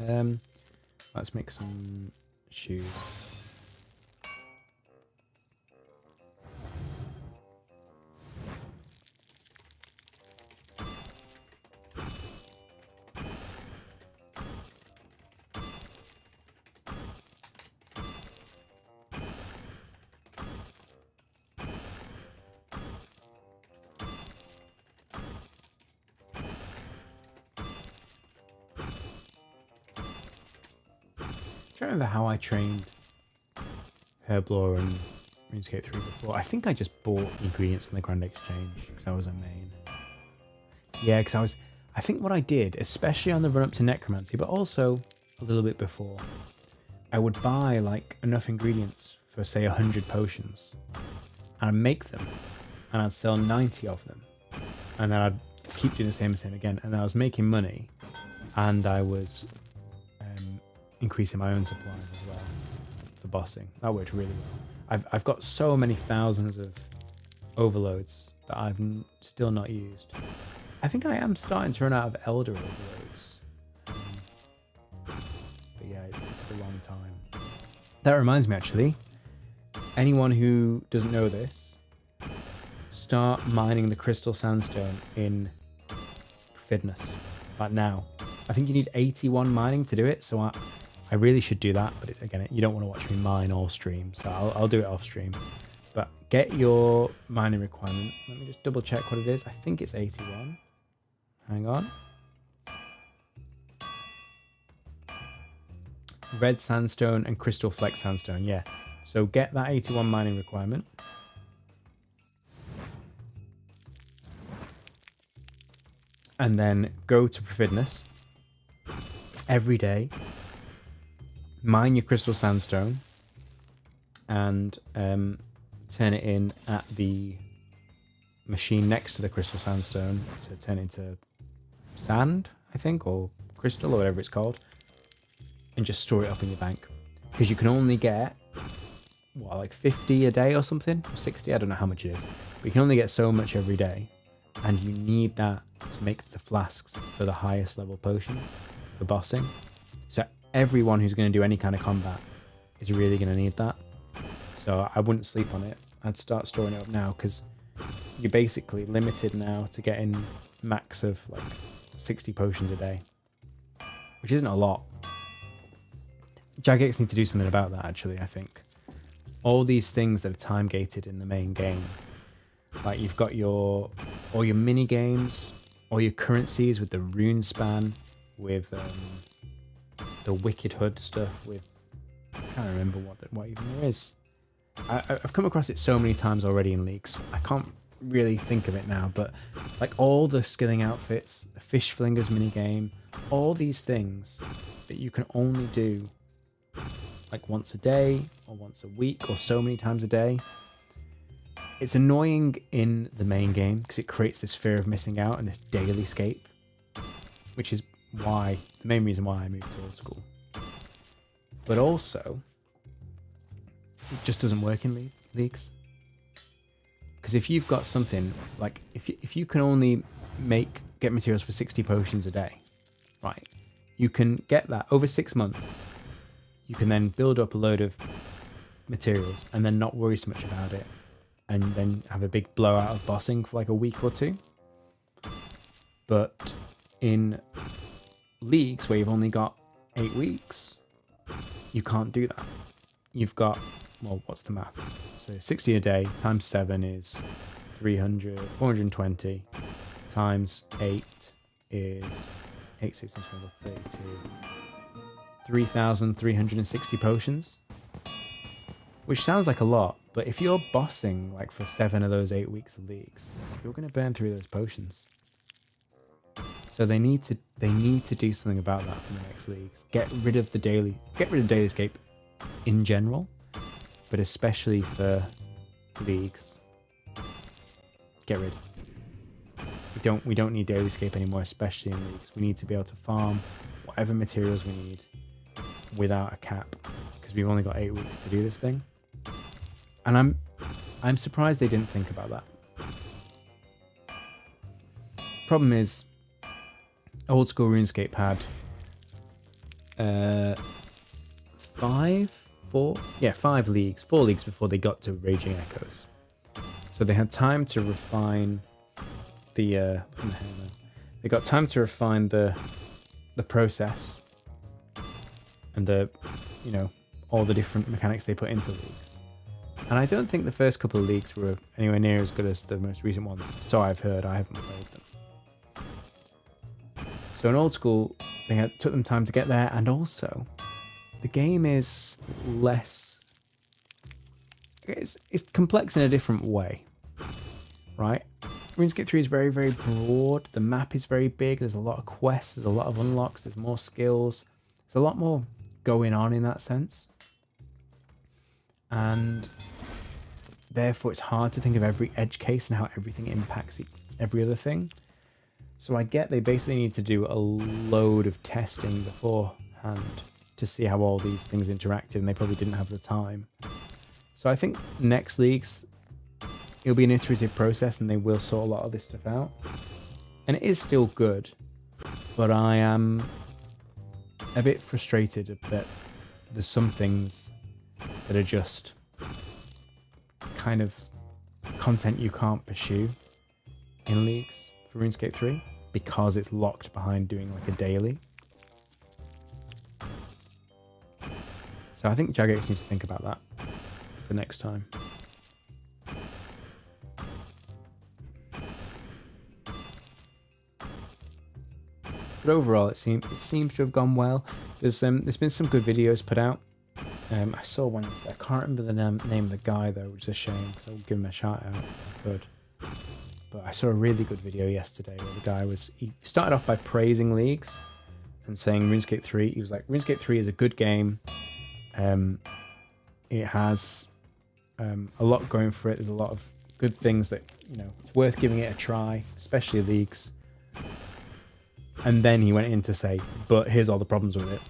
wear. Let's make some shoes. I don't remember how I trained Herblore and RuneScape 3 before. I think I just bought ingredients in the Grand Exchange because I was a main. Yeah, because I think what I did, especially on the run up to Necromancy, but also a little bit before, I would buy like enough ingredients for say 100 potions and I'd make them and I'd sell 90 of them and then I'd keep doing the same again, and I was making money and I was increasing my own supplies as well for bossing. That worked really well. I've got so many thousands of overloads that I've still not used. I think I am starting to run out of Elder overloads. But yeah, it took a long time. That reminds me, actually, anyone who doesn't know this, start mining the crystal sandstone in Fitness. Like now. I think you need 81 mining to do it, so I really should do that, but again, you don't want to watch me mine all stream, so I'll do it off stream. But get your mining requirement. Let me just double check what it is. I think it's 81. Hang on. Red sandstone and crystal flex sandstone, yeah. So get that 81 mining requirement. And then go to Providness every day. Mine your crystal sandstone and turn it in at the machine next to the crystal sandstone to turn into sand, I think, or crystal or whatever it's called, and just store it up in your bank, because you can only get what, like 50 a day or something, or 60, I don't know how much it is, but you can only get so much every day, and you need that to make the flasks for the highest level potions for bossing. So everyone who's going to do any kind of combat is really going to need that. So I wouldn't sleep on it. I'd start storing it up now, because you're basically limited now to getting max of like 60 potions a day, which isn't a lot. Jagex need to do something about that, actually, I think. All these things that are time gated in the main game, like you've got all your mini games, all your currencies with the rune span, with the Wicked Hood stuff, with, I can't remember what even there is. I've come across it so many times already in Leagues. I can't really think of it now, but like all the skilling outfits, the fish flingers minigame, all these things that you can only do like once a day or once a week or so many times a day. It's annoying in the main game because it creates this fear of missing out and this daily scape, which is the main reason why I moved to old school. But also, it just doesn't work in Leagues. Because if you've got something, like if you can only get materials for 60 potions a day, right, you can get that over 6 months. You can then build up a load of materials and then not worry so much about it, and then have a big blowout of bossing for like a week or two. But in Leagues where you've only got 8 weeks, you can't do that. You've got, well, what's the maths? So 60 a day times 7 is 420 times 8 is 8, 16, 12, 32. 3,360 potions, which sounds like a lot, but if you're bossing like for 7 of those 8 weeks of Leagues, you're going to burn through those potions. So they need to do something about that for the next Leagues. Get rid of daily escape in general, but especially for Leagues. Get rid. We don't need daily escape anymore, especially in Leagues. We need to be able to farm whatever materials we need without a cap, because we've only got 8 weeks to do this thing. And I'm surprised they didn't think about that. Problem is, old school RuneScape had 4 leagues before they got to Raging Echoes. So they had time to refine the process and all the different mechanics they put into Leagues. And I don't think the first couple of Leagues were anywhere near as good as the most recent ones. So I've heard, I haven't played them. So in old school, took them time to get there, and also the game is less. It's complex in a different way, right? RuneScape 3 is very, very broad. The map is very big. There's a lot of quests. There's a lot of unlocks. There's more skills. There's a lot more going on in that sense. And therefore, it's hard to think of every edge case and how everything impacts every other thing. So I get they basically need to do a load of testing beforehand to see how all these things interacted, and they probably didn't have the time. So I think next Leagues, it'll be an iterative process, and they will sort a lot of this stuff out. And it is still good, but I am a bit frustrated that there's some things that are just kind of content you can't pursue in leagues for RuneScape 3 because it's locked behind doing like a daily. So I think Jagex needs to think about that for next time. But overall, it seems to have gone well. There's been some good videos put out. I saw one. I can't remember the name of the guy though, which is a shame. So I'll give him a shout out if I could. But I saw a really good video yesterday where the guy he started off by praising leagues and saying RuneScape 3. He was like, RuneScape 3 is a good game. It has a lot going for it. There's a lot of good things that, you know, it's worth giving it a try, especially leagues. And then he went in to say, but here's all the problems with it.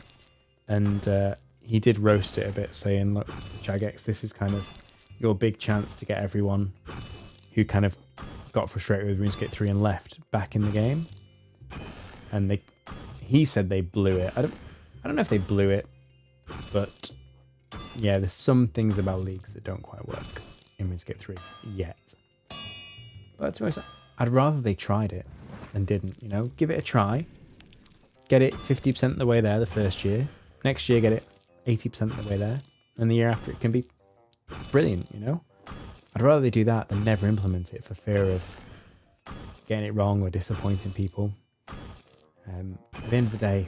And he did roast it a bit, saying, look, Jagex, this is kind of your big chance to get everyone who kind of got frustrated with RuneScape 3 and left back in the game. And he said they blew it. I don't know if they blew it, but yeah, there's some things about leagues that don't quite work in RuneScape 3 yet. But to be honest, I'd rather they tried it than didn't, you know? Give it a try. Get it 50% of the way there the first year. Next year, get it 80% of the way there. And the year after, it can be brilliant, you know? I'd rather they do that than never implement it for fear of getting it wrong or disappointing people. At the end of the day,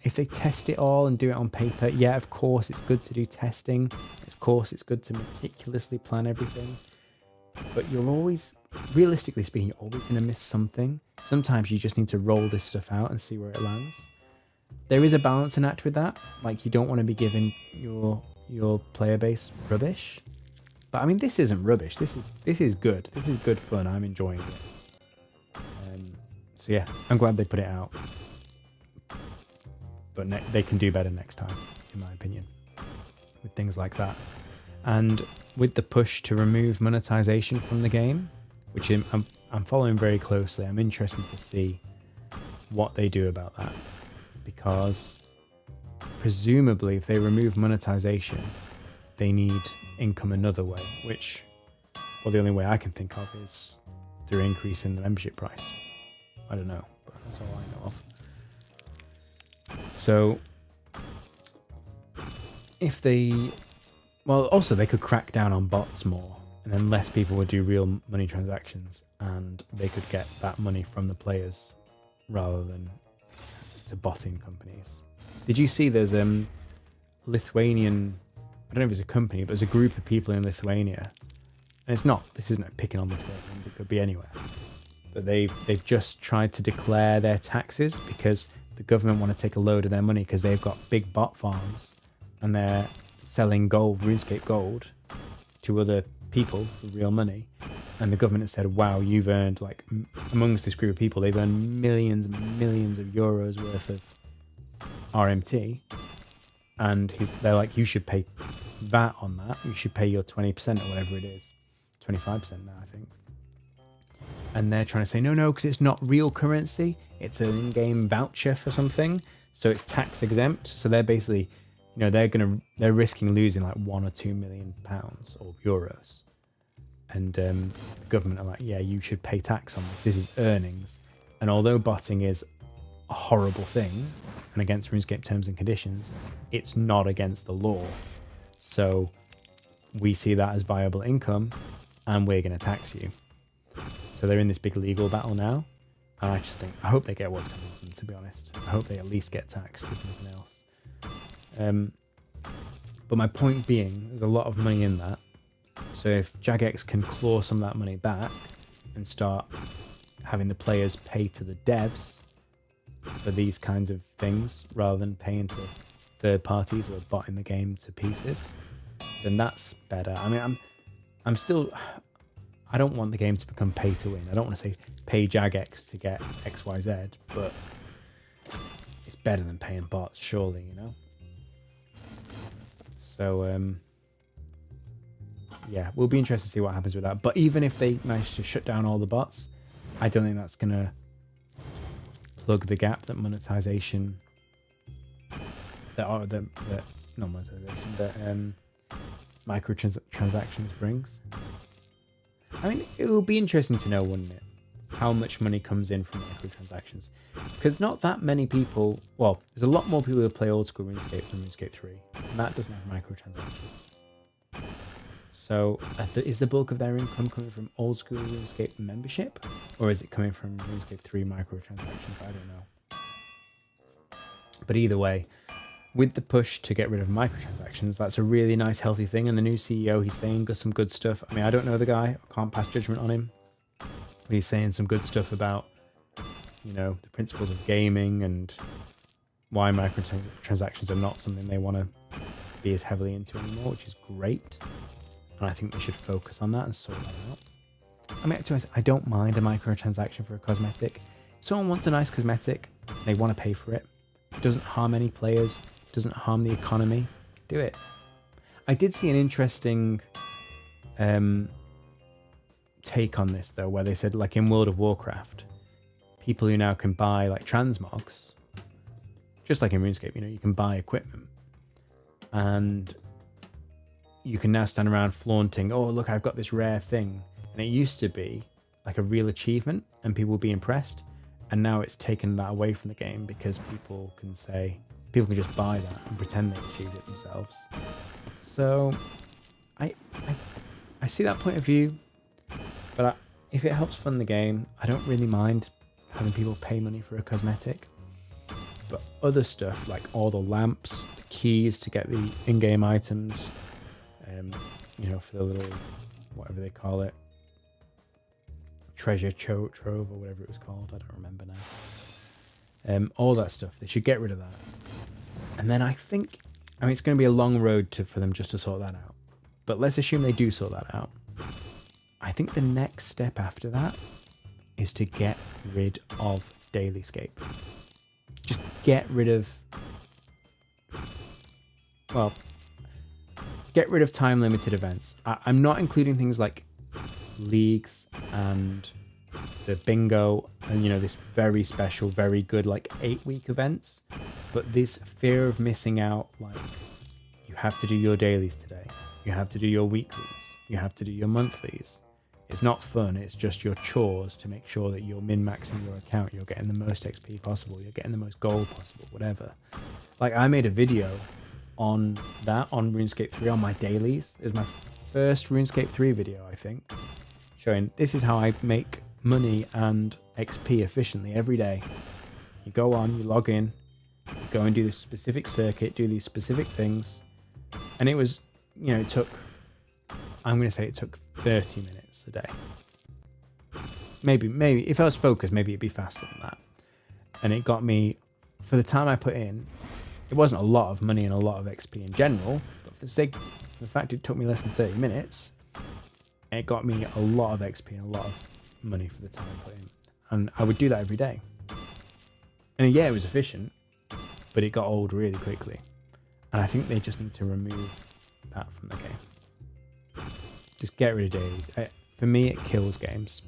if they test it all and do it on paper, yeah, of course it's good to do testing. Of course it's good to meticulously plan everything. But you're always, realistically speaking, you're always going to miss something. Sometimes you just need to roll this stuff out and see where it lands. There is a balancing act with that. Like, you don't want to be giving your player base rubbish. But I mean, this isn't rubbish. This is good. This is good fun. I'm enjoying it. So yeah, I'm glad they put it out. But they can do better next time, in my opinion, with things like that. And with the push to remove monetization from the game, which I'm following very closely. I'm interested to see what they do about that, because presumably if they remove monetization, they need income another way, which, well, the only way I can think of is through increasing the membership price. I don't know, but that's all I know of. So if they, well, also they could crack down on bots more, and then less people would do real money transactions, and they could get that money from the players rather than to botting companies. Did you see there's Lithuanian, I don't know if it's a company, but there's a group of people in Lithuania, and this isn't picking on Lithuanians, it could be anywhere, but they've just tried to declare their taxes because the government want to take a load of their money because they've got big bot farms and they're selling gold, RuneScape gold, to other people for real money. And the government has said, wow, you've earned, like, amongst this group of people, they've earned millions and millions of euros worth of RMT. And they're like, you should pay VAT on that. You should pay your 20% or whatever it is. 25% now, I think. And they're trying to say, no, because it's not real currency. It's an in-game voucher for something. So it's tax exempt. So they're basically, you know, they're risking losing like £1 or £2 million or euros. And the government are like, yeah, you should pay tax on this. This is earnings. And although botting is a horrible thing and against RuneScape terms and conditions, it's not against the law. So we see that as viable income and we're going to tax you. So they're in this big legal battle now. And I hope they get what's coming to them, to be honest. I hope they at least get taxed, if nothing else. But my point being, there's a lot of money in that. So if Jagex can claw some of that money back and start having the players pay to the devs for these kinds of things, rather than paying to third parties who are botting the game to pieces, then that's better. I mean, I don't want the game to become pay to win. I don't want to say pay Jagex to get XYZ, but it's better than paying bots, surely, you know? So, yeah, we'll be interested to see what happens with that. But even if they manage to shut down all the bots, I don't think that's gonna plug the gap that monetization, not monetization, that microtransactions brings. I mean, it will be interesting to know, wouldn't it, how much money comes in from microtransactions? Because not that many people, well, there's a lot more people who play old school RuneScape than RuneScape 3, and that doesn't have microtransactions. So is the bulk of their income coming from old school RuneScape membership, or is it coming from RuneScape 3 microtransactions? I don't know. But either way, with the push to get rid of microtransactions, that's a really nice, healthy thing. And the new CEO, he's saying some good stuff. I mean, I don't know the guy. I can't pass judgment on him. But he's saying some good stuff about, you know, the principles of gaming and why microtransactions are not something they want to be as heavily into anymore, which is great. And I think they should focus on that and sort that out. I mean, to be honest, I don't mind a microtransaction for a cosmetic. If someone wants a nice cosmetic, they want to pay for it. It doesn't harm any players. Doesn't harm the economy, do it. I did see an interesting take on this though, where they said, like, in World of Warcraft, people who now can buy like transmogs, just like in RuneScape, you know, you can buy equipment and you can now stand around flaunting, oh look, I've got this rare thing. And it used to be like a real achievement and people would be impressed, and now it's taken that away from the game because people can just buy that and pretend they achieved it themselves. So I see that point of view, but if it helps fund the game, I don't really mind having people pay money for a cosmetic. But other stuff like all the lamps, the keys to get the in-game items, you know, for the little, whatever they call it, treasure trove or whatever it was called, I don't remember now. All that stuff, they should get rid of that. And then I mean, it's going to be a long road for them just to sort that out. But let's assume they do sort that out. I think the next step after that is to get rid of Dailyscape. Just get rid of... Well, get rid of time-limited events. I'm not including things like leagues and the bingo and, you know, this very special, very good, like 8-week events. But this fear of missing out, like, you have to do your dailies today, you have to do your weeklies, you have to do your monthlies. It's not fun, it's just your chores to make sure that you're min-maxing your account, you're getting the most XP possible, you're getting the most gold possible, whatever. Like, I made a video on that, on RuneScape 3, on my dailies. It was my first RuneScape 3 video, I think, showing this is how I make money and XP efficiently every day. You go on, you log in, you go and do this specific circuit, do these specific things, and it was, you know, it took 30 minutes a day. Maybe if I was focused, maybe it'd be faster than that. And it got me, for the time I put in, it wasn't a lot of money and a lot of XP in general, but for the fact it took me less than 30 minutes, it got me a lot of XP and a lot of money for the time I put in. And I would do that every day. And yeah, it was efficient, but it got old really quickly. And I think they just need to remove that from the game. Just get rid of dailies. For me, it kills games.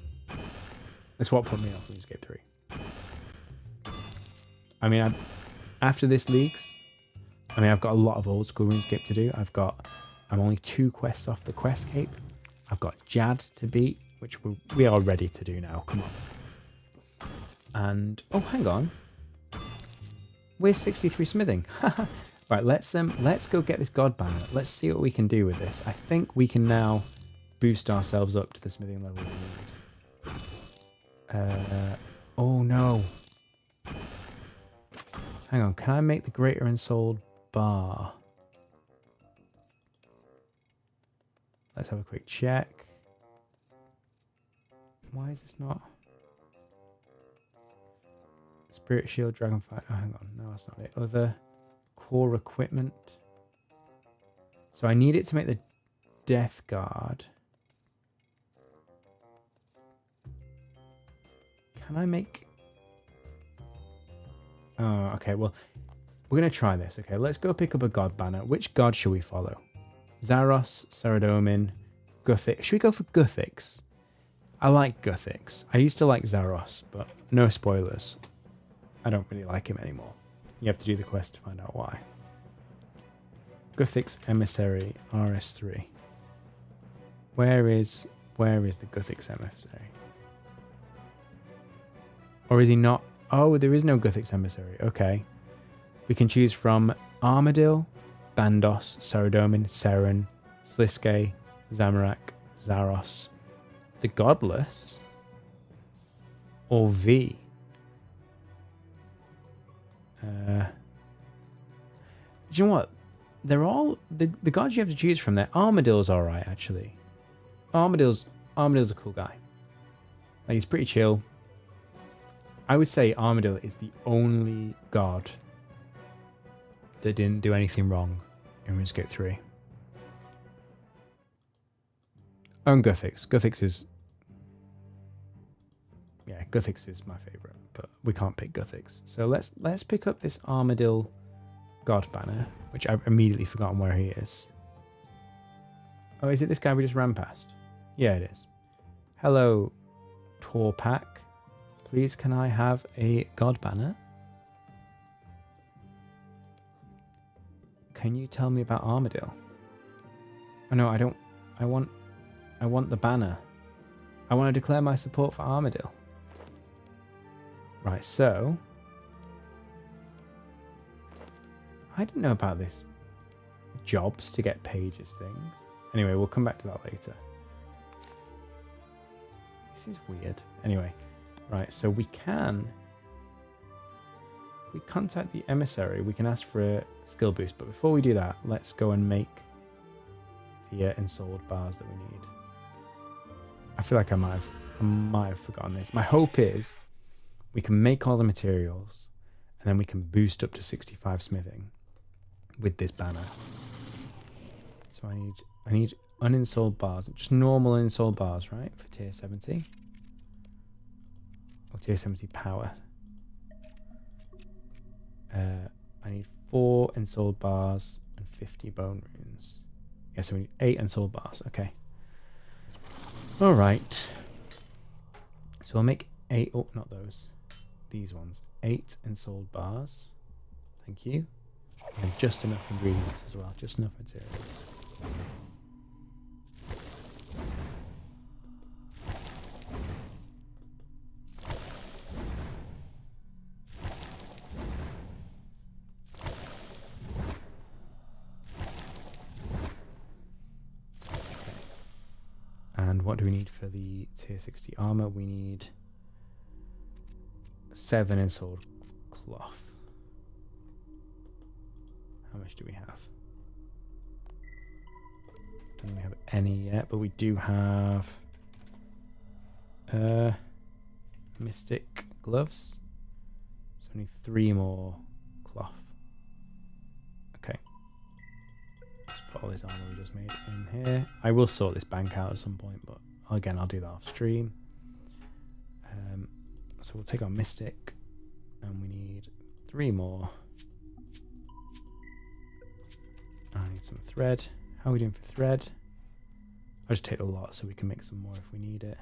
That's what put me off RuneScape 3. I mean, after this leagues, I've got a lot of old school RuneScape to do. I'm only 2 quests off the quest cape. I've got Jad to beat, which we are ready to do now. Come on. And oh, hang on. We're 63 smithing. Right, let's go get this god banner. Let's see what we can do with this. I think we can now boost ourselves up to the smithing level we need. Oh no. Hang on, can I make the greater ensouled bar? Let's have a quick check. Why is this not? Spirit Shield, Dragonfire. Oh, hang on. No, that's not it. Other core equipment. So I need it to make the Death Guard. Can I make... Oh, okay. Well, we're going to try this. Okay, let's go pick up a god banner. Which god shall we follow? Zaros, Saradomin, Gothic. Should we go for Gothics? I like Gothics. I used to like Zaros, but no spoilers. I don't really like him anymore. You have to do the quest to find out why. Guthix Emissary RS3. Where is the Guthix Emissary? Or is he not? Oh, there is no Guthix Emissary. Okay. We can choose from Armadil, Bandos, Saradomin, Seren, Sliske, Zamorak, Zaros, the Godless, or V. Do you know what? They're all the gods you have to choose from there. Armadil's alright actually. Armadil's a cool guy. Like he's pretty chill. I would say Armadil is the only god that didn't do anything wrong in RuneScape 3. And Guthix. Guthix is my favorite, but we can't pick Guthix. So let's pick up this Armadil god banner, which I've immediately forgotten where he is. Oh, is it this guy we just ran past? Yeah, it is. Hello, Torpak. Please, can I have a god banner? Can you tell me about Armadil? Oh no, I don't. I want the banner. I want to declare my support for Armadil. Right, so I didn't know about this jobs to get pages thing. Anyway, we'll come back to that later. This is weird. Anyway, right, so we contact the emissary, we can ask for a skill boost, but before we do that, let's go and make the ensouled bars that we need. I feel like I might have forgotten this. My hope is we can make all the materials and then we can boost up to 65 smithing with this banner. So I need uninstalled bars, just normal uninstalled bars, right? For tier 70. Or tier 70 power. I need 4 installed bars and 50 bone runes. Yeah, so we need 8 installed bars. Okay. Alright. So we'll make 8, oh, not those. These ones. 8 installed bars. Thank you. And just enough ingredients as well. Just enough materials. And what do we need for the tier 60 armor? We need 7 installed cloth. How much do we have? Don't think we have any yet, but we do have mystic gloves. So we need 3 more cloth. Okay. Let's put all this armor we just made in here. I will sort this bank out at some point, but again, I'll do that off stream. So we'll take our mystic, and we need 3 more. I need some thread. How are we doing for thread? I'll just take a lot so we can make some more if we need it.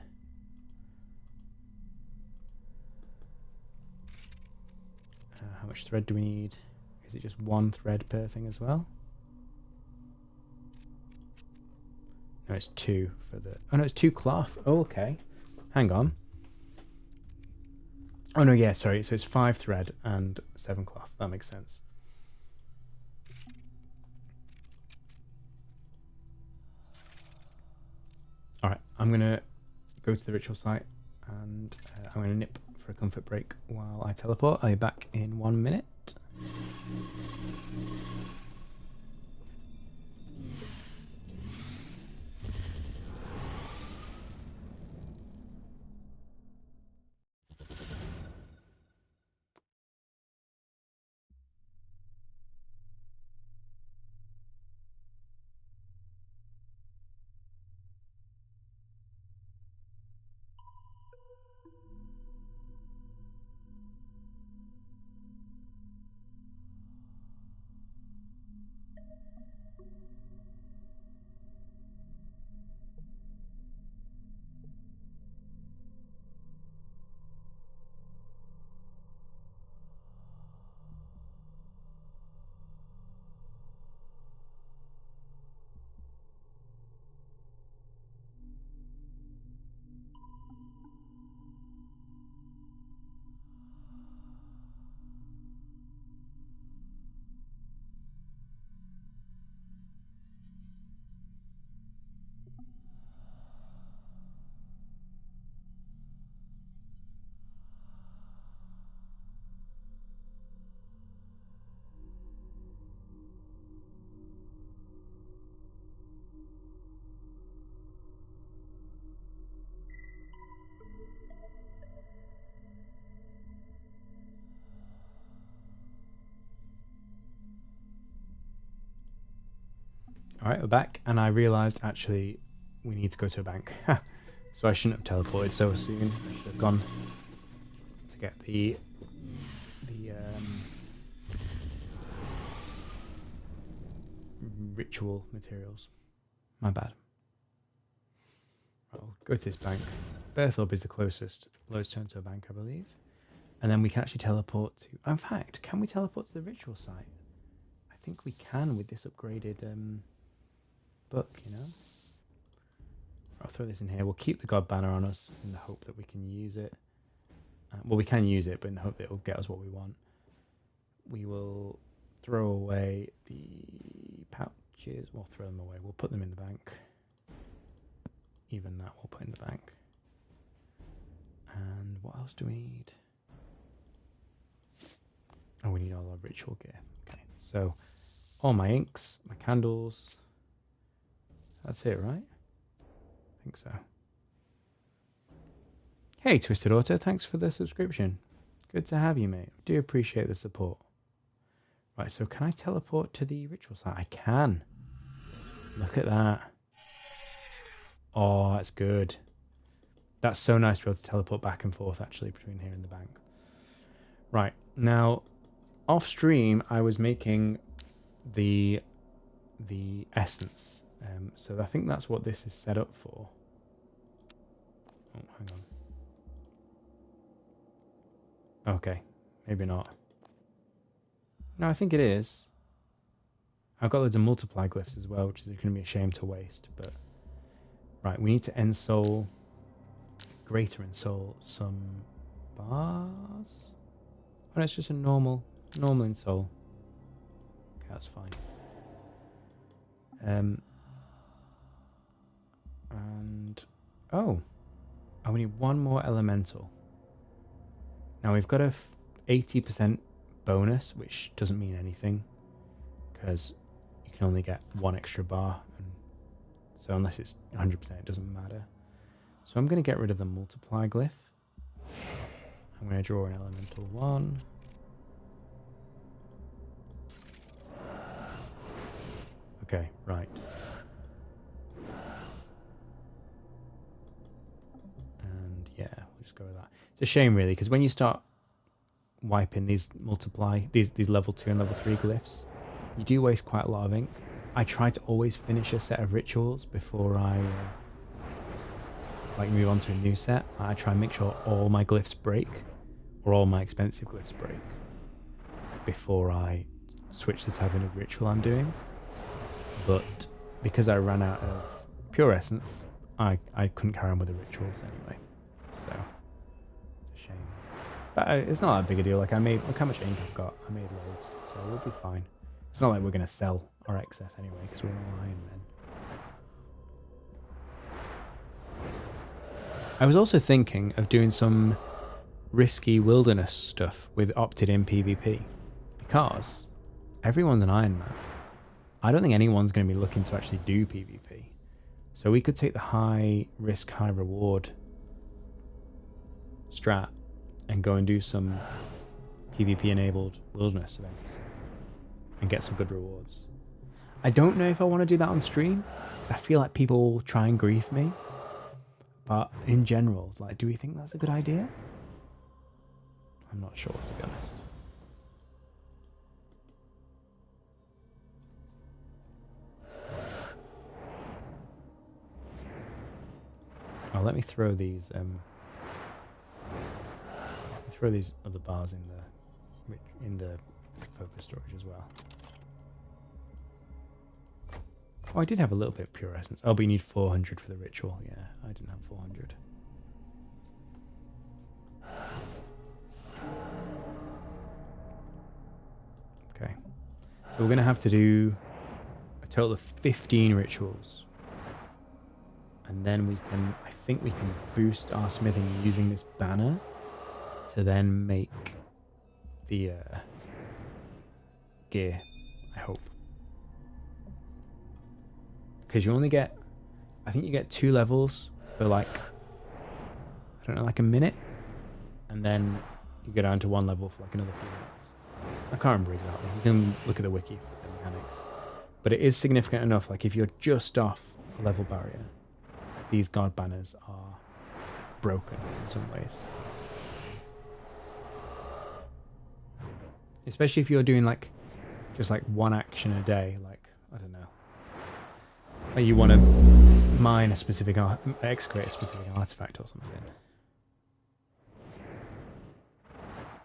How much thread do we need? Is it just 1 thread per thing as well? No, it's 2 for the... Oh, no, it's 2 cloth. Oh, okay. Hang on. Oh, no, yeah, sorry. So it's 5 thread and 7 cloth. That makes sense. All right, I'm going to go to the ritual site and I'm going to nip for a comfort break while I teleport. I'll be back in 1 minute. Alright, we're back, and I realised actually we need to go to a bank. So I shouldn't have teleported so soon. I should have gone to get the ritual materials. My bad. I'll go to this bank. Berthorpe is the closest lodestone to a bank, I believe. And then we can actually teleport to... In fact, can we teleport to the ritual site? I think we can with this upgraded book, you know? I'll throw this in here. We'll keep the God Banner on us in the hope that we can use it. Well, we can use it, but in the hope that it will get us what we want. We will throw away the pouches. We'll throw them away. We'll put them in the bank. Even that we'll put in the bank. And what else do we need? Oh, we need all our ritual gear. Okay, so all my inks, my candles. That's it, right? I think so. Hey, Twisted Auto, thanks for the subscription. Good to have you, mate. Do appreciate the support. Right, so can I teleport to the ritual site? I can. Look at that. Oh, that's good. That's so nice to be able to teleport back and forth, actually, between here and the bank. Right, now, off stream, I was making the essence. So I think that's what this is set up for. Oh, hang on. Okay, maybe not. No, I think it is. I've got loads of multiply glyphs as well, which is going to be a shame to waste. But right, we need to ensoul, greater ensoul some bars. Oh, no, it's just a normal ensoul. Okay, that's fine. And we need one more elemental. Now we've got a 80% bonus, which doesn't mean anything because you can only get one extra bar, and so unless it's 100%, it doesn't matter. So I'm going to get rid of the multiply glyph. I'm going to draw an elemental 1. Okay, right. And yeah, we'll just go with that. It's a shame, really, because when you start wiping these these level 2 and level 3 glyphs, you do waste quite a lot of ink. I try to always finish a set of rituals before I move on to a new set. I try and make sure all my glyphs break, or all my expensive glyphs break, before I switch the type of ritual I'm doing. But because I ran out of pure essence, I couldn't carry on with the rituals anyway. So it's a shame. But it's not that big a deal. Like, look how much ink I've got. I made loads, so we'll be fine. It's not like we're going to sell our excess anyway, because we're online then. I was also thinking of doing some risky wilderness stuff with opted-in PvP, because everyone's an Iron Man. I don't think anyone's going to be looking to actually do PvP. So we could take the high risk, high reward strat and go and do some PvP enabled wilderness events and get some good rewards. I don't know if I want to do that on stream, because I feel like people will try and grief me. But in general, like, do we think that's a good idea? I'm not sure, to be honest. Oh, let me throw these other bars in the focus storage as well. Oh, I did have a little bit of pure essence. Oh, but you need 400 for the ritual. Yeah, I didn't have 400. Okay. So we're going to have to do a total of 15 rituals. And then I think we can boost our smithing using this banner to then make the gear, I hope. Because you only get, I think you get 2 levels for like, I don't know, like a minute. And then you go down to 1 level for like another few minutes. I can't remember exactly. You can look at the wiki for the mechanics. But it is significant enough, like if you're just off a level barrier, these guard banners are broken in some ways. Especially if you're doing like just like one action a day, like I don't know, like you want to mine a specific excavate a specific artifact or something.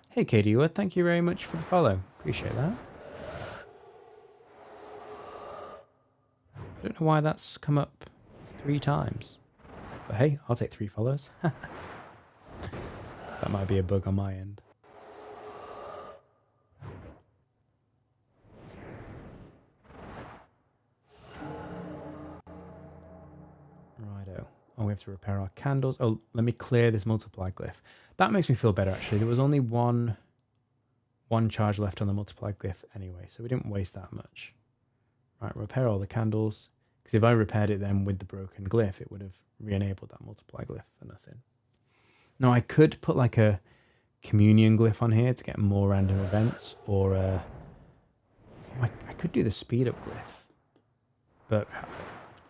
Hey KD, thank you very much for the follow. Appreciate that. I don't know why that's come up 3 times, but hey, I'll take 3 follows. That might be a bug on my end. Righto. Oh, we have to repair our candles. Oh, let me clear this multiply glyph. That makes me feel better, actually. There was only one charge left on the multiply glyph anyway, so we didn't waste that much. Right, repair all the candles. Because if I repaired it then with the broken glyph, it would have re-enabled that multiply glyph for nothing. Now, I could put like a communion glyph on here to get more random events, or I could do the speed up glyph. But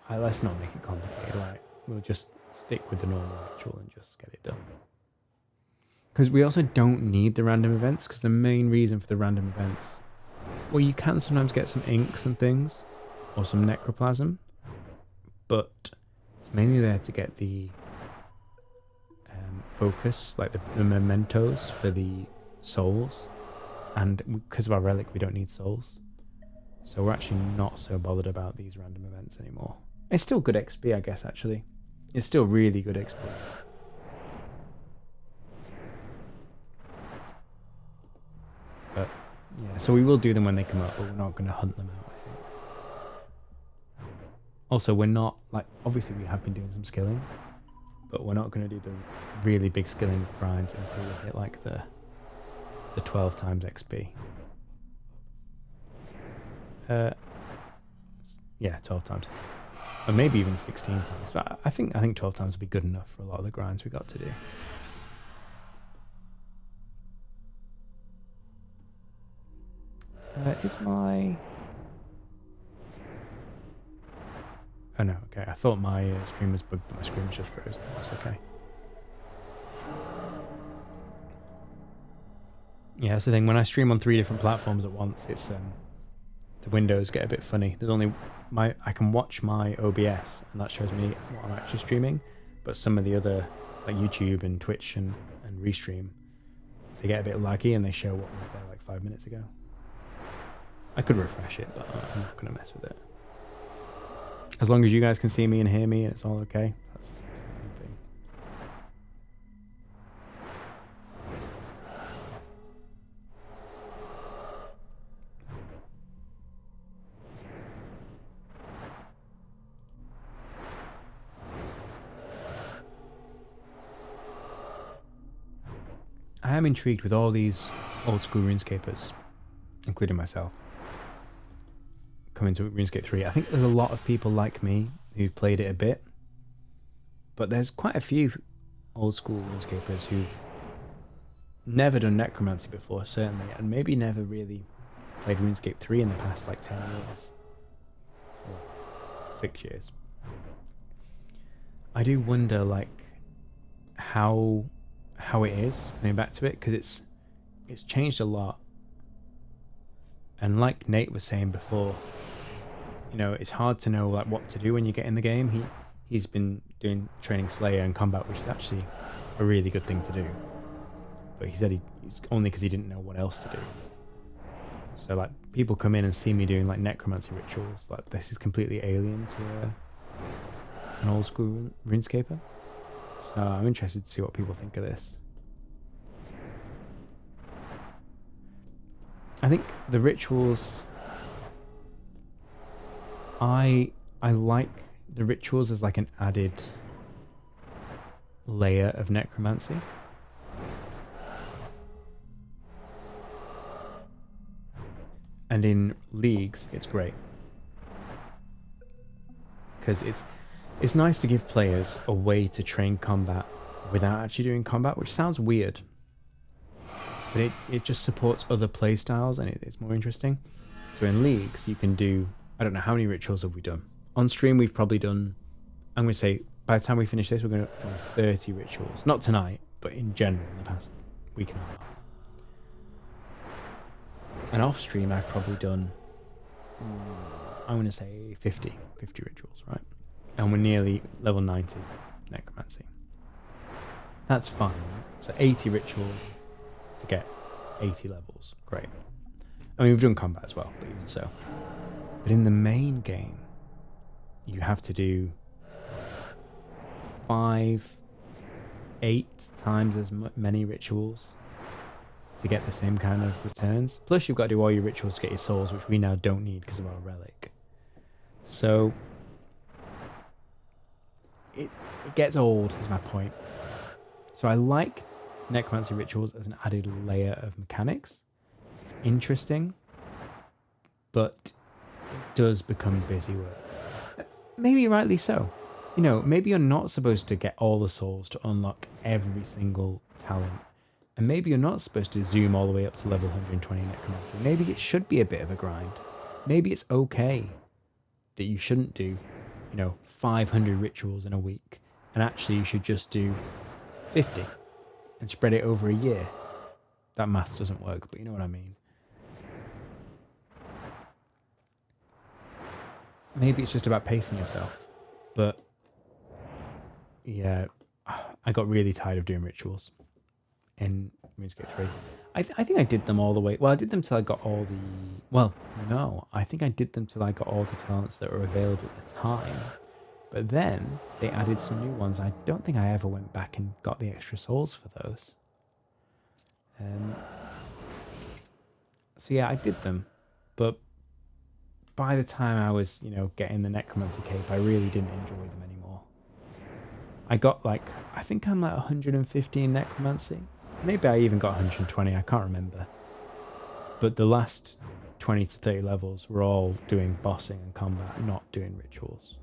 let's not make it complicated. Like, we'll just stick with the normal ritual and just get it done. Because we also don't need the random events, because the main reason for the random events, well, you can sometimes get some inks and things, or some necroplasm, but it's mainly there to get the focus, like the mementos for the souls, and because of our relic we don't need souls, so we're actually not so bothered about these random events anymore. It's still good XP, I guess. Actually, it's still really good XP. But yeah, so we will do them when they come up, but we're not going to hunt them out, I think. Also, we're not, like, obviously we have been doing some skilling, but we're not going to do the really big skilling grinds until we hit like the 12 times XP. Yeah, 12 times. Or maybe even 16 times. But I think 12 times would be good enough for a lot of the grinds we got to do. Is my... Oh no, okay. I thought my stream was bugged, but my screen was just frozen. That's okay. Yeah, that's the thing. When I stream on 3 different platforms at once, it's the windows get a bit funny. There's only I can watch my OBS, and that shows me what I'm actually streaming. But some of the other, like YouTube and Twitch and Restream, they get a bit laggy and they show what was there like 5 minutes ago. I could refresh it, but I'm not going to mess with it. As long as you guys can see me and hear me and it's all okay, that's the main thing. I am intrigued with all these old school RuneScapers, including myself, coming to RuneScape 3. I think there's a lot of people like me who've played it a bit, but there's quite a few old school RuneScapers who've never done necromancy before, certainly, and maybe never really played RuneScape 3 in the past like 10 years or 6 years. I do wonder like how it is coming back to it, because it's changed a lot. And like Nate was saying before, you know, it's hard to know like what to do when you get in the game. He's been doing training Slayer and combat, which is actually a really good thing to do. But he said it's only because he didn't know what else to do. So like people come in and see me doing like necromancy rituals, like this is completely alien to an old school RuneScaper. So I'm interested to see what people think of this. I think the rituals, I like the rituals as like an added layer of necromancy. And in leagues, it's great. Because it's nice to give players a way to train combat without actually doing combat, which sounds weird. But it just supports other play styles and it's more interesting. So in leagues, you can do I don't know how many rituals have we done. On stream, we've probably done, I'm going to say, by the time we finish this, we're going to do 30 rituals. Not tonight, but in general in the past week and a half. And off stream, I've probably done, I'm going to say 50 rituals, right? And we're nearly level 90 necromancy. That's fine, right? So 80 rituals to get 80 levels. Great. I mean, we've done combat as well, but even so. But in the main game, you have to do 5, 8 times as many rituals to get the same kind of returns. Plus, you've got to do all your rituals to get your souls, which we now don't need because of our relic. So, it gets old, is my point. So I like necromancy rituals as an added layer of mechanics. It's interesting, but it does become busy work. Maybe rightly so. You know, maybe you're not supposed to get all the souls to unlock every single talent. And maybe you're not supposed to zoom all the way up to level 120 necromancy. Maybe it should be a bit of a grind. Maybe it's okay that you shouldn't do, 500 rituals in a week. And actually you should just do 50 and spread it over a year. That maths doesn't work, but you know what I mean. Maybe it's just about pacing yourself. But yeah, I got really tired of doing rituals in Runescape 3. I think I did them all the way. Well, I did them till I got all the... Well, no. I think I did them till I got all the talents that were available at the time. But then they added some new ones. I don't think I ever went back and got the extra souls for those. So yeah, I did them. But by the time I was, getting the necromancy cape, I really didn't enjoy them anymore. I got I think I'm 115 necromancy. Maybe I even got 120, I can't remember. But the last 20 to 30 levels were all doing bossing and combat, not doing rituals.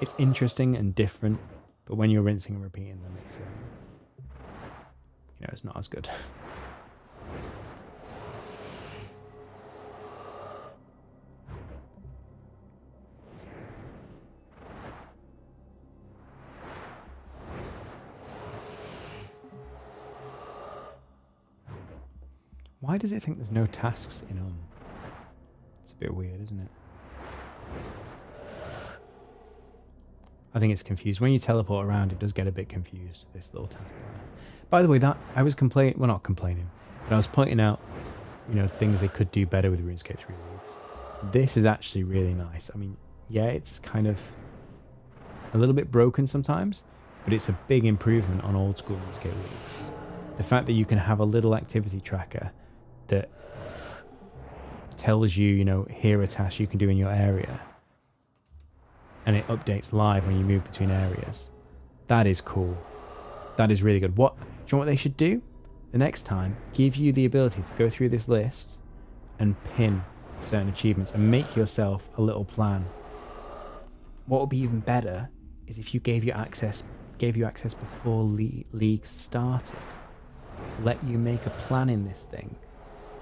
It's interesting and different, but when you're rinsing and repeating them, it's it's not as good. Why does it think there's no tasks in It's a bit weird, isn't it? I think it's confused. When you teleport around, it does get a bit confused, this little task planner. By the way, that I was not complaining, but I was pointing out, things they could do better with RuneScape 3 Leagues. This is actually really nice. I mean, yeah, it's kind of a little bit broken sometimes, but it's a big improvement on old school RuneScape Leagues. The fact that you can have a little activity tracker that tells you, here are tasks you can do in your area, and it updates live when you move between areas. That is cool. That is really good. Do you know what they should do? The next time, give you the ability to go through this list and pin certain achievements and make yourself a little plan. What would be even better is if you gave you access before leagues started. Let you make a plan in this thing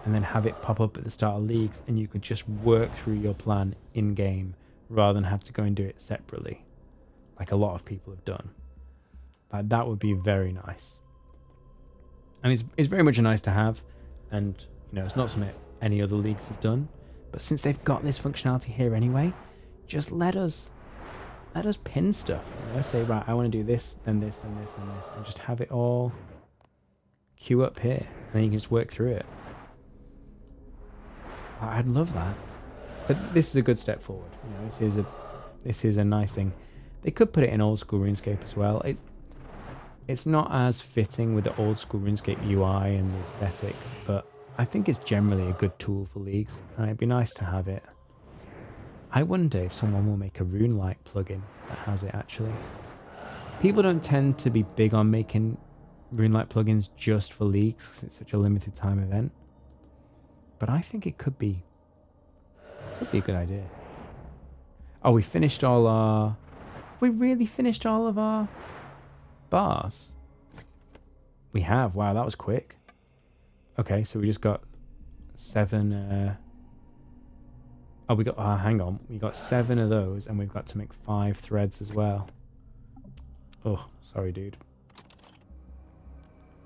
and then have it pop up at the start of leagues, and you could just work through your plan in game rather than have to go and do it separately, like a lot of people have done. That would be very nice. I mean, it's very much a nice to have, and it's not something any other leagues has done. But since they've got this functionality here anyway, just let us pin stuff. Say, right, I want to do this, then this, then this, then this, and just have it all queue up here, and then you can just work through it. I'd love that. But this is a good step forward. This is a nice thing. They could put it in old school RuneScape as well. It's not as fitting with the old school RuneScape UI and the aesthetic, but I think it's generally a good tool for leagues, and it'd be nice to have it. I wonder if someone will make a Runelight plugin that has it actually. People don't tend to be big on making Runelight plugins just for leagues because it's such a limited time event. But I think it could be a good idea. Oh, we finished all our... Have we really finished all of our bars? We have. Wow, that was quick. Okay, so we just got 7. Oh, we got. Hang on. We got 7 of those, and we've got to make 5 threads as well. Oh, sorry, dude.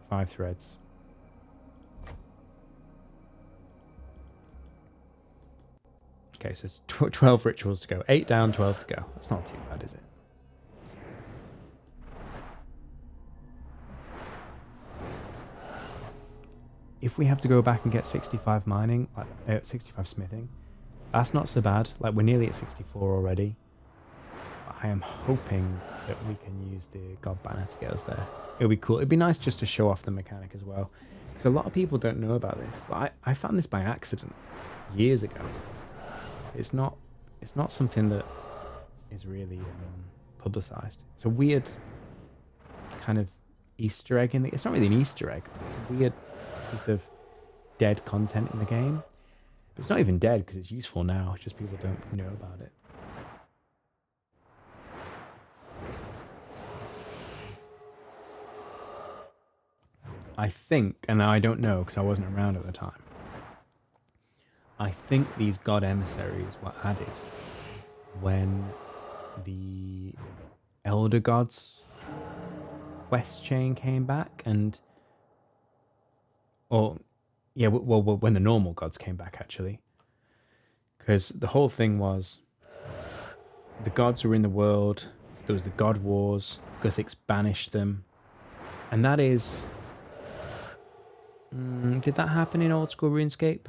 5 threads. Okay, so it's 12 rituals to go. 8 down, 12 to go. That's not too bad, is it? If we have to go back and get 65 mining, like 65 smithing, that's not so bad. Like, we're nearly at 64 already. I am hoping that we can use the God Banner to get us there. It'll be cool. It'd be nice just to show off the mechanic as well. Because a lot of people don't know about this. I found this by accident years ago. It's not something that is really publicized. It's a weird kind of Easter egg in the... It's not really an Easter egg, but it's a weird piece of dead content in the game. But it's not even dead because it's useful now. It's just people don't know about it. I think, and I don't know because I wasn't around at the time, I think these god emissaries were added when the Elder Gods quest chain came back, when the normal gods came back, actually. Because the whole thing was, the gods were in the world, there was the God Wars, Gothics banished them, and that is... did that happen in old school RuneScape?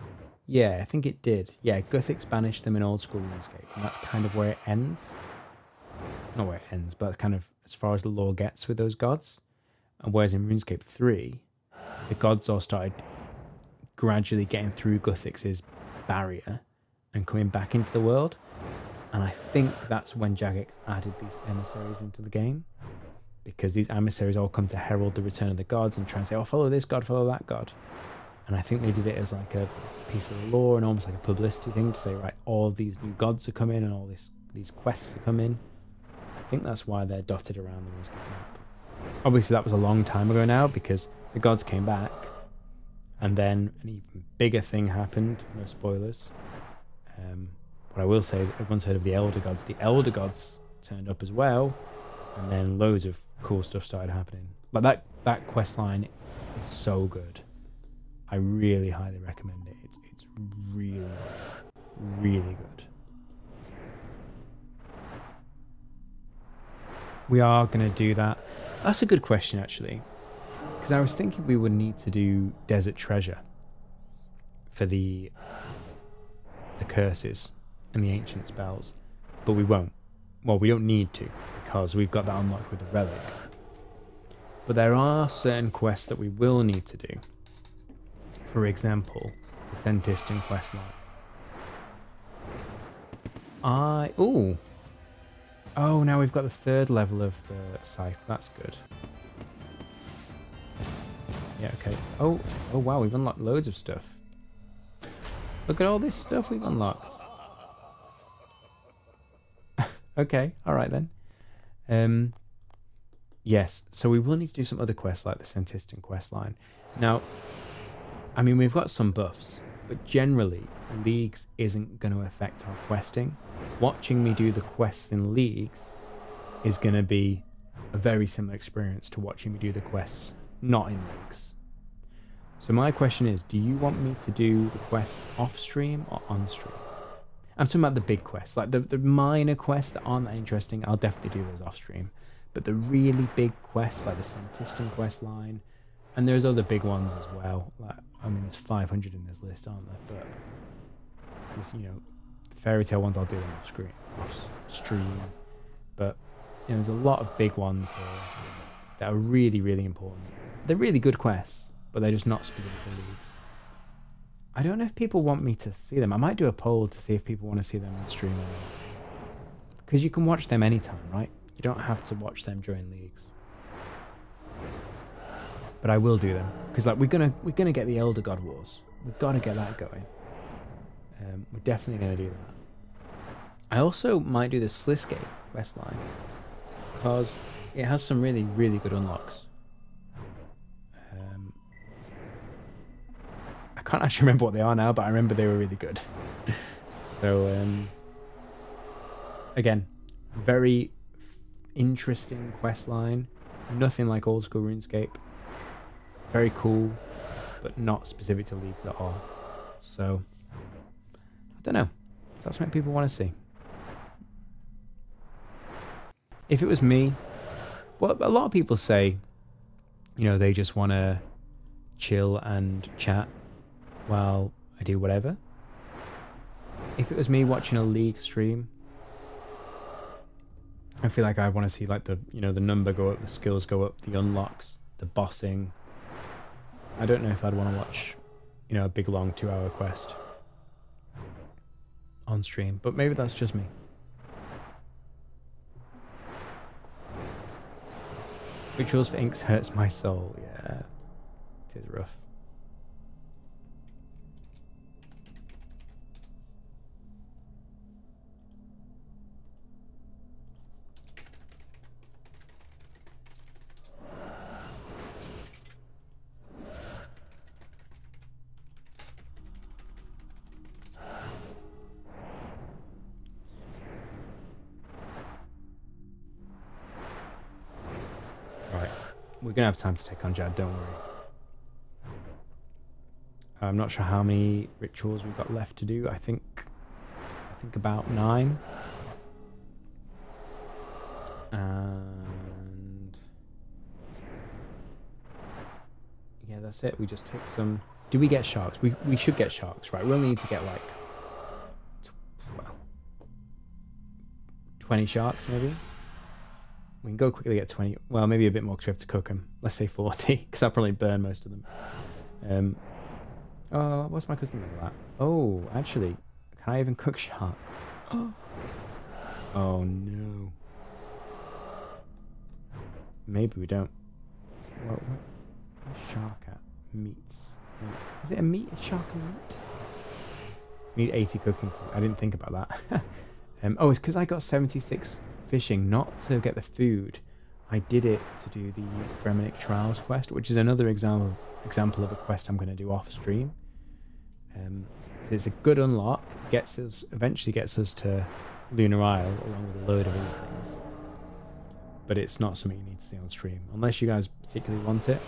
Yeah, I think it did. Yeah, Gothics banished them in old school RuneScape, and that's kind of where it ends. Not where it ends, but kind of as far as the lore gets with those gods. And whereas in RuneScape 3, the gods all started gradually getting through Gothics' barrier and coming back into the world. And I think that's when Jagex added these emissaries into the game. Because these emissaries all come to herald the return of the gods and try and say, oh, follow this god, follow that god. And I think they did it as like a piece of the lore and almost like a publicity thing to say, right, all of these new gods are coming and all these quests are coming. I think that's why they're dotted around the RuneScape map. Obviously, that was a long time ago now because the gods came back and then an even bigger thing happened. No spoilers. What I will say is everyone's heard of the Elder Gods. The Elder Gods turned up as well, and then loads of cool stuff started happening. But that quest line is so good. I really highly recommend it. It's really, really good. We are going to do that. That's a good question, actually. Because I was thinking we would need to do Desert Treasure for the curses and the ancient spells. But we won't. Well, we don't need to, because we've got that unlocked with the relic. But there are certain quests that we will need to do. For example, the Sentistan quest line. Oh, now we've got the 3rd level of the Scythe. That's good. Yeah, okay. Oh wow, we've unlocked loads of stuff. Look at all this stuff we've unlocked. Okay, alright then. Yes, so we will need to do some other quests like the Sentistan quest line. Now, I mean, we've got some buffs, but generally, Leagues isn't going to affect our questing. Watching me do the quests in Leagues is going to be a very similar experience to watching me do the quests not in Leagues. So my question is, do you want me to do the quests off stream or on stream? I'm talking about the big quests, like the minor quests that aren't that interesting. I'll definitely do those off stream. But the really big quests, like the Sentistan quest line, and there's other big ones as well. Like, I mean, there's 500 in this list, aren't there? But there's, the fairy tale ones, I'll do them off stream. But there's a lot of big ones here that are really, really important. They're really good quests, but they're just not specific for Leagues. I don't know if people want me to see them. I might do a poll to see if people want to see them on stream or not. Because you can watch them anytime, right? You don't have to watch them during Leagues. But I will do them. Because we're gonna get the Elder God Wars. We've got to get that going. We're definitely going to do that. I also might do the Sliske questline. Because it has some really, really good unlocks. I can't actually remember what they are now, but I remember they were really good. So, again, very interesting quest line. Nothing like old school RuneScape. Very cool, but not specific to Leagues at all. So, I don't know. That's something people want to see. If it was me, well, a lot of people say, you know, they just want to chill and chat while I do whatever. If it was me watching a League stream, I feel like I want to see like the, you know, the number go up, the skills go up, the unlocks, the bossing. I don't know if I'd want to watch, you know, a big long 2-hour quest on stream, but maybe that's just me. Rituals for inks hurts my soul. Yeah, it is rough. We're going to have time to take on Jad, don't worry. I'm not sure how many rituals we've got left to do. I think about 9. And yeah, that's it. We just take some... Do we get sharks? We should get sharks, right? We only need to get like 20 sharks maybe. We can go quickly get 20. Well, maybe a bit more because we have to cook them. Let's say 40, because I'll probably burn most of them. Oh, what's my cooking level at? Oh, actually, can I even cook shark? Oh no. Maybe we don't. Where's shark at? Meats. Is it a meat? Is shark a meat? We need 80 cooking. I didn't think about that. Oh, it's because I got 76 fishing, not to get the food. I did it to do the Fremenic Trials quest, which is another example of a quest I'm going to do off stream. It's a good unlock. Eventually gets us to Lunar Isle along with a load of other things. But it's not something you need to see on stream unless you guys particularly want it.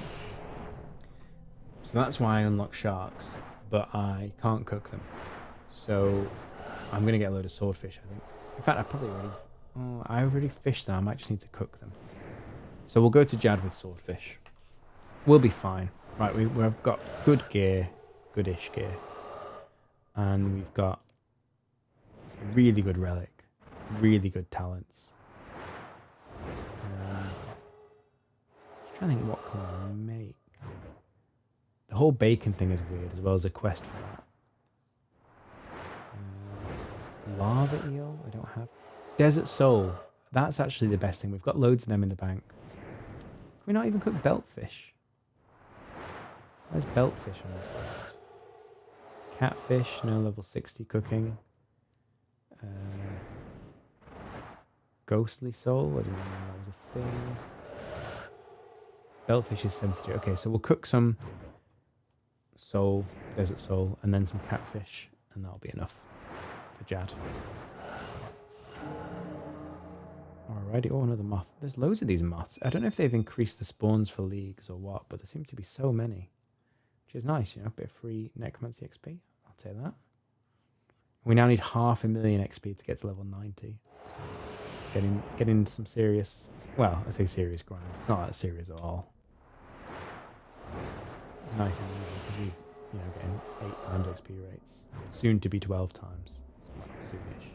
So that's why I unlock sharks, but I can't cook them. So I'm going to get a load of swordfish, I think. In fact, I already fished them. I might just need to cook them. So we'll go to Jad with swordfish. We'll be fine. Right, we've got good gear, goodish gear. And we've got really good relic, really good talents. Just trying to think what can we make. The whole bacon thing is weird, as well as a quest for that. Lava eel, I don't have. Desert soul, that's actually the best thing. We've got loads of them in the bank. Can we not even cook beltfish? Where's beltfish on this list? Catfish, no level 60 cooking. Ghostly soul, I didn't know that was a thing. Beltfish is 72. Okay, so we'll cook some soul, desert soul, and then some catfish, and that'll be enough for Jad. Alrighty, oh, another moth. There's loads of these moths. I don't know if they've increased the spawns for leagues or what, but there seem to be so many. Which is nice, you know, a bit of free necromancy XP. I'll take that. We now need 500,000 XP to get to level 90. It's getting some serious, well, I say serious grinds. It's not that serious at all. Nice and easy because we're, you know, getting 8 times XP rates. Soon to be 12 times. Well, soonish.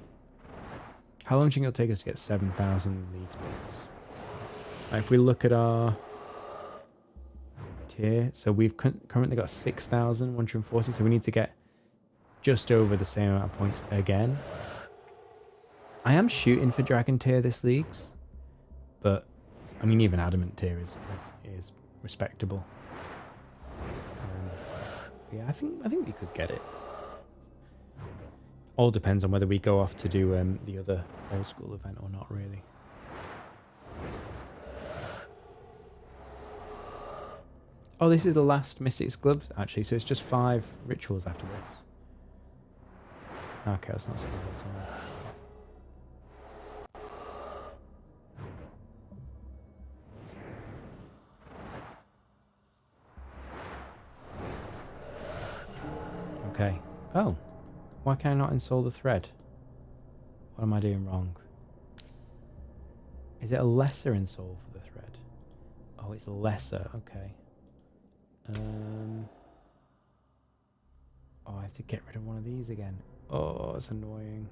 How long do you think it'll take us to get 7,000 leagues points? If we look at our tier, so we've currently got 6,140, so we need to get just over the same amount of points again. I am shooting for Dragon tier this leagues, but I mean even Adamant tier is respectable. Yeah, I think we could get it. All depends on whether we go off to do the other old school event or not, really. Oh, this is the last Mystic's Gloves, actually, so it's just 5 rituals after this. Okay, that's not so bad at all. Okay. Oh. Why can I not install the thread? What am I doing wrong? Is it a lesser install for the thread? Oh, it's lesser. Okay. Oh, I have to get rid of one of these again. Oh, it's annoying.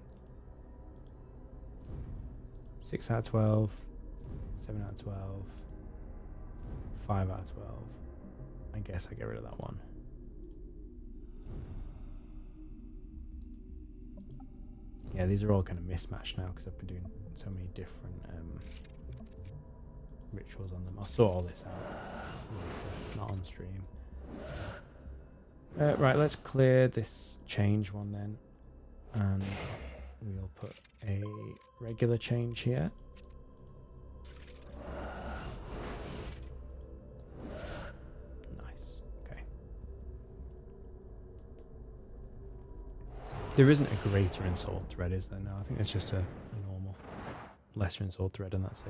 6 out of 12. 7 out of 12. 5 out of 12. I guess I get rid of that one. Yeah, these are all kind of mismatched now because I've been doing so many different rituals on them. I'll sort all this out later, not on stream. Right, let's clear this change one then. And we'll put a regular change here. Nice, okay. There isn't a greater installed thread, is there? No, I think it's just a normal lesser installed thread and that's it.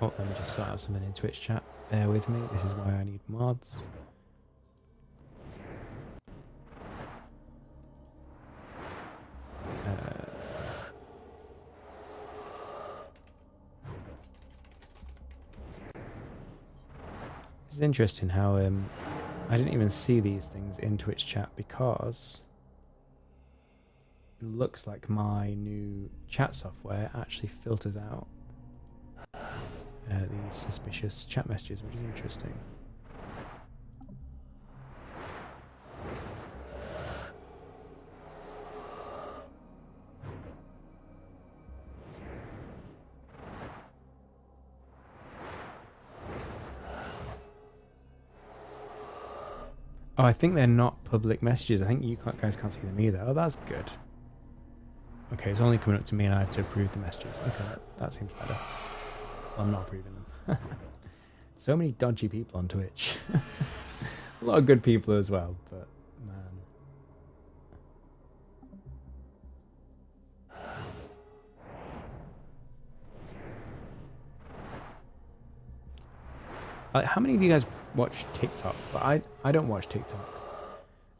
Oh, let me just sort out something in Twitch chat. Bear with me. This is why I need mods. It's interesting how I didn't even see these things in Twitch chat because it looks like my new chat software actually filters out these suspicious chat messages, which is interesting. Oh, I think they're not public messages. I think you guys can't see them either. Oh, that's good. Okay, it's only coming up to me and I have to approve the messages. Okay, that seems better. Well, I'm not approving them. So many dodgy people on Twitch. A lot of good people as well, but man. How many of you guys watch TikTok? But I don't watch TikTok.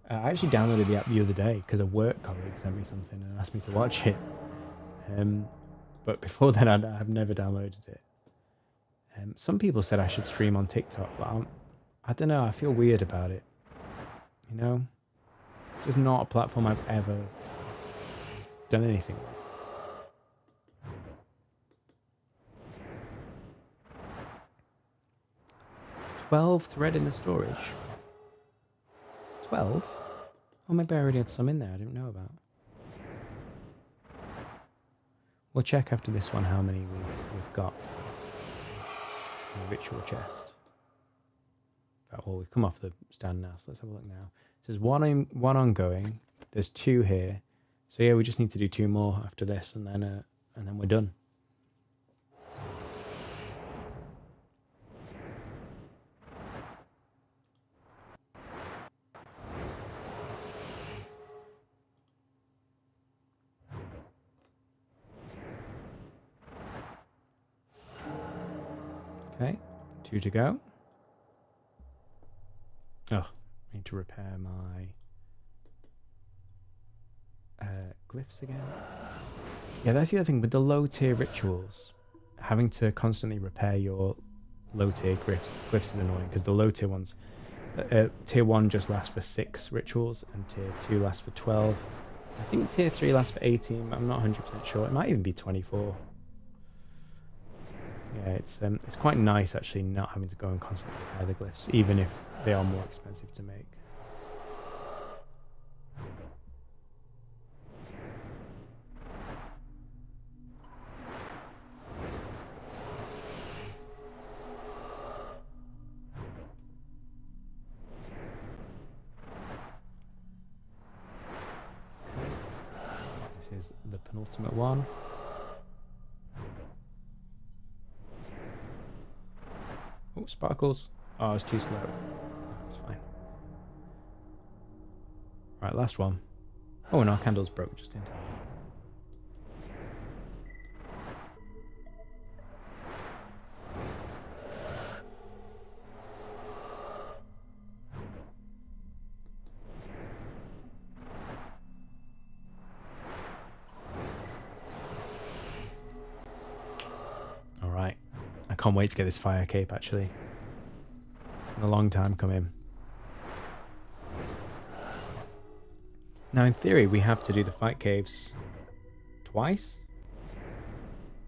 I actually downloaded the app the other day because a work colleague sent me something and asked me to watch it. But before then, I've never downloaded it. Some people said I should stream on TikTok, but I don't know. I feel weird about it. You know, it's just not a platform I've ever done anything with. 12 thread in the storage. 12? Oh, maybe I already had some in there I didn't know about. We'll check after this one how many we've got in the ritual chest. Well, we've come off the stand now, so let's have a look now. So there's one ongoing. There's 2 here. So yeah, we just need to do 2 more after this, and then we're done. Okay, 2 to go. Oh, I need to repair my glyphs again. Yeah, that's the other thing with the low tier rituals. Having to constantly repair your low tier glyphs is annoying because the low tier ones, tier 1 just lasts for 6 rituals and tier 2 lasts for 12. I think tier 3 lasts for 18, but I'm not 100% sure. It might even be 24. Yeah, it's quite nice actually not having to go and constantly repair the glyphs, even if they are more expensive to make. is the penultimate one. Oh, sparkles. Oh, I was too slow. That's fine. Right, last one. Oh, and our candles broke just in time. Alright. I can't wait to get this fire cape, actually. It's been a long time coming. Now, in theory, we have to do the fight caves twice.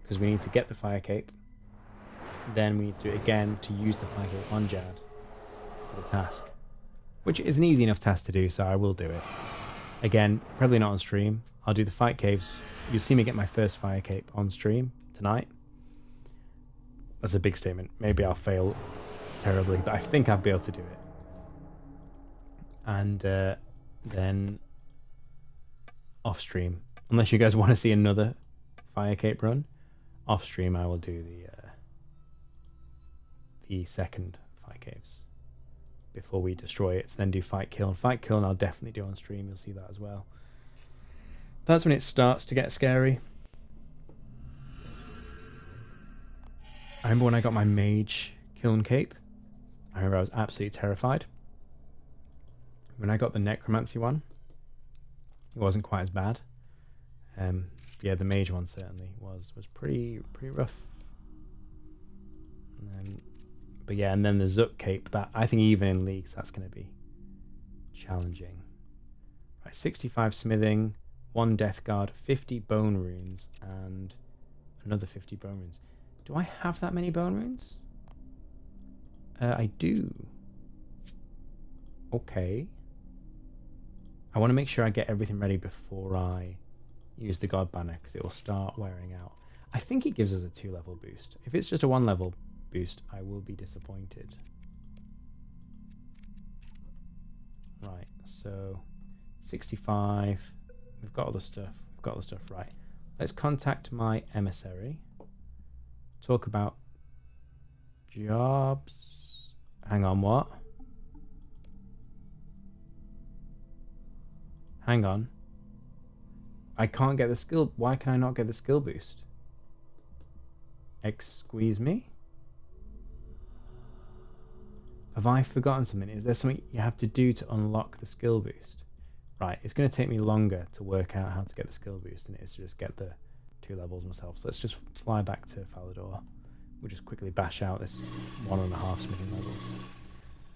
Because we need to get the fire cape. Then we need to do it again to use the fire cape on Jad for the task. Which is an easy enough task to do, so I will do it. Again, probably not on stream. I'll do the fight caves. You'll see me get my first fire cape on stream tonight. That's a big statement. Maybe I'll fail terribly, but I think I'll be able to do it. And then off stream, unless you guys want to see another fire cape run, off stream I will do the second fire caves before we destroy it. So then do fight kill, and fight kill, and I'll definitely do on stream. You'll see that as well. That's when it starts to get scary. I remember when I got my mage kiln cape. I remember I was absolutely terrified. When I got the necromancy one, it wasn't quite as bad. Yeah, the mage one certainly was pretty rough. But yeah, and then the Zook cape, that I think even in leagues that's going to be challenging. Right, 65 smithing, 1 death guard, 50 bone runes, and another 50 bone runes. Do I have that many bone runes? I do. Okay. I want to make sure I get everything ready before I use the God Banner, because it will start wearing out. I think it gives us a 2-level boost. If it's just a 1-level boost, I will be disappointed. Right, so 65. We've got all the stuff. We've got all the stuff right. Let's contact my emissary. Talk about jobs. Hang on, what? Hang on. I can't get the skill. Why can I not get the skill boost? Squeeze me? Have I forgotten something? Is there something you have to do to unlock the skill boost? Right, it's going to take me longer to work out how to get the skill boost than it is to just get the 2 levels myself. So let's just fly back to Falador. We'll just quickly bash out this 1.5 smithing levels.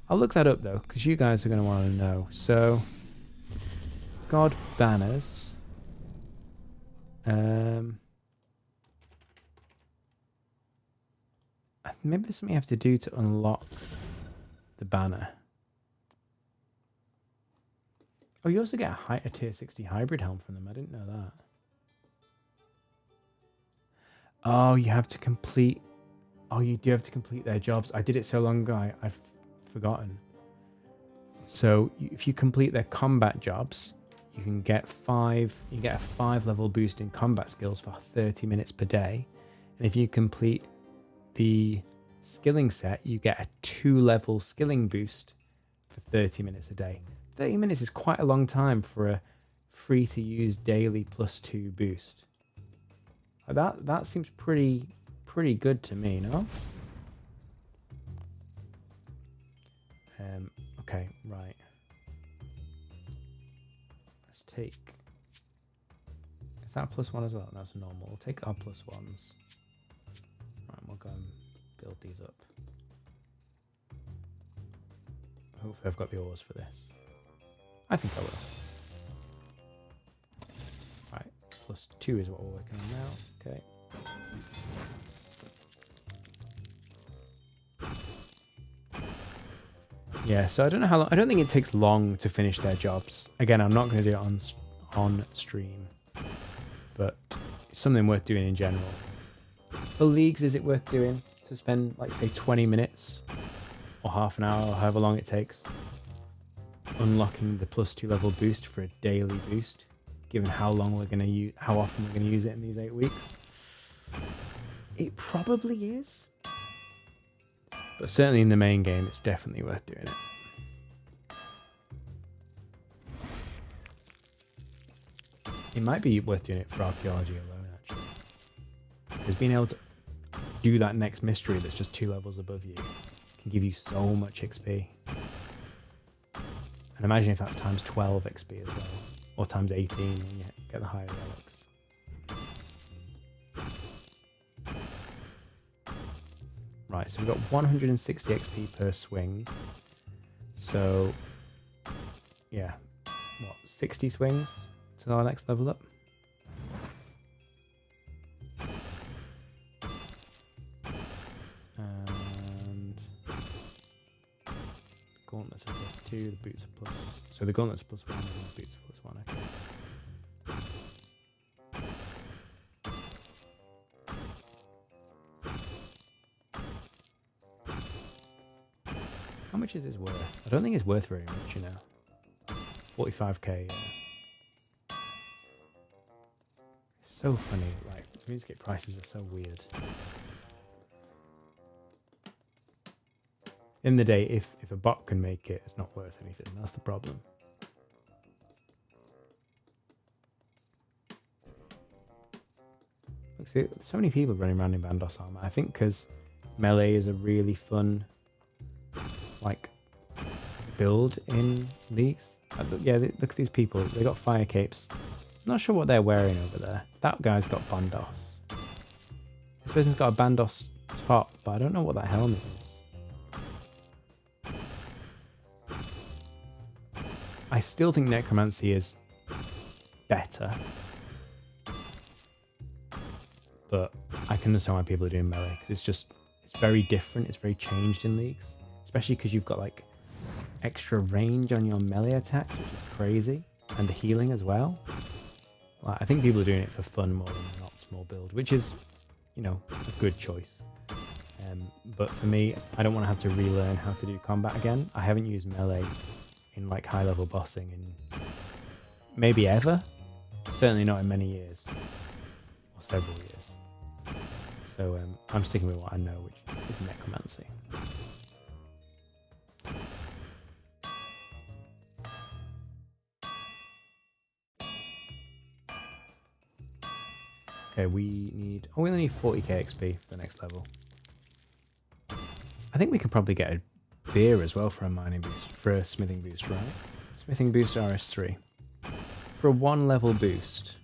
I'll look that up though, because you guys are going to want to know. So, God Banners. Maybe there's something you have to do to unlock the banner. Oh, you also get a tier 60 hybrid helm from them. I didn't know that. Oh, you have to complete... Oh, you do have to complete their jobs. I did it so long ago, I've forgotten. So if you complete their combat jobs, you can get a 5-level boost in combat skills for 30 minutes per day. And if you complete the skilling set, you get a 2-level skilling boost for 30 minutes a day. 30 minutes is quite a long time for a free to use daily +2 boost. That seems pretty good to me, no? Okay, right. Let's take... Is that a +1 as well? That's normal. We'll take our +1s. Right, we'll go and build these up. Hopefully I've got the ores for this. I think I will. Right, +2 is what we're working on now. Okay. Yeah, so I don't know how long. I don't think it takes long to finish their jobs. Again, I'm not going to do it on stream, but it's something worth doing in general. For leagues, is it worth doing to spend, like, say, 20 minutes or half an hour or however long it takes unlocking the +2 level boost for a daily boost? given how long we're going to use, how often we're going to use it in these 8 weeks. It probably is. But certainly in the main game, it's definitely worth doing it. It might be worth doing it for archaeology alone, actually. Because being able to do that next mystery that's just 2 levels above you can give you so much XP. And imagine if that's times 12 XP as well. Or times 18 when you get the higher relics. Right, so we've got 160 XP per swing. So, yeah. What, 60 swings to our next level up? And gauntlets are +2, the boots are plus. So the gauntlets are +1 and the boots are +1, okay. How much is this worth? I don't think it's worth very much, you know. 45k, yeah. It's so funny, like, Runescape prices are so weird. In the day, if a bot can make it, it's not worth anything. That's the problem. Look, see, so many people running around in Bandos armor. I think because melee is a really fun, like, build in Leagues. Yeah, look at these people. They got fire capes. I'm not sure what they're wearing over there. That guy's got Bandos. This person's got a Bandos top, but I don't know what that helmet is. I still think Necromancy is better. But I can understand why people are doing melee, because it's very different, it's very changed in Leagues. Especially because you've got like extra range on your melee attacks, which is crazy. And the healing as well. Like, I think people are doing it for fun more than an optimal build, which is, you know, a good choice. But for me, I don't want to have to relearn how to do combat again. I haven't used melee in like high level bossing in maybe ever. Certainly not in many years. Or several years. So I'm sticking with what I know, which is Necromancy. Okay, we only need 40k XP for the next level. I think we could probably get a beer as well for a mining boost, for a smithing boost, right? Smithing boost RS3. For a 1 level boost,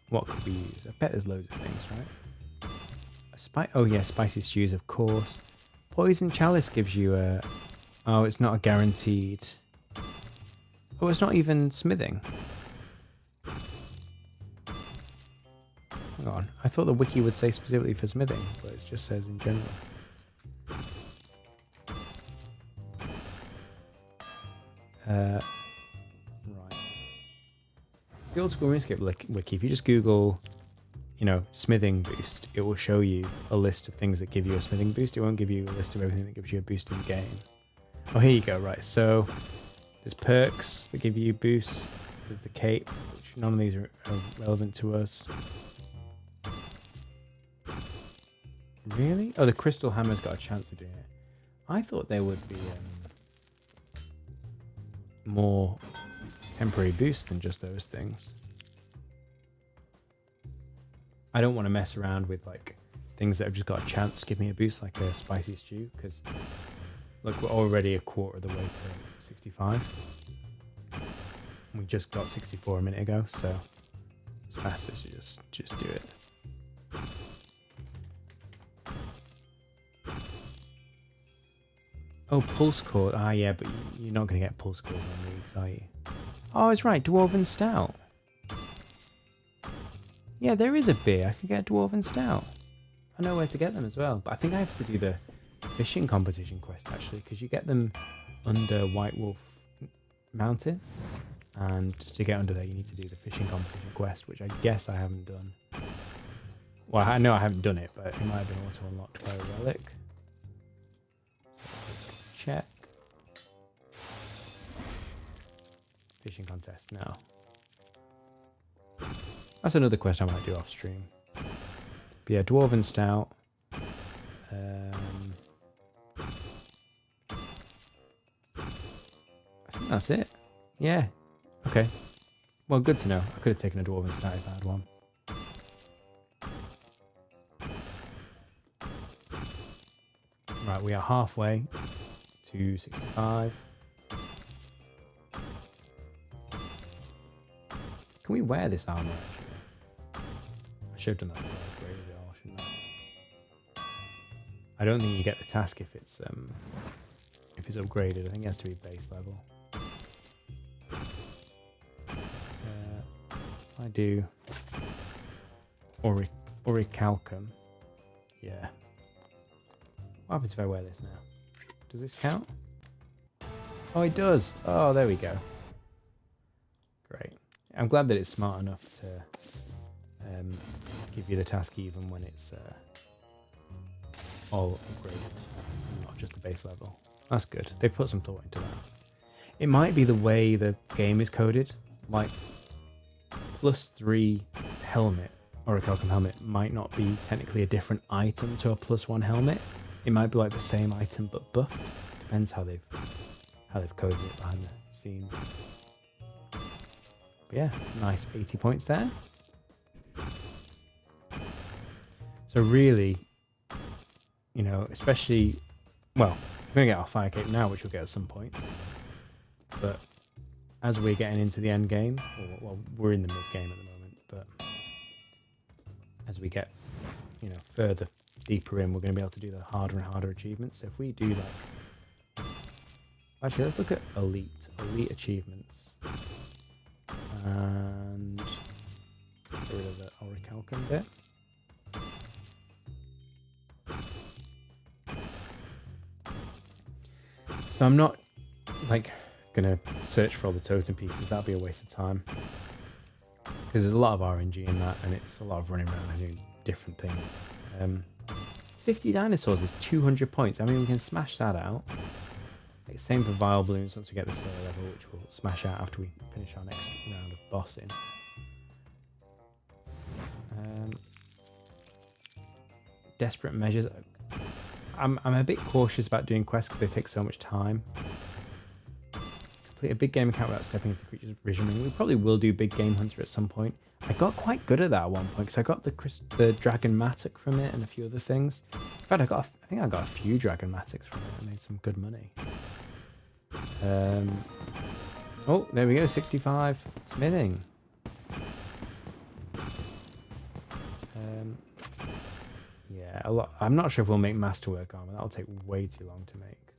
what could we use? I bet there's loads of things, right? Oh yeah, spicy stews, of course. Poison chalice gives you a... Oh, it's not a guaranteed... Oh, it's not even smithing. Hang on, I thought the wiki would say specifically for smithing, but it just says in general. Right. The old school Runescape wiki, if you just Google, you know, smithing boost, it will show you a list of things that give you a smithing boost. It won't give you a list of everything that gives you a boost in the game. Oh, here you go, right. So, there's perks that give you boosts. There's the cape, which none of these are relevant to us. Really? Oh, the crystal hammer's got a chance of doing it. I thought there would be more temporary boosts than just those things. I don't want to mess around with like things that have just got a chance to give me a boost, like a spicy stew, because look, we're already a quarter of the way to 65. We just got 64 a minute ago, so it's faster to just do it. Oh, pulse cord. Ah, yeah, but you're not going to get pulse cords on Leagues, are you? Oh, it's right. Dwarven Stout. Yeah, there is a beer. I can get a Dwarven Stout. I know where to get them as well. But I think I have to do the fishing competition quest, actually, because you get them under White Wolf Mountain. And to get under there, you need to do the fishing competition quest, which I guess I haven't done. Well, I know I haven't done it, but it might have been auto-unlocked by a relic. Check. Fishing contest now. That's another quest I might do off stream. But yeah, Dwarven Stout. I think that's it. Yeah. Okay. Well, good to know. I could have taken a Dwarven Stout if I had one. Right, we are halfway to 65. Can we wear this armor, actually? I should have done that before I upgraded it all, shouldn't I? I don't think you get the task if it's upgraded. I think it has to be base level. I do Orichalcum. Yeah. What happens if I wear this now? Does this count? Oh, it does. Oh, there we go. Great. I'm glad that it's smart enough to give you the task even when it's all upgraded, not just the base level. That's good. They've put some thought into that. It might be the way the game is coded. Like, +3 helmet, Orichalcum helmet, might not be technically a different item to a +1 helmet. It might be like the same item but buffed. Depends how they've coded it behind the scenes. But yeah, nice 80 points there. So really, you know, especially, well, we're going to get our fire cape now, which we'll get at some points. But as we're getting into the end game, well, we're in the mid game at the moment, but as we get, you know, further deeper in, we're going to be able to do the harder and harder achievements. So if we do like, actually, let's look at elite achievements, and get rid of the Orichalcum bit. So I'm not like gonna search for all the totem pieces. That'd be a waste of time, because there's a lot of RNG in that, and it's a lot of running around and doing different things. 50 dinosaurs is 200 points. I mean, we can smash that out. Like, same for Vile Balloons once we get the Slayer level, which we'll smash out after we finish our next round of bossing. Desperate measures. I'm a bit cautious about doing quests because they take so much time. Complete a big game account without stepping into creatures' vision ring. We probably will do Big Game Hunter at some point. I got quite good at that at one point because I got the Dragon Matic from it and a few other things. In fact, I think I got a few Dragon Matics from it. I made some good money. Oh, there we go. 65 smithing. Yeah, a lot. I'm not sure if we'll make Masterwork armor. That'll take way too long to make.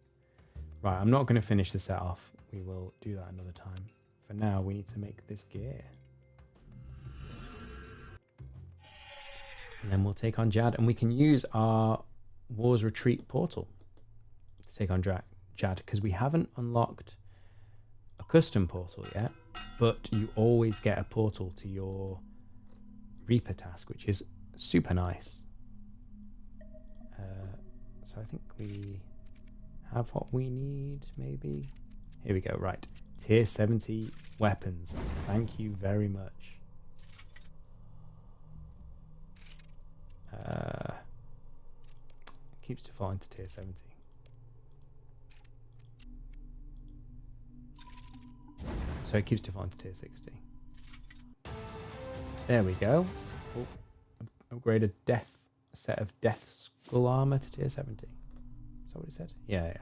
Right, I'm not going to finish the set off. We will do that another time. For now, we need to make this gear. And then we'll take on Jad, and we can use our War's Retreat portal to take on Jad, because we haven't unlocked a custom portal yet, but you always get a portal to your Reaper task, which is super nice. So I think we have what we need, maybe. Here we go, right. Tier 70 weapons. Thank you very much. Keeps defaulting to tier 70. So it keeps defaulting to tier 60. There we go. Oh, upgraded set of death skull armor to tier 70. Is that what it said? Yeah.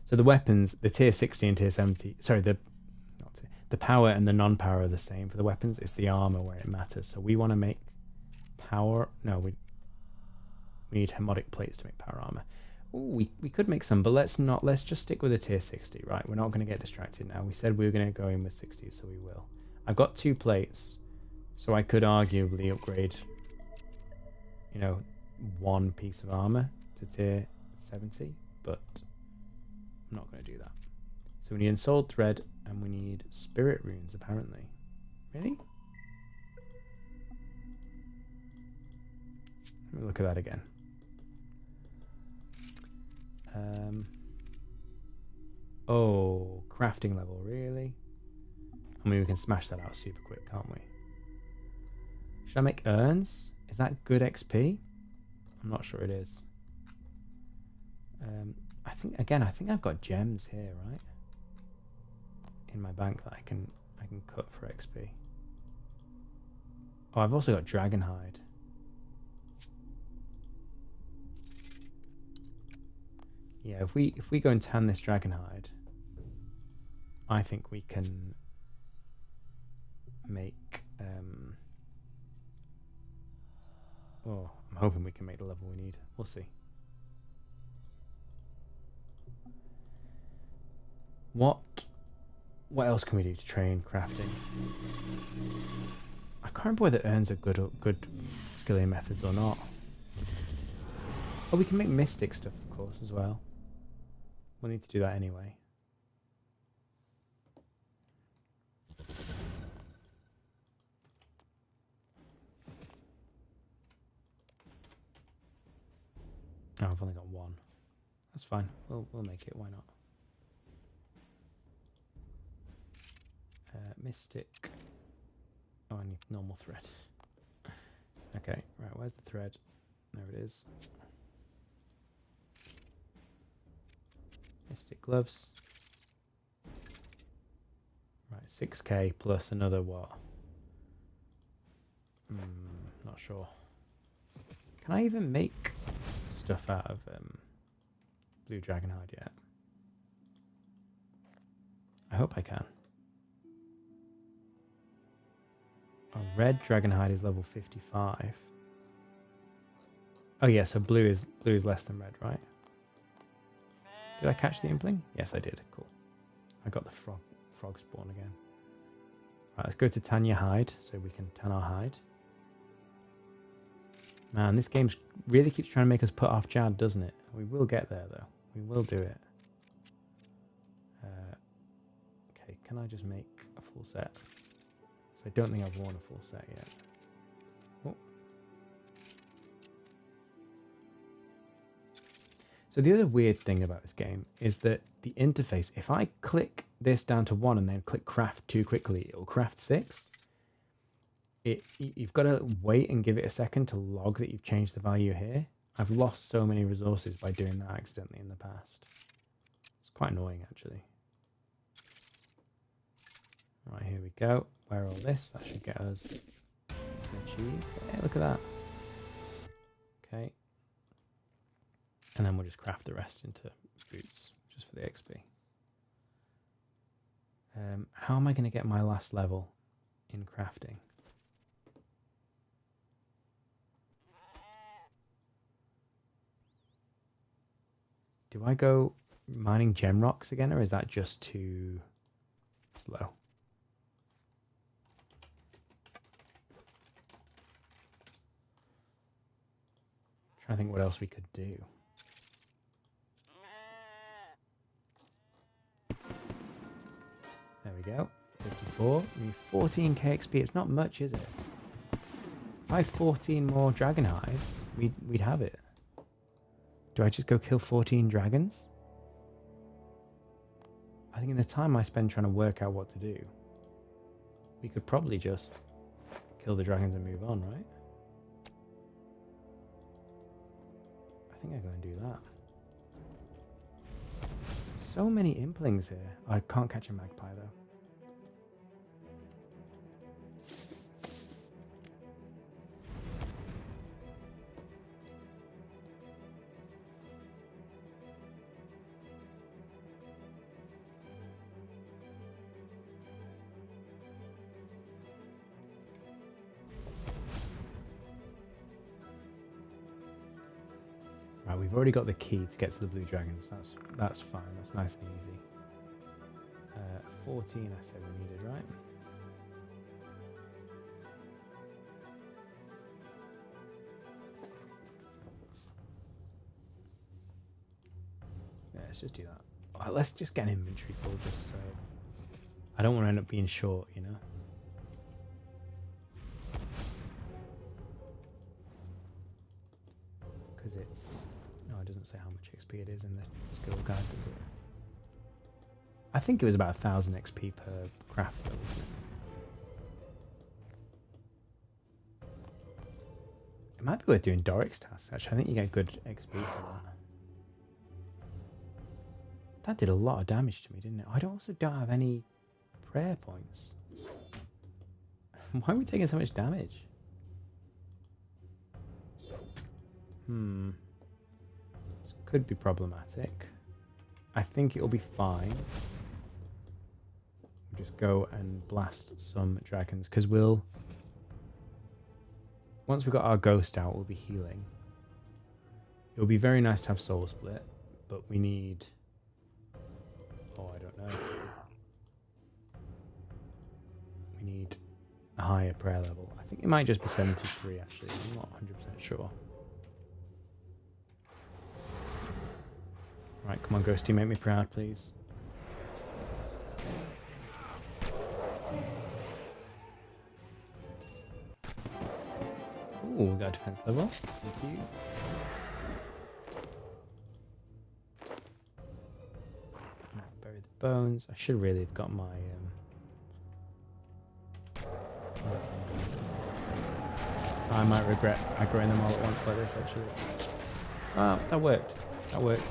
So the weapons, the tier 60 and tier 70, sorry, the power and the non-power are the same for the weapons. It's the armor where it matters. So we want to make power. No, we need Hermotic plates to make power armor. Ooh, we could make some, but let's not. Let's just stick with a tier 60, right? We're not going to get distracted now. We said we were going to go in with 60, so we will. I've got 2 plates, so I could arguably upgrade, you know, 1 piece of armor to tier 70, but I'm not going to do that. So we need Ensouled Thread, and we need Spirit Runes, apparently. Really? Let me look at that again. Oh, crafting level, really? I mean, we can smash that out super quick, can't we? Should I make urns? Is that good XP? I'm not sure it is. I think I've got gems here, right? In my bank that I can cut for XP. Oh, I've also got dragon hide. Yeah, if we go and tan this dragon hide, I think we can make oh, I'm hoping we can make the level we need. We'll see. What else can we do to train crafting? I can't remember whether urns are good skilling methods or not. Oh, we can make mystic stuff, of course, as well. We'll need to do that anyway. Oh, I've only got one. That's fine. We'll make it. Why not? Mystic. Oh, I need normal thread. Okay, right. Where's the thread? There it is. Mystic gloves. Right, 6k plus another what? Not sure. Can I even make stuff out of blue dragonhide yet? I hope I can. Oh, red dragonhide is level 55. Oh yeah, so blue is less than red, right? Did I catch the impling? Yes, I did. Cool. I got the frog spawn again. Right, let's go to Tanya hide so we can tan our hide. Man, this game really keeps trying to make us put off Jad, doesn't it? We will get there, though. We will do it. Okay, can I just make a full set? So I don't think I've worn a full set yet. Oh. So the other weird thing about this game is that the interface, if I click this down to 1 and then click craft too quickly, it'll craft 6. You've got to wait and give it a second to log that you've changed the value here. I've lost so many resources by doing that accidentally in the past. It's quite annoying, actually. Right, here we go. Wear all this. That should get us an achieve. Yeah, look at that. Okay. And then we'll just craft the rest into boots, just for the XP. How am I going to get my last level in crafting? Do I go mining gem rocks again, or is that just too slow? Trying to think what else we could do. There we go. 54. I mean, 14k XP. It's not much, is it? If I had 14 more dragon hides, we'd have it. Do I just go kill 14 dragons? I think in the time I spend trying to work out what to do, we could probably just kill the dragons and move on, right? I think I'll go and do that. So many implings here. I can't catch a magpie though. Right, we've already got the key to get to the blue dragons. That's fine. That's nice and easy. 14 I said we needed, right? Yeah, let's just do that. Let's just get an inventory full, just so I don't want to end up being short, you know. Because it's... No, it doesn't say how much XP it is in the skill guide, does it? I think it was about 1000 XP per craft, though, wasn't It might be worth doing Doric's tasks, actually. I think you get good XP for that. That did a lot of damage to me, didn't it? I also don't have any prayer points. Why are we taking so much damage? This could be problematic. I think it'll be fine. We'll just go and blast some dragons, because once we've got our ghost out, we'll be healing. It would be very nice to have soul split, but we need... Oh, I don't know. We need a higher prayer level. I think it might just be 73, actually. I'm not 100% sure. Right, come on, Ghosty, make me proud, please. Ooh, we got a defense level. Thank you. Bury the bones. I should really have got my I might regret aggroing them all at once like this, actually. Ah, that worked. That worked.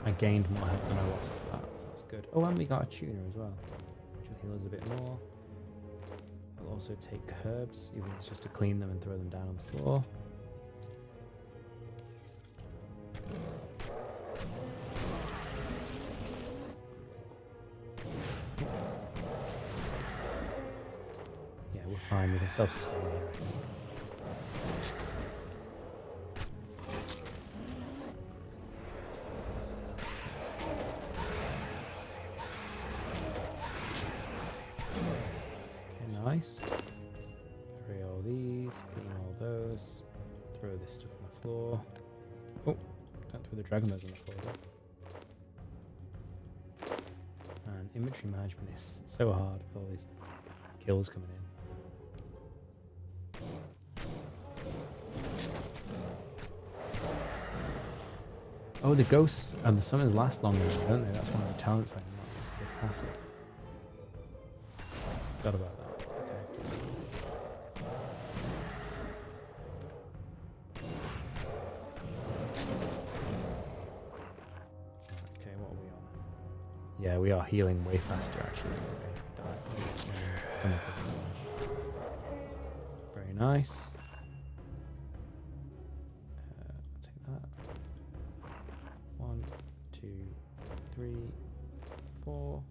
I gained more health than I lost. So that's good. Oh, and we got a tuner as well, which will heal us a bit more. We'll also take herbs, even if it's just to clean them and throw them down on the floor. Yeah, we're fine. We can self-sustain here, I think. Nice. Bury all these, clean all those, throw this stuff on the floor. Oh, don't throw the dragon bones on the floor though. And inventory management is so hard with all these kills coming in. Oh, the ghosts and the summons last longer, don't they? That's one of the talents I unlocked. It's a passive. Forgot about that. Yeah, we are healing way faster, actually. Very nice. I'll take that. 1, 2, 3, 4.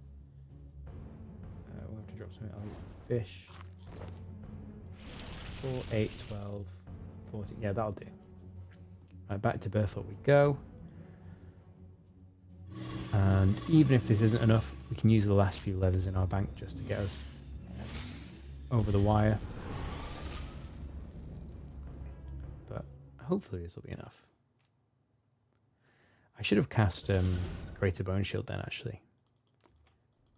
We'll have to drop something on fish. 4, 8, 12, 14. Yeah, that'll do. Right, back to Berthel we go. And even if this isn't enough, we can use the last few leathers in our bank just to get us over the wire. But hopefully this will be enough. I should have cast Greater Bone Shield then, actually.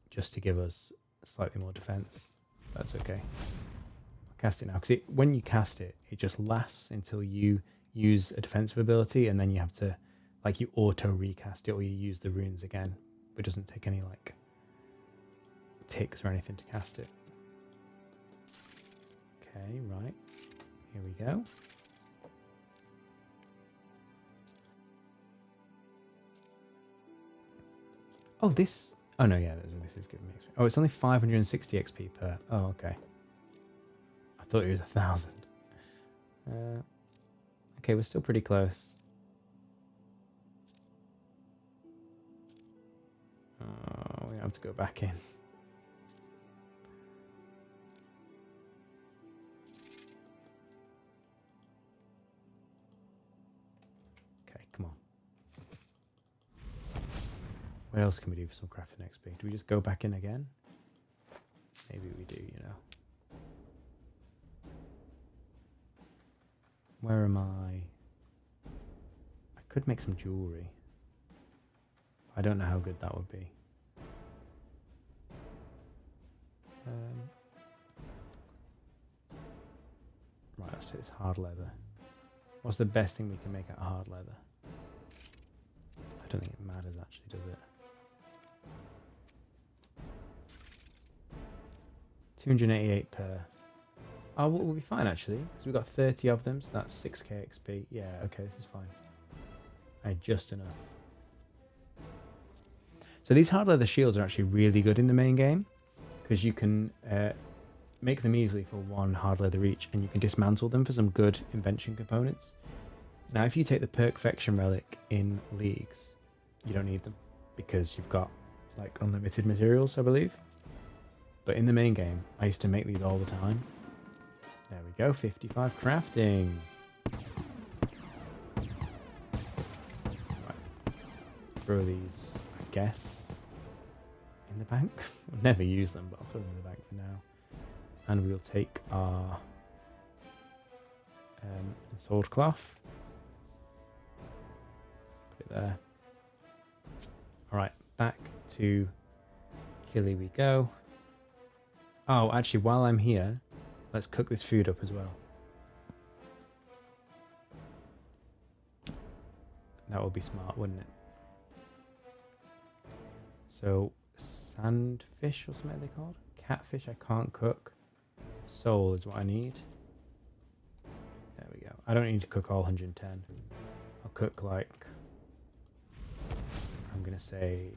Just to give us slightly more defense. That's okay. I'll cast it now, because when you cast it, it just lasts until you use a defensive ability, and then you have to... Like, you auto-recast it, or you use the runes again. But it doesn't take any, like, ticks or anything to cast it. Okay, right. Here we go. Oh, this... Oh, no, yeah, this is giving me XP. Oh, it's only 560 XP per... Oh, okay. I thought it was 1,000. Okay, we're still pretty close. Oh, we have to go back in. Okay, come on. What else can we do for some crafting XP? Do we just go back in again? Maybe we do, you know. Where am I? I could make some jewelry. I don't know how good that would be. Right, let's take this hard leather. What's the best thing we can make out of hard leather? I don't think it matters actually, does it? 288 per. Oh, we'll be fine actually, because we've got 30 of them, so that's 6k XP. Yeah, okay, this is fine. I had just enough. So these hard leather shields are actually really good in the main game, because you can make them easily for 1 hard leather each, and you can dismantle them for some good invention components. Now, if you take the Perfection Relic in Leagues, you don't need them, because you've got like unlimited materials, I believe. But in the main game, I used to make these all the time. There we go, 55 crafting. Right. Throw these, I guess, in the bank. We'll never use them, but I'll throw them in the bank for now. And we'll take our sword cloth. Put it there. Alright, back to Killy we go. Oh, actually, while I'm here, let's cook this food up as well. That would be smart, wouldn't it? So, sandfish or something they're called? Catfish I can't cook. Soul is what I need. There we go. I don't need to cook all 110. I'll cook like, I'm going to say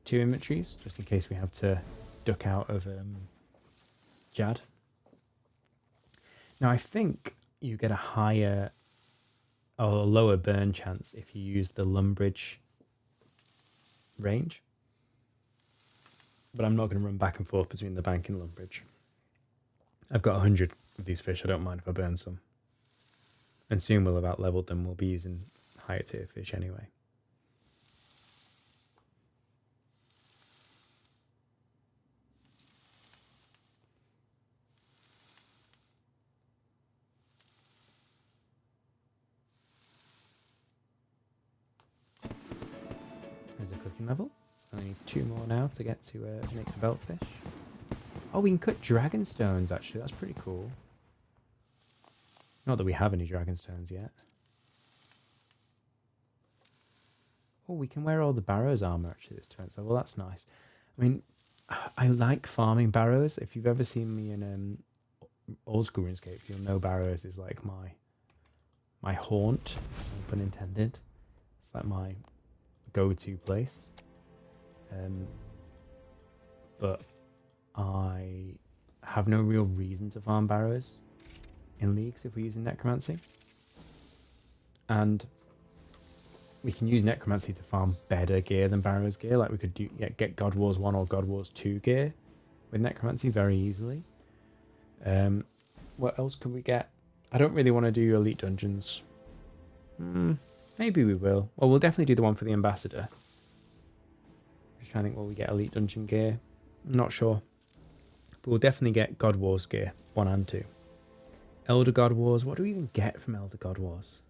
2 inventories, just in case we have to duck out of Jad. Now I think you get a higher or a lower burn chance if you use the Lumbridge range. But I'm not going to run back and forth between the bank and Lumbridge. I've got 100 of these fish, I don't mind if I burn some. And soon we'll have out-leveled them, we'll be using higher tier fish anyway. There's a cooking level. I need 2 more now to get to make the beltfish. Oh, we can cut dragon stones, actually. That's pretty cool. Not that we have any dragon stones yet. Oh, we can wear all the Barrows armor, actually, this turn. So, well, that's nice. I mean, I like farming Barrows. If you've ever seen me in old school Runescape, you'll know Barrows is like my haunt, no pun intended. It's like my go-to place. But I have no real reason to farm Barrows in Leagues if we're using Necromancy. And we can use Necromancy to farm better gear than Barrows gear. Like we could get God Wars 1 or God Wars 2 gear with Necromancy very easily. What else can we get? I don't really want to do Elite Dungeons. Maybe we will. Well, we'll definitely do the one for the Ambassador. Just trying to think, will we get Elite Dungeon gear? I'm not sure. But we'll definitely get God Wars gear, 1 and 2. Elder God Wars, what do we even get from Elder God Wars?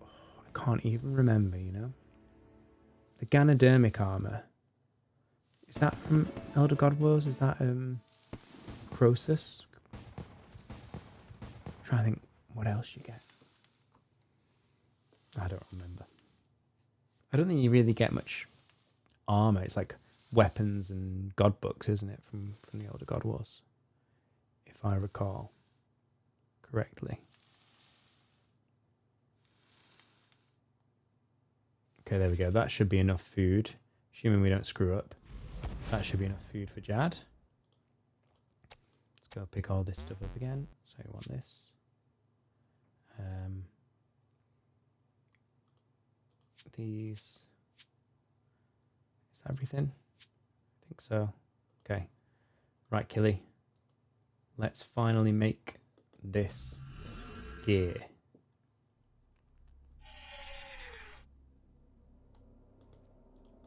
Oh, I can't even remember, you know? The Ganodermic armor. Is that from Elder God Wars? Is that Croesus? I'm trying to think what else you get. I don't remember. I don't think you really get much armor. It's like weapons and god books, isn't it, from the Elder God Wars, if I recall correctly. Okay, there we go. That should be enough food, assuming we don't screw up. That should be enough food for Jad. Let's go pick all this stuff up again. So we want this. These. Is that everything? I think so. Okay. Right, Killy. Let's finally make this gear.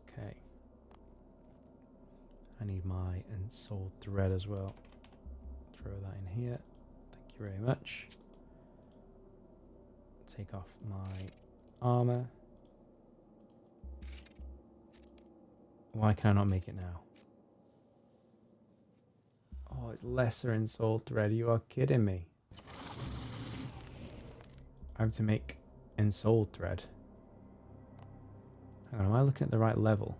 Okay. I need my sword thread as well. Throw that in here. Thank you very much. Take off my armor. Why can I not make it now? Oh, it's lesser in soul thread. You are kidding me. I have to make ensouled thread. Hang on, am I looking at the right level?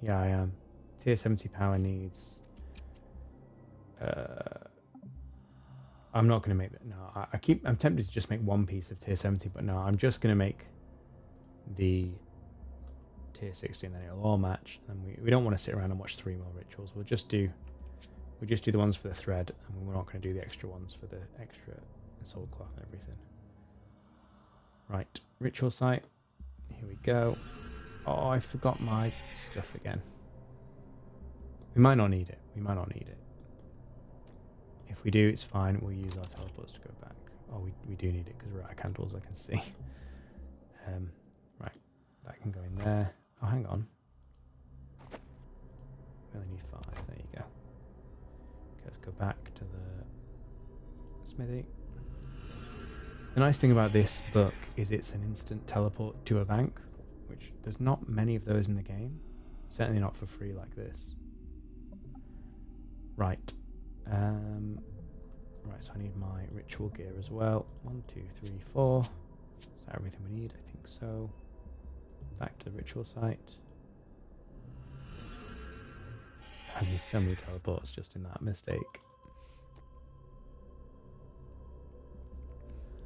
Yeah, I am. tier 70 power needs... I'm not going to make that. No, I'm tempted to just make one piece of tier 70, but no, I'm just going to make the tier 60 and then it'll all match. And we don't want to sit around and watch 3 more rituals. We'll just do the ones for the thread, and we're not going to do the extra ones for the extra soul cloth and everything. Right, ritual site. Here we go. Oh, I forgot my stuff again. We might not need it. We might not need it. If we do, it's fine. We'll use our teleports to go back. Oh, we do need it because we're out of candles, I can see. Right, that can go in there. Oh, hang on. We only need 5. There you go. Okay, let's go back to the smithy. The nice thing about this book is it's an instant teleport to a bank, which there's not many of those in the game. Certainly not for free like this. Right. Right, so I need my ritual gear as well. 1, 2, 3, 4. Is that everything we need? I think so. Back to the ritual site. I've used so many teleports just in that mistake.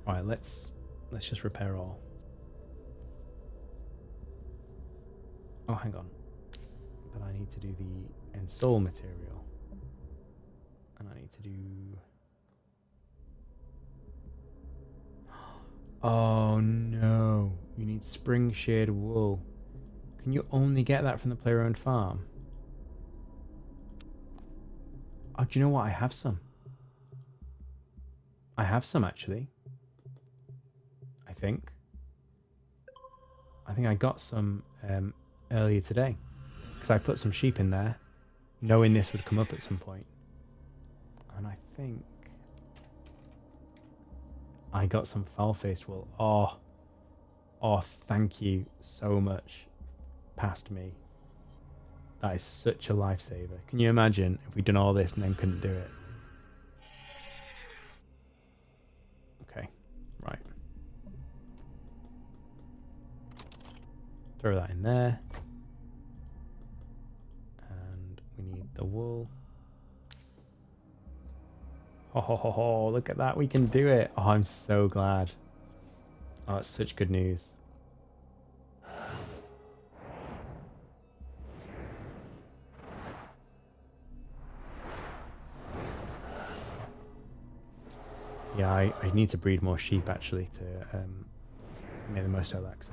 Alright, let's just repair all. Oh, hang on. But I need to do the ensoul material. And I need to do... Oh no, you need spring sheared wool. Can you only get that from the player owned farm? Oh, do you know what? I have some. I have some actually. I think I got some earlier today because I put some sheep in there knowing this would come up at some point. And I think I got some foul-faced wool. Oh, thank you so much, past me. That is such a lifesaver. Can you imagine if we'd done all this and then couldn't do it? Okay, right. Throw that in there. And we need the wool. Oh, look at that. We can do it. Oh, I'm so glad. Oh, it's such good news. Yeah, I need to breed more sheep actually to make the most out of that because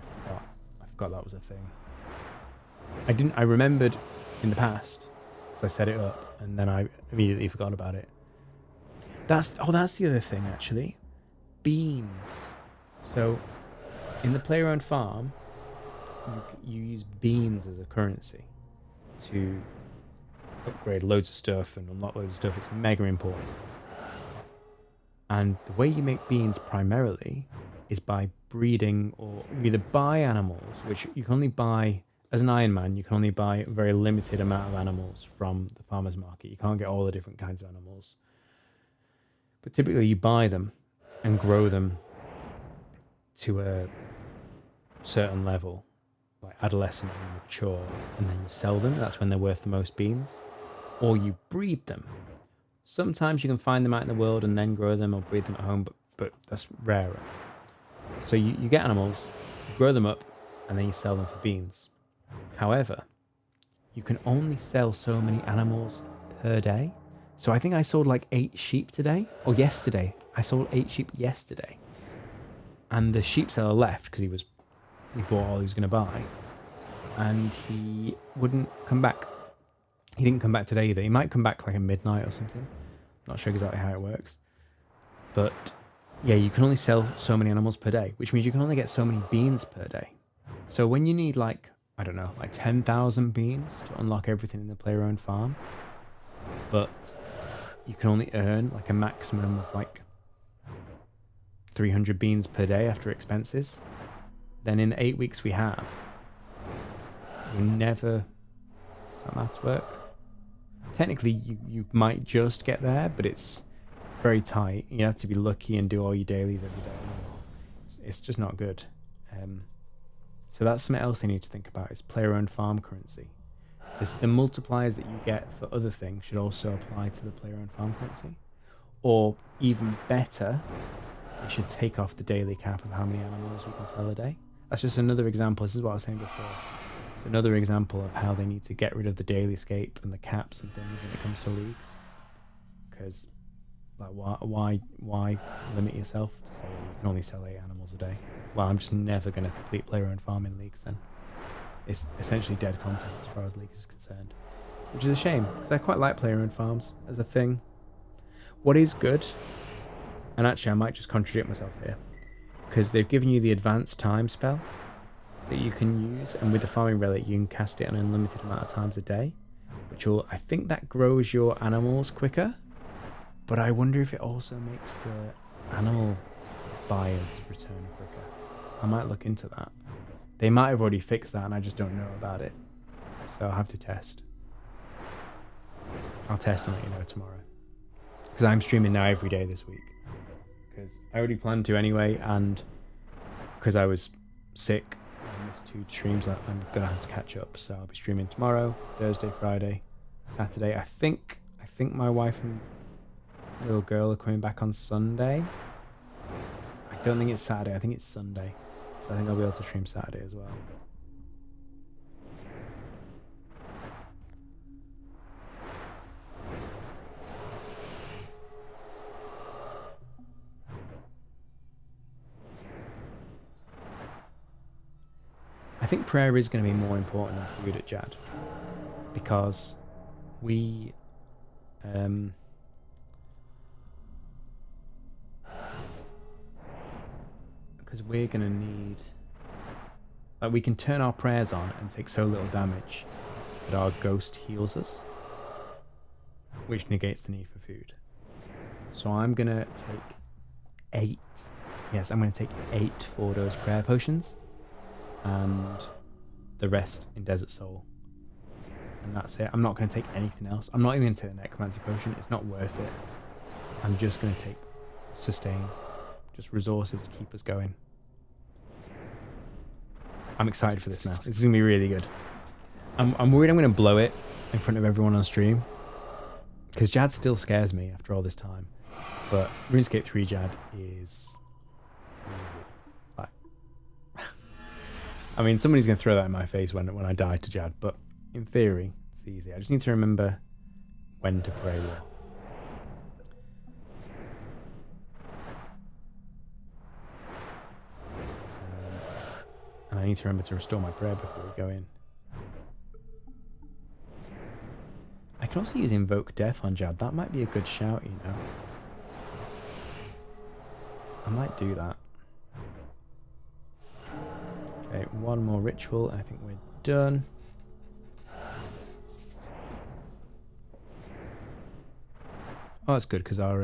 I forgot that was a thing. I remembered in the past because I set it up and then I immediately forgot about it. That's the other thing actually. Beans. So in the player owned farm you use beans as a currency to upgrade loads of stuff and unlock loads of stuff. It's mega important. And the way you make beans primarily is by breeding, or you either buy animals, which you can only buy as an Iron Man. You can only buy a very limited amount of animals from the farmer's market. You can't get all the different kinds of animals. But typically you buy them and grow them to a certain level, like adolescent and mature, and then you sell them. That's when they're worth the most beans. Or you breed them. Sometimes you can find them out in the world and then grow them or breed them at home, but that's rarer. So you get animals, you grow them up, and then you sell them for beans. However, you can only sell so many animals per day. So I think I sold like 8 sheep today, or yesterday. I sold 8 sheep yesterday. And the sheep seller left because he bought all he was going to buy. And he wouldn't come back. He didn't come back today either. He might come back like at midnight or something. Not sure exactly how it works. But yeah, you can only sell so many animals per day, which means you can only get so many beans per day. So when you need like, I don't know, like 10,000 beans to unlock everything in the player-owned farm, but you can only earn like a maximum of like 300 beans per day after expenses, then in the 8 weeks we have, you never... Does that maths work? Technically, you might just get there, but it's very tight. You have to be lucky and do all your dailies every day. It's just not good. So that's something else they need to think about is player-owned farm currency. the multipliers that you get for other things should also apply to the player-owned farm currency. Or even better, it should take off the daily cap of how many animals you can sell a day. That's just another example. This is what I was saying before. It's another example of how they need to get rid of the daily scape and the caps and things when it comes to leagues. Because, like, why limit yourself to say you can only sell 8 animals a day? Well, I'm just never going to complete player-owned farming leagues then. It's essentially dead content as far as leagues is concerned, which is a shame because I quite like player-owned farms as a thing. What is good, and actually I might just contradict myself here, because they've given you the advanced time spell that you can use, and with the farming relic you can cast it an unlimited amount of times a day, which will, I think that grows your animals quicker, but I wonder if it also makes the animal buyers return quicker. I might look into that. They might have already fixed that and I just don't know about it. So I'll have to test. I'll test and let you know tomorrow. Because I'm streaming now every day this week. Because I already planned to anyway, and because I was sick, I missed 2 streams, I'm going to have to catch up. So I'll be streaming tomorrow, Thursday, Friday, Saturday. I think my wife and little girl are coming back on Sunday. I don't think it's Saturday, I think it's Sunday. So I think I'll be able to stream Saturday as well. I think prayer is going to be more important than food at Jad. Because we... because we're going to need... Like, we can turn our prayers on and take so little damage that our ghost heals us, which negates the need for food. So I'm going to take 8. Yes, I'm going to take 8 4-dose prayer potions and the rest in Desert Soul. And that's it. I'm not going to take anything else. I'm not even going to take the Necromancy potion. It's not worth it. I'm just going to take sustain. Just resources to keep us going. I'm excited for this now. This is going to be really good. I'm worried I'm going to blow it in front of everyone on stream. Because Jad still scares me after all this time. But RuneScape 3 Jad is easy. Like, I mean, somebody's going to throw that in my face when I die to Jad. But in theory, it's easy. I just need to remember when to pray what. And I need to remember to restore my prayer before we go in. I can also use Invoke Death on Jad. That might be a good shout, you know. I might do that. Okay, one more ritual. I think we're done. Oh, that's good because our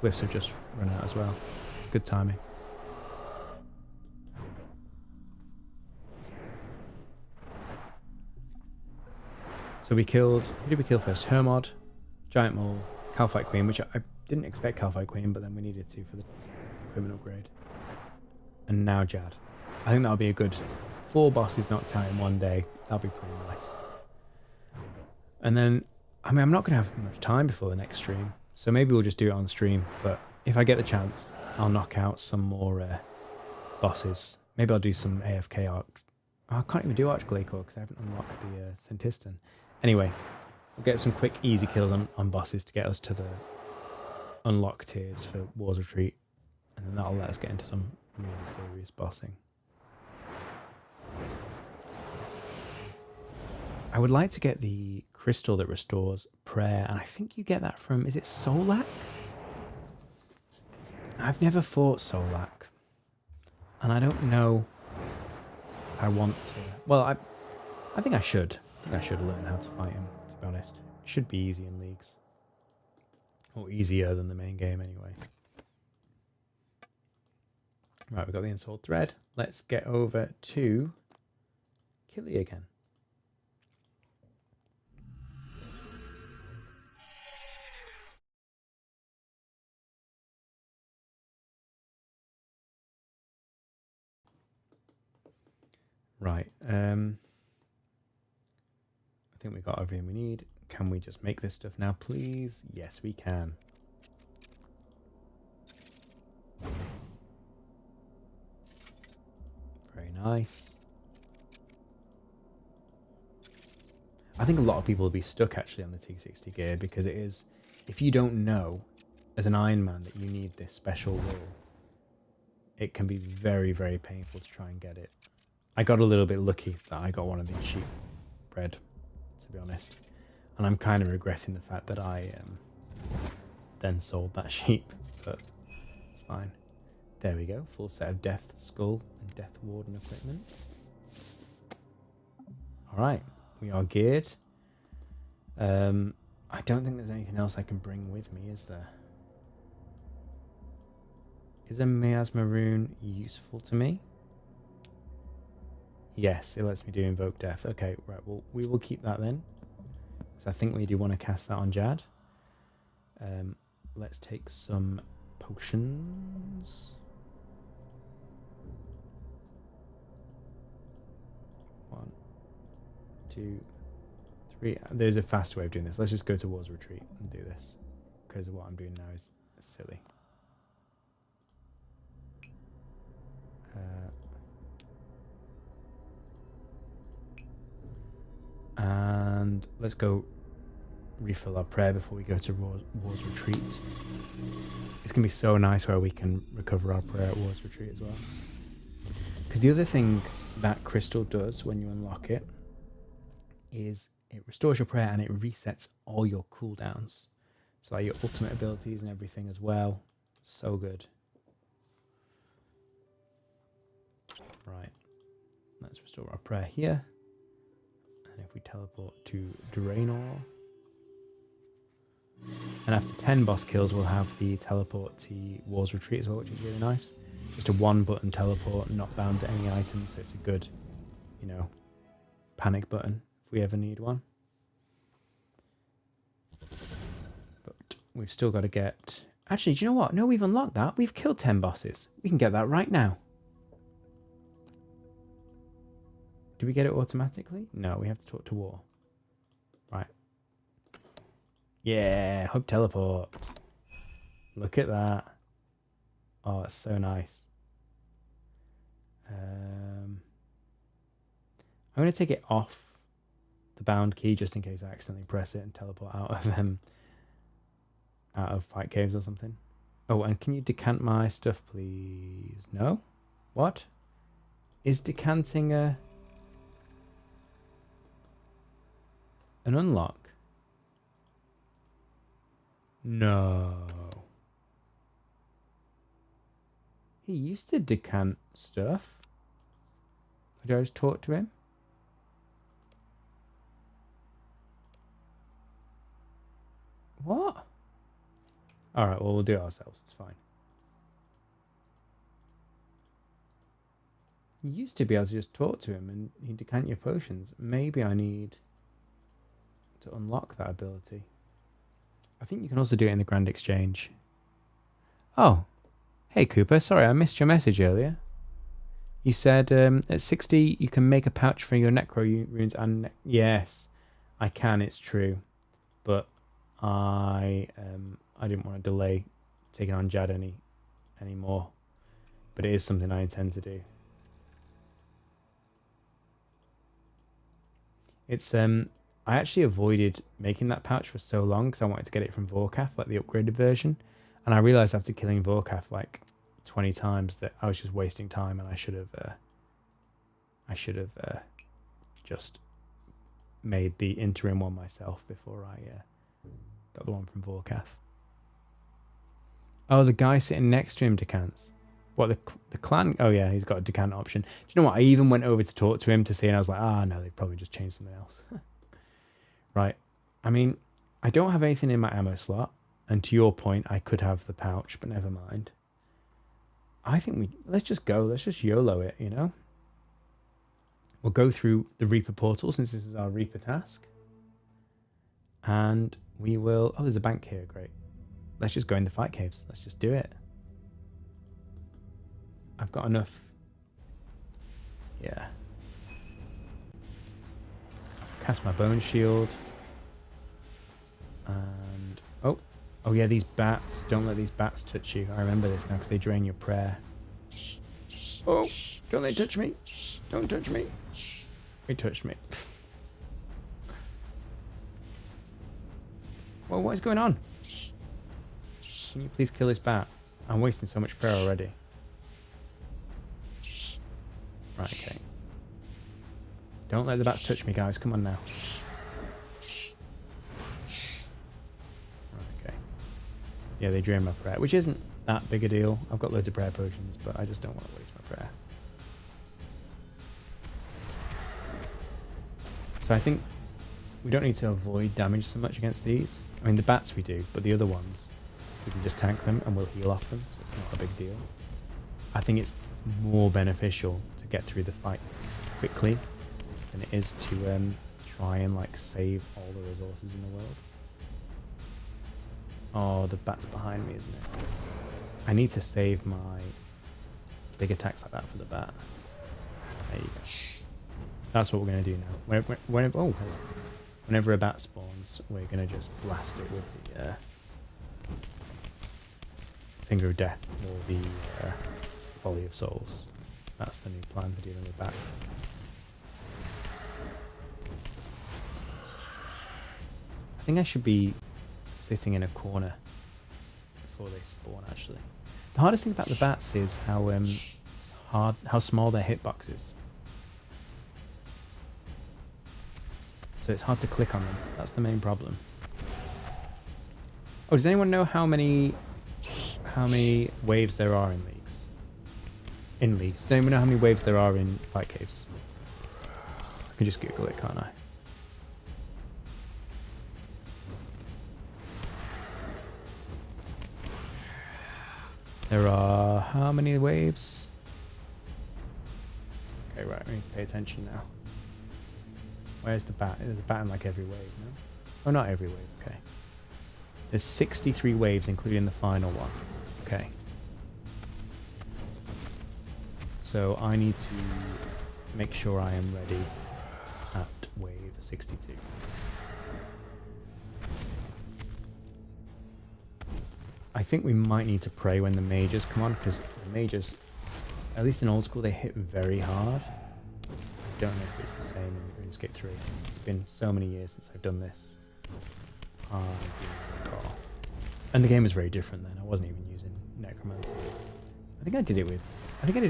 glyphs have just run out as well. Good timing. So we killed, who did we kill first? Hermod, Giant Mole, Calphite Queen, which I didn't expect Calphite Queen, but then we needed to for the equipment upgrade. And now Jad. I think that'll be a good 4 bosses knocked out in one day. That'll be pretty nice. And then, I mean, I'm not going to have much time before the next stream, so maybe we'll just do it on stream. But if I get the chance, I'll knock out some more bosses. Maybe I'll do some AFK Arc. Oh, I can't even do Archglacior because I haven't unlocked the Centistan. Anyway, we'll get some quick, easy kills on bosses to get us to the unlock tiers for War's Retreat. And then that'll let us get into some really serious bossing. I would like to get the crystal that restores prayer, and I think you get that from, is it Solak? I've never fought Solak, and I don't know if I want to. Well, I think I should. I think I should learn how to fight him, to be honest. It should be easy in leagues. Or easier than the main game anyway. Right, we've got the Unsold Thread. Let's get over to Killy again. Right, I think we got everything we need. Can we just make this stuff now, please? Yes, we can. Very nice. I think a lot of people will be stuck actually on the T60 gear because it is, if you don't know as an Iron Man that you need this special wool, it can be very, very painful to try and get it. I got a little bit lucky that I got one of these sheep bred, to be honest. And I'm kind of regretting the fact that I then sold that sheep, but it's fine. There we go, full set of Death Skull and Death Warden equipment. Alright, we are geared. I don't think there's anything else I can bring with me, is there? Is a miasma rune useful to me? Yes, it lets me do Invoke Death. Okay, right, well, we will keep that then. Because I think we do want to cast that on Jad. Let's take some potions. 1, 2, 3. There's a faster way of doing this. Let's just go towards retreat and do this. Because what I'm doing now is silly. And let's go refill our prayer before we go to War's Retreat. It's going to be so nice where we can recover our prayer at War's Retreat as well. Because the other thing that crystal does when you unlock it is it restores your prayer and it resets all your cooldowns. So like your ultimate abilities and everything as well. So good. Right. Let's restore our prayer here. And if we teleport to Draenor. And after 10 boss kills, we'll have the teleport to War's Retreat as well, which is really nice. Just a one button teleport, not bound to any items, so it's a good, you know, panic button if we ever need one. But we've still got to get... Actually, do you know what? No, we've unlocked that. We've killed 10 bosses. We can get that right now. Do we get it automatically? No, we have to talk to War. Right. Yeah, hub teleport. Look at that. Oh, it's so nice. I'm going to take it off the bound key just in case I accidentally press it and teleport out of fight caves or something. Oh, and can you decant my stuff, please? No? What? Is decanting an unlock? No. He used to decant stuff. Did I just talk to him? What? Alright, well, we'll do it ourselves. It's fine. You used to be able to just talk to him and he'd decant your potions. Maybe I need to unlock that ability. I think you can also do it in the Grand Exchange. Oh. Hey, Cooper. Sorry, I missed your message earlier. You said at 60 you can make a pouch for your necro runes and... Yes, I can. It's true. But I didn't want to delay taking on Jad anymore. But it is something I intend to do. It's I actually avoided making that pouch for so long because I wanted to get it from Vorkath, like the upgraded version. And I realized after killing Vorkath like 20 times that I was just wasting time, and I should have just made the interim one myself before I got the one from Vorkath. Oh, the guy sitting next to him decants. What, the clan? Oh yeah, he's got a decant option. Do you know what? I even went over to talk to him to see, and I was like, no, they've probably just changed something else. Right. I mean, I don't have anything in my ammo slot, and to your point, I could have the pouch, but never mind. I think let's just go. Let's just YOLO it, you know? We'll go through the Reaper portal since this is our Reaper task. And we will... Oh, there's a bank here. Great. Let's just go in the fight caves. Let's just do it. I've got enough... Yeah. cast my bone shield. And oh yeah, these bats. Don't let these bats touch you. I remember this now because they drain your prayer. Oh, don't they touch me? Don't touch me. They touched me. Well, what is going on? Can you please kill this bat? I'm wasting so much prayer already. Right, okay. Don't let the bats touch me, guys. Come on now. Right, okay. Yeah, they drain my prayer, which isn't that big a deal. I've got loads of prayer potions, but I just don't want to waste my prayer. So I think we don't need to avoid damage so much against these. I mean, the bats we do, but the other ones, we can just tank them and we'll heal off them, so it's not a big deal. I think it's more beneficial to get through the fight quickly than it is to try and like save all the resources in the world. Oh, the bat's behind me, isn't it? I need to save my big attacks like that for the bat. There you go. That's what we're going to do now. Whenever a bat spawns, we're going to just blast it with the Finger of Death or the Volley of Souls. That's the new plan for dealing with bats. I think I should be sitting in a corner before they spawn, actually. The hardest thing about the bats is how small their hitbox is. So it's hard to click on them. That's the main problem. Oh, does anyone know how many waves there are in leagues? In leagues. Does anyone know how many waves there are in fight caves? I can just Google it, can't I? There are how many waves? Okay, right, we need to pay attention now. Where's the bat? There's a bat in like every wave, no? Oh, not every wave, okay. There's 63 waves, including the final one. Okay. So I need to make sure I am ready at wave 62. I think we might need to pray when the mages come on, because the mages, at least in old school, they hit very hard. I don't know if it's the same in RuneScape 3. It's been so many years since I've done this. I do not recall. And the game was very different then. I wasn't even using Necromancy. I think I did it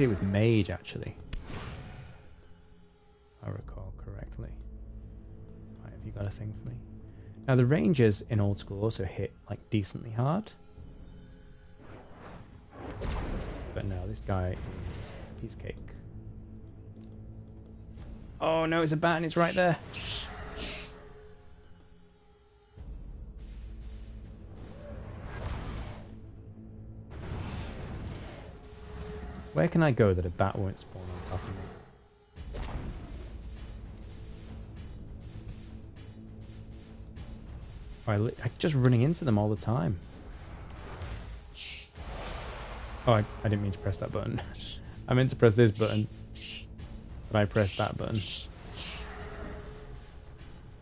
with Mage, actually. If I recall correctly. Right, have you got a thing for me? Now the Rangers in old school also hit like decently hard. But no, this guy is a piece of cake. Oh no, it's a bat and it's right there. Where can I go that a bat won't spawn on top of me? I'm just running into them all the time. Oh, I didn't mean to press that button. I meant to press this button. But I pressed that button.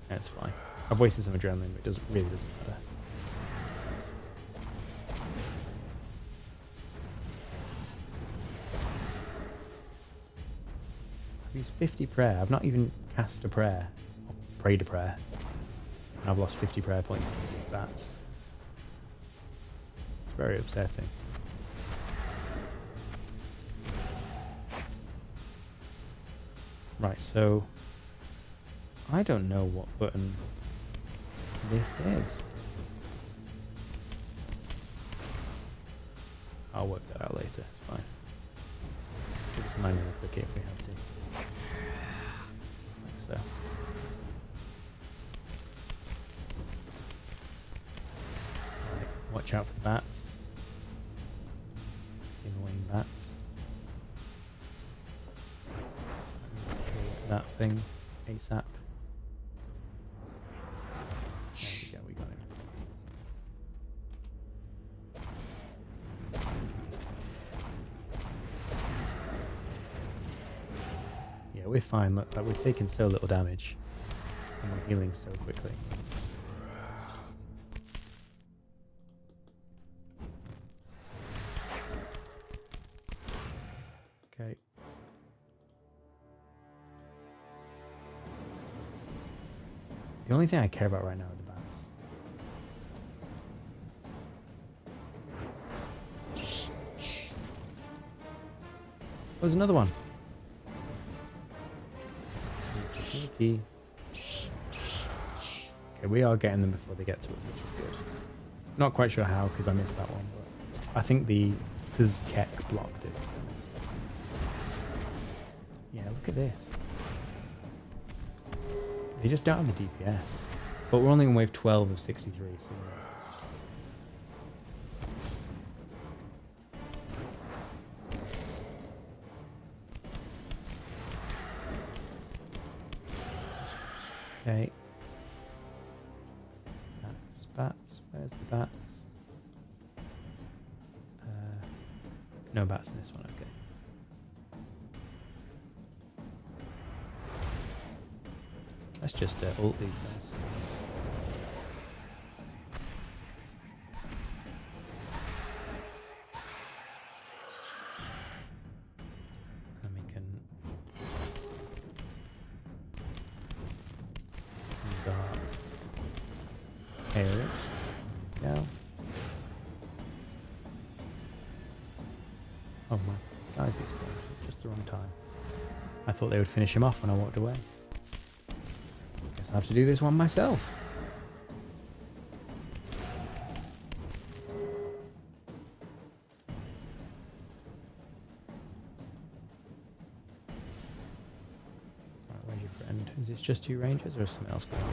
That's fine. I've wasted some adrenaline, but it really doesn't matter. I've used 50 prayer. I've not even cast a prayer. Or prayed a prayer. And I've lost 50 prayer points with bats. It's very upsetting. Right, so I don't know what button this is. I'll work that out later, it's fine. We'll just manually click it if we have to. Like so. Right, watch out for the bats. Annoying bats. That thing ASAP. There we go, we got him. Yeah, we're fine. Look, like we're taking so little damage. And we're healing so quickly. Okay. The only thing I care about right now are the bats. There's another one. Sneaky. Okay, we are getting them before they get to us, which is good. Not quite sure how, because I missed that one, but I think the Tzkek blocked it. Yeah, look at this. They just don't have the DPS. But we're only on wave 12 of 63, so... Okay. Bats. Where's the bats? No bats in this one, okay. Let's just ult these guys. And we can... Use our area. Yeah. Oh my, guys get spawned. Just the wrong time. I thought they would finish him off when I walked away. Guess I have to do this one myself. Right, where's your friend? Is it just 2 rangers or is something else going on?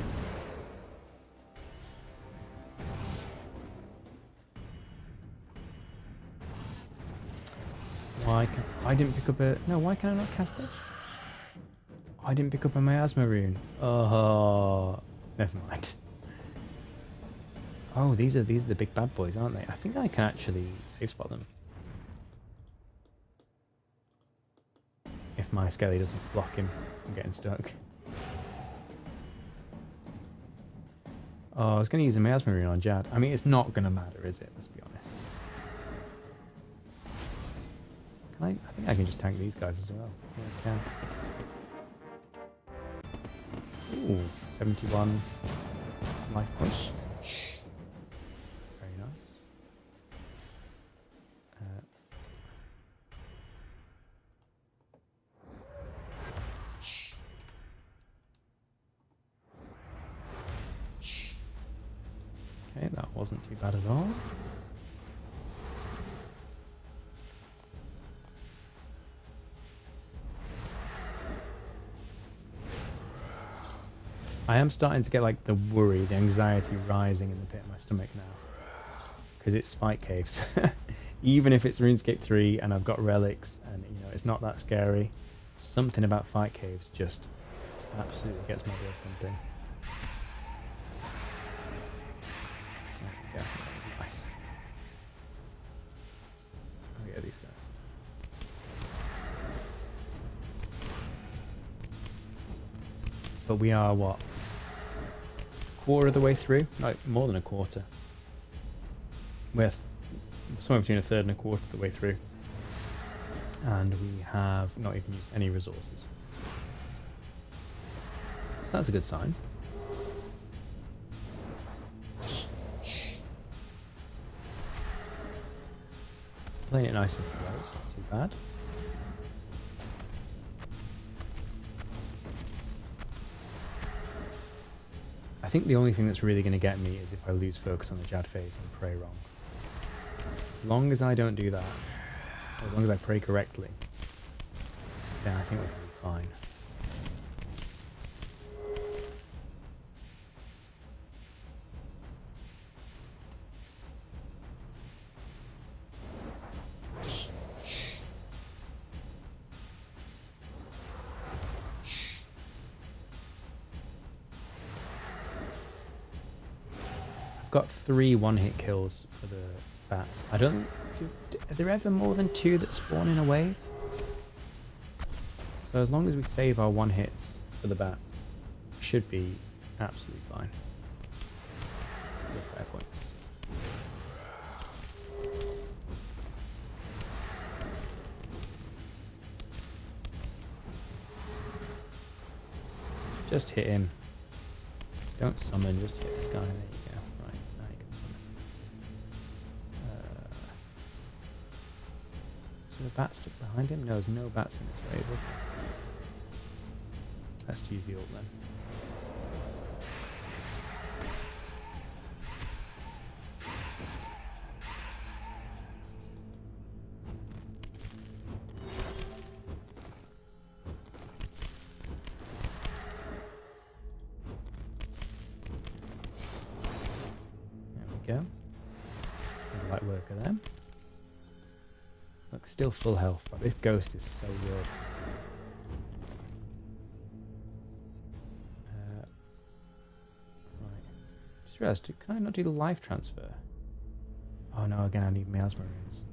I didn't pick up a... No, why can I not cast this? I didn't pick up a miasma rune. Oh, never mind. Oh, these are the big bad boys, aren't they? I think I can actually safe spot them. If my skelly doesn't block him from getting stuck. Oh, I was going to use a miasma rune on Jad. I mean, it's not going to matter, is it? Let's be honest. I think I can just tank these guys as well. Yeah, I can. Ooh, 71 life points. Very nice. Okay, that wasn't too bad at all. I am starting to get like the worry, the anxiety rising in the pit of my stomach now. Because it's fight caves. Even if it's RuneScape 3 and I've got relics and you know it's not that scary, something about fight caves just absolutely gets my blood pumping. There we go. Nice. Oh yeah, these guys. But we are what? Quarter of the way through? No, more than a quarter. We're somewhere between a third and a quarter of the way through. And we have not even used any resources. So that's a good sign. Playing it nice and slow, it's not too bad. I think the only thing that's really going to get me is if I lose focus on the Jad phase and pray wrong. As long as I don't do that, as long as I pray correctly, then I think we're going to be fine. Got 3 one-hit kills for the bats. I don't... Are there ever more than 2 that spawn in a wave? So as long as we save our one-hits for the bats, we should be Absolutely fine. Fair points. Just hit him. Don't summon, just hit this guy. There you go. Right, now you can summon. Is there a bat stuck behind him? No, there's no bats in this wave. Okay. Let's use the ult then. Go. Light worker there. Look, still full health. But this ghost is so good. Right. Just realised, can I not do the life transfer? Oh no, again I need miasma runes.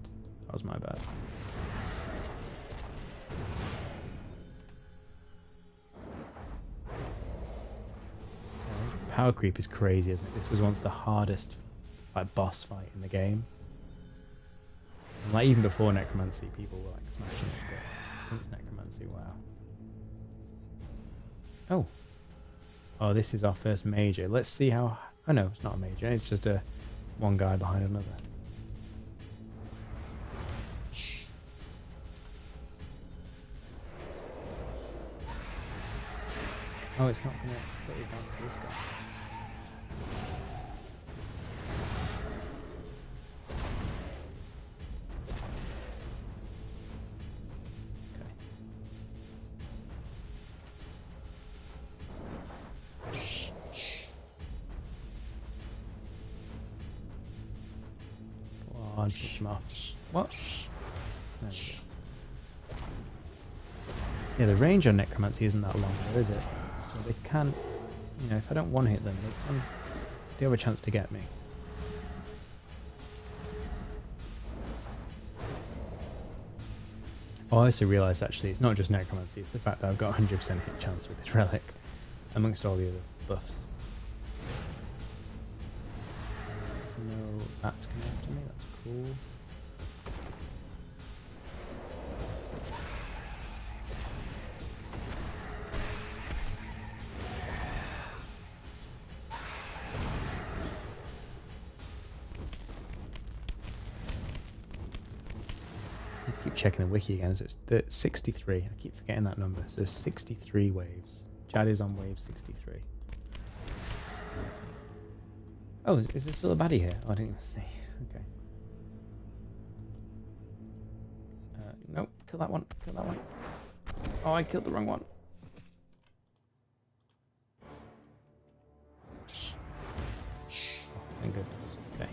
That was my bad. Power creep is crazy, isn't it? This was once the hardest boss fight in the game. And like even before necromancy, people were like smashing it, but since necromancy, wow. Oh, this is our first major. Let's see how. Oh no, it's not a major. It's just a one guy behind another. Oh, it's not gonna put it past this guy. Push him off. What? There we go. Yeah, the range on necromancy isn't that long though, is it? So they can, you know, if I don't one hit them, they have a chance to get me. Oh, I also realised actually it's not just necromancy, it's the fact that I've got 100% hit chance with this relic amongst all the other buffs. There's no bats coming after me, that's cool. Let's keep checking the wiki again. So it's 63. I keep forgetting that number. So 63 waves. Jad is on wave 63. Oh, is there still a baddie here? Oh, I didn't even see. Okay. Nope. Kill that one. Kill that one. Oh, I killed the wrong one. Oh, thank goodness. Okay.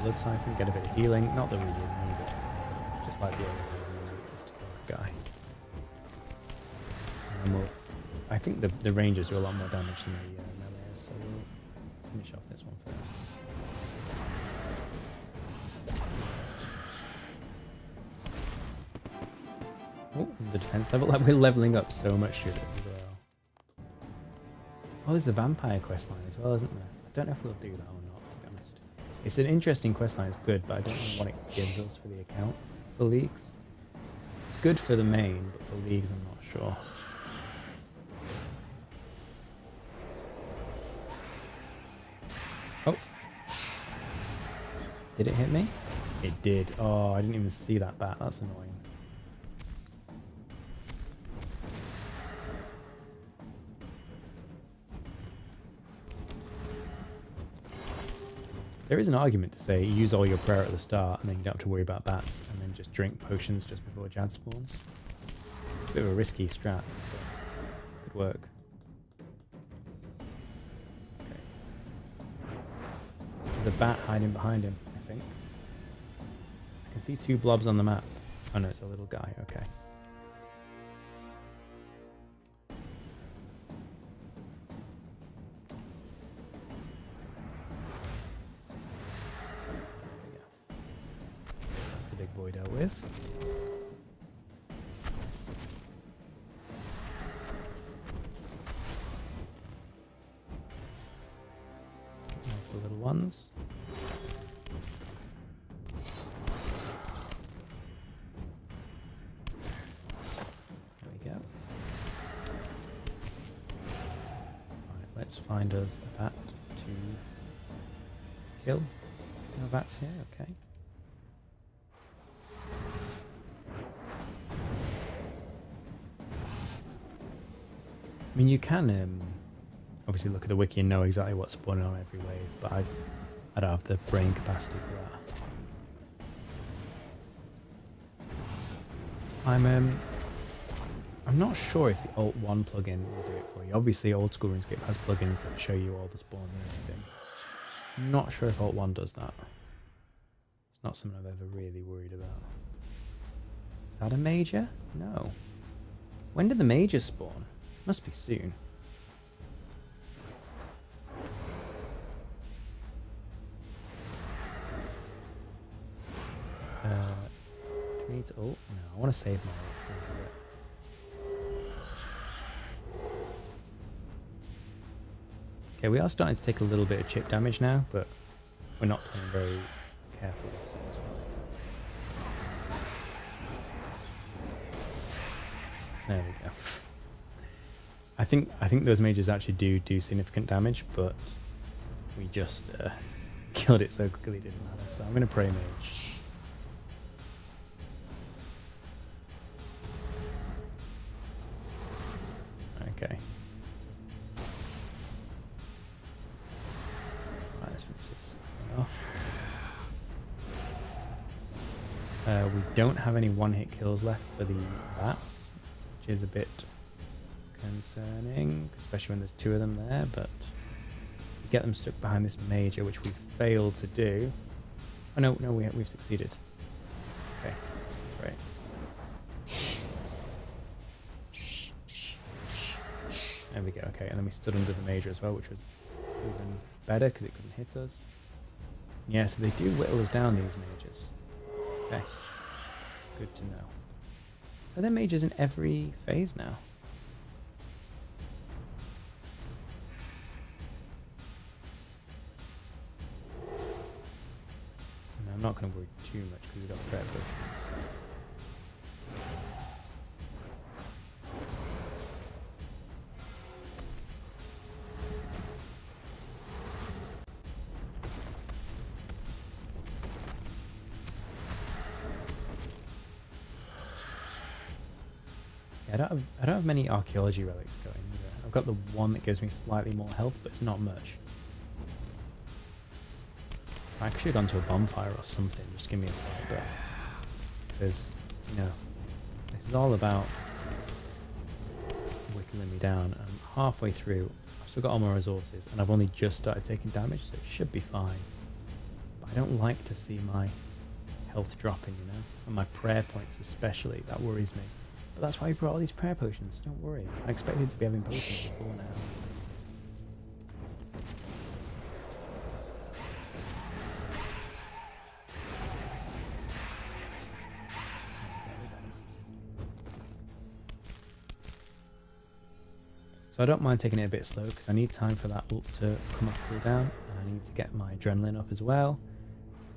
Blood siphon, get a bit of healing. Not that we really need it. Just like the other one, just to kill that guy. And we'll, I think the rangers do a lot more damage than the melee, so we'll finish off this one first. Oh, the defense level. Like, we're leveling up so much through this as well. Oh, there's the vampire questline as well, isn't there? I don't know if we'll do that or not, to be honest. It's an interesting questline, it's good, but I don't know what it gives us for the account for leagues. It's good for the main, but for leagues I'm not sure. Oh. Did it hit me? It did. Oh, I didn't even see that bat. That's annoying. There is an argument to say use all your prayer at the start and then you don't have to worry about bats and then just drink potions just before Jad spawns. A bit of a risky strat, but could work. Okay. There's a bat hiding behind him, I think. I can see two blobs on the map. Oh no, it's a little guy, okay. boy dealt with. The little ones. There we go. Right, let's find us a bat to kill. No bats here, okay. I mean, you can obviously look at the wiki and know exactly what's spawning on every wave, but I don't have the brain capacity for that. I'm not sure if the Alt 1 plugin will do it for you. Obviously, old school RuneScape has plugins that show you all the spawns and everything. I'm not sure if Alt 1 does that. It's not something I've ever really worried about. Is that a major? No. When did the major spawn? Must be soon. Do we need to ult? No, I want to save my ult. Okay, we are starting to take a little bit of chip damage now, but we're not playing very carefully, so it's fine. There we go. I think those mages actually do significant damage, but we just killed it so quickly it didn't matter. So I'm going to pray mage. Okay. Right, let's finish this off. We don't have any one-hit kills left for the bats, which is a bit concerning, especially when there's two of them there, but we get them stuck behind this major, which we failed to do. Oh no, we've succeeded. Okay, great. There we go, okay, and then we stood under the major as well, which was even better because it couldn't hit us. Yeah, so they do whittle us down, these majors. Okay, good to know. Are there majors in every phase now? No, I'm not going to worry too much because we've got prayer potions. I don't have many archaeology relics going either. I've got the one that gives me slightly more health, but it's not much. I should have gone to a bonfire or something, just give me a slight breath. Because, you know, this is all about whittling me down. I'm halfway through, I've still got all my resources, and I've only just started taking damage, so it should be fine. But I don't like to see my health dropping, you know? And my prayer points especially, that worries me. But that's why we brought all these prayer potions, don't worry. I expected to be having potions before now. So I don't mind taking it a bit slow because I need time for that ult to come off cooldown, and I need to get my adrenaline up as well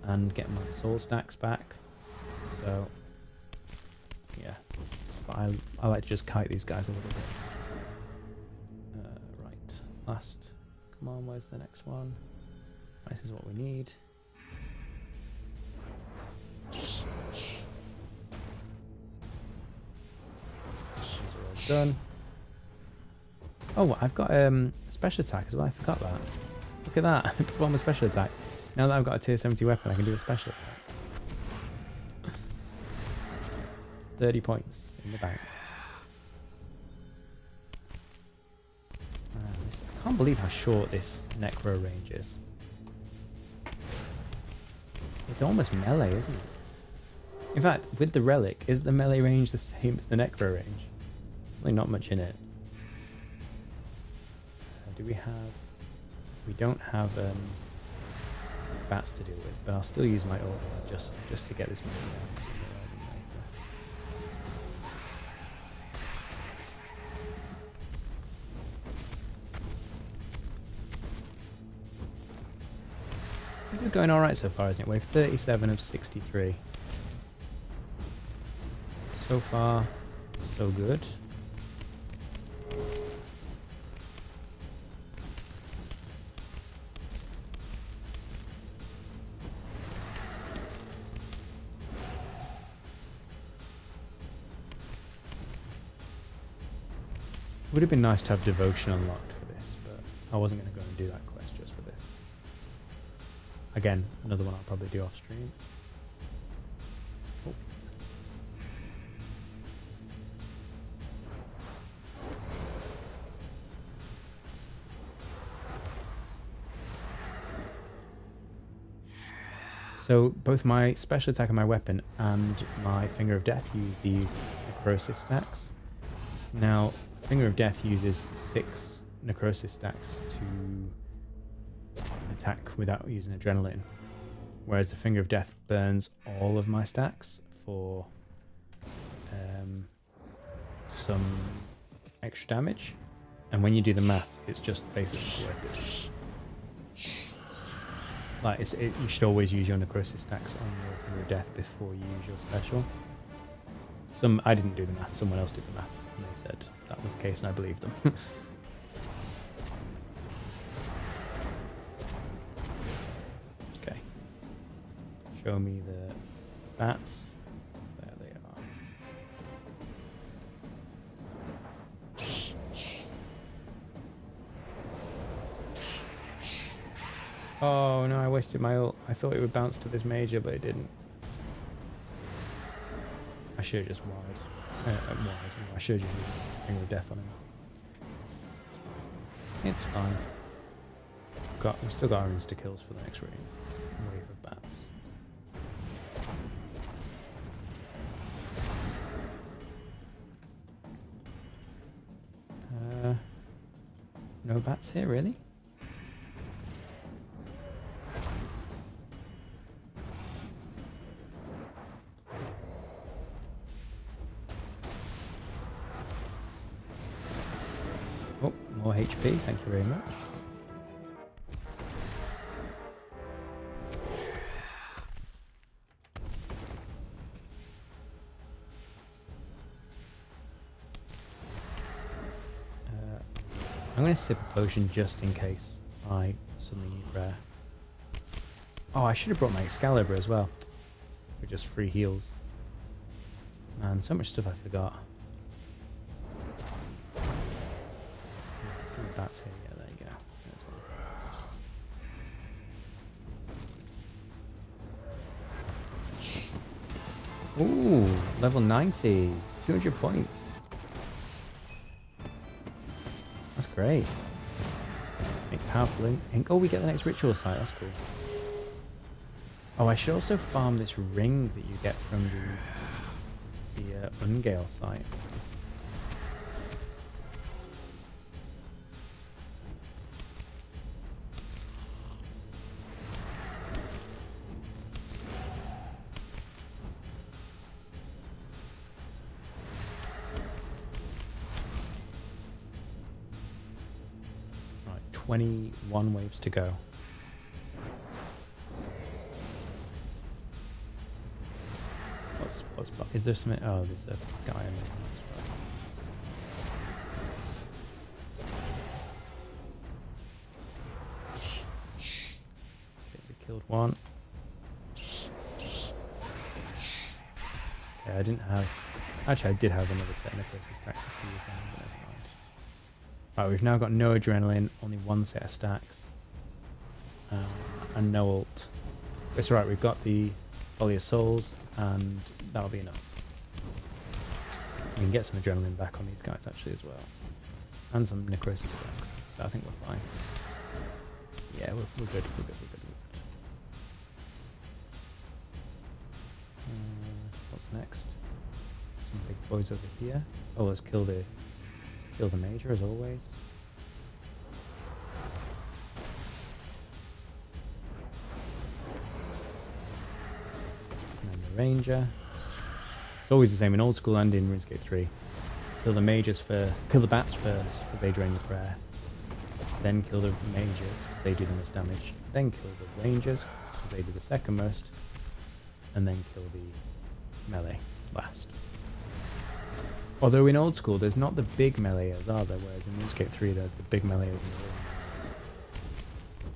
and get my soul stacks back. So yeah, I like to just kite these guys a little bit. Right, last. Come on, where's the next one? This is what we need. These are all done. Oh, I've got a special attack as well. I forgot that. Look at that. Perform a special attack. Now that I've got a tier 70 weapon, I can do a special attack. 30 points in the bank. I can't believe how short this necro range is. It's almost melee, isn't it? In fact, with the relic, is the melee range the same as the necro range? Really not much in it. Do we have... We don't have bats to deal with, but I'll still use my ult just to get this movie down sooner rather than later. This is going alright so far, isn't it? Wave 37 of 63. So far, so good. Would have been nice to have devotion unlocked for this, but I wasn't going to go and do that quest just for this. Again, another one I'll probably do off stream. Oh. So both my special attack and my weapon and my Finger of Death use these necrosis stacks. Now, Finger of Death uses 6 necrosis stacks to attack without using adrenaline, whereas the Finger of Death burns all of my stacks for some extra damage, and when you do the math, it's just basically worth it. Like you should always use your necrosis stacks on your Finger of Death before you use your special. I didn't do the maths, someone else did the maths, and they said that was the case, and I believed them. Okay. Show me the bats. There they are. Oh no, I wasted my ult. I thought it would bounce to this major, but it didn't. I should have just wide. I should have used Finger of Death on him. It's fine. We've still got our insta kills for the next wave of bats. No bats here, really? Oh, more HP, thank you very much. I'm going to sip a potion just in case I suddenly need rare. Oh, I should have brought my Excalibur as well, for just free heals. Man, so much stuff I forgot. Let's get the bats here. Yeah, there you go. Ooh, level 90, 200 points. That's great. Make powerful ink. Oh, we get the next ritual site. That's cool. Oh, I should also farm this ring that you get from the Ungale site. Right, 21 waves to go. Is there something? Oh, there's a guy in there. That's right. Okay, we killed one. Okay, I didn't have. Actually, I did have another set of necrosis stacks a few years down, but never mind. Right, we've now got no adrenaline, only one set of stacks, and no ult. It's alright, we've got the Volley of Souls, and that'll be enough. We can get some adrenaline back on these guys actually as well, and some necrosis stacks. So I think we're fine. Yeah, we're good. We're good. What's next? Some big boys over here. Oh, let's kill the major as always. ranger. It's always the same in old school and in RuneScape 3. Kill the mages first, kill the bats first, because they drain the prayer. Then kill the mages, because they do the most damage. Then kill the rangers, because they do the second most. And then kill the melee last. Although in old school, there's not the big meleeers, are there? Whereas in RuneScape 3, there's the big meleeers and the little meleeers.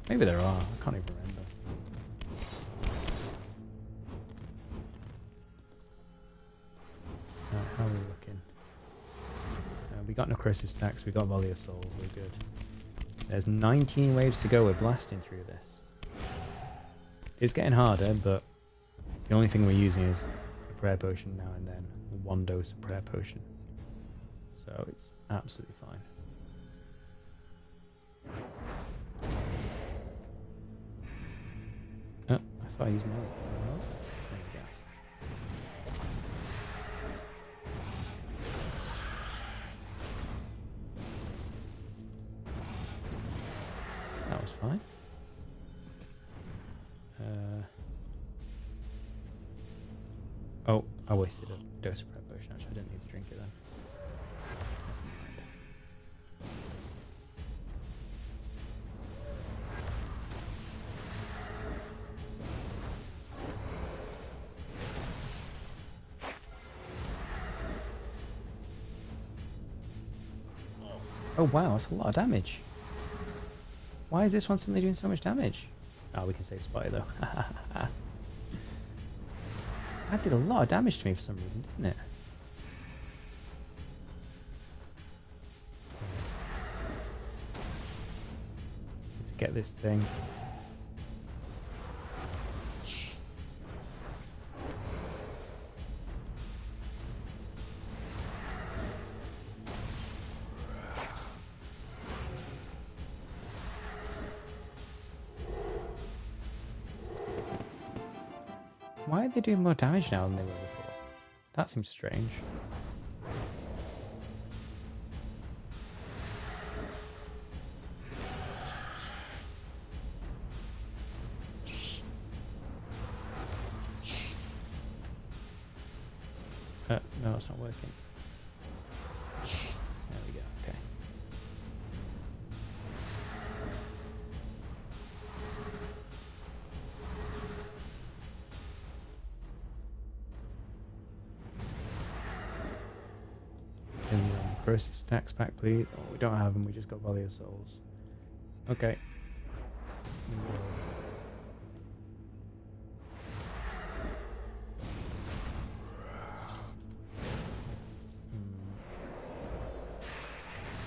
Maybe there are, I can't even remember. How are we looking? We got Necrosis stacks, we got Volley of Souls, we're good. There's 19 waves to go, we're blasting through this. It's getting harder, but the only thing we're using is a prayer potion now and then. 1 dose of prayer potion. So it's absolutely fine. Oh, I thought I used my... Oh, there we go. That was fine. Oh, I wasted a dose of prayer potion. Actually, I didn't need to drink it then. Oh wow, that's a lot of damage. Why is this one suddenly doing so much damage? Oh, we can save Spy though. That did a lot of damage to me for some reason, didn't it? Need to get this thing. Why are they doing more damage now than they were before? That seems strange. No, it's not working. There we go, okay. Necrosis stacks back, please. Oh, we don't have them, we just got Volley of Souls. Okay.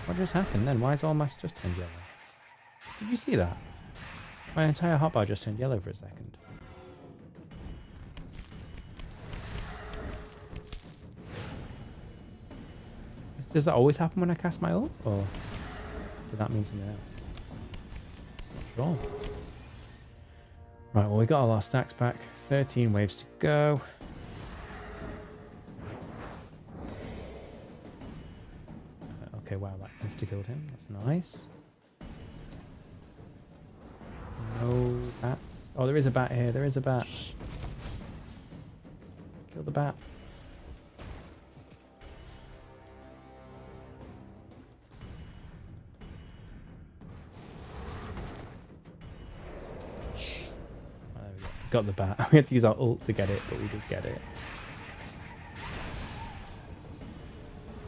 What just happened then? Why is all my stuff turned yellow? Did you see that? My entire hotbar just turned yellow for a second. Does that always happen when I cast my ult? Or did that mean something else? Not sure. Right, well we got all our stacks back. 13 waves to go. Okay, wow, that insta-killed him. That's nice. No bats. Oh, there is a bat here. There is a bat. Kill the bat. Got the bat. We had to use our ult to get it, but we did get it.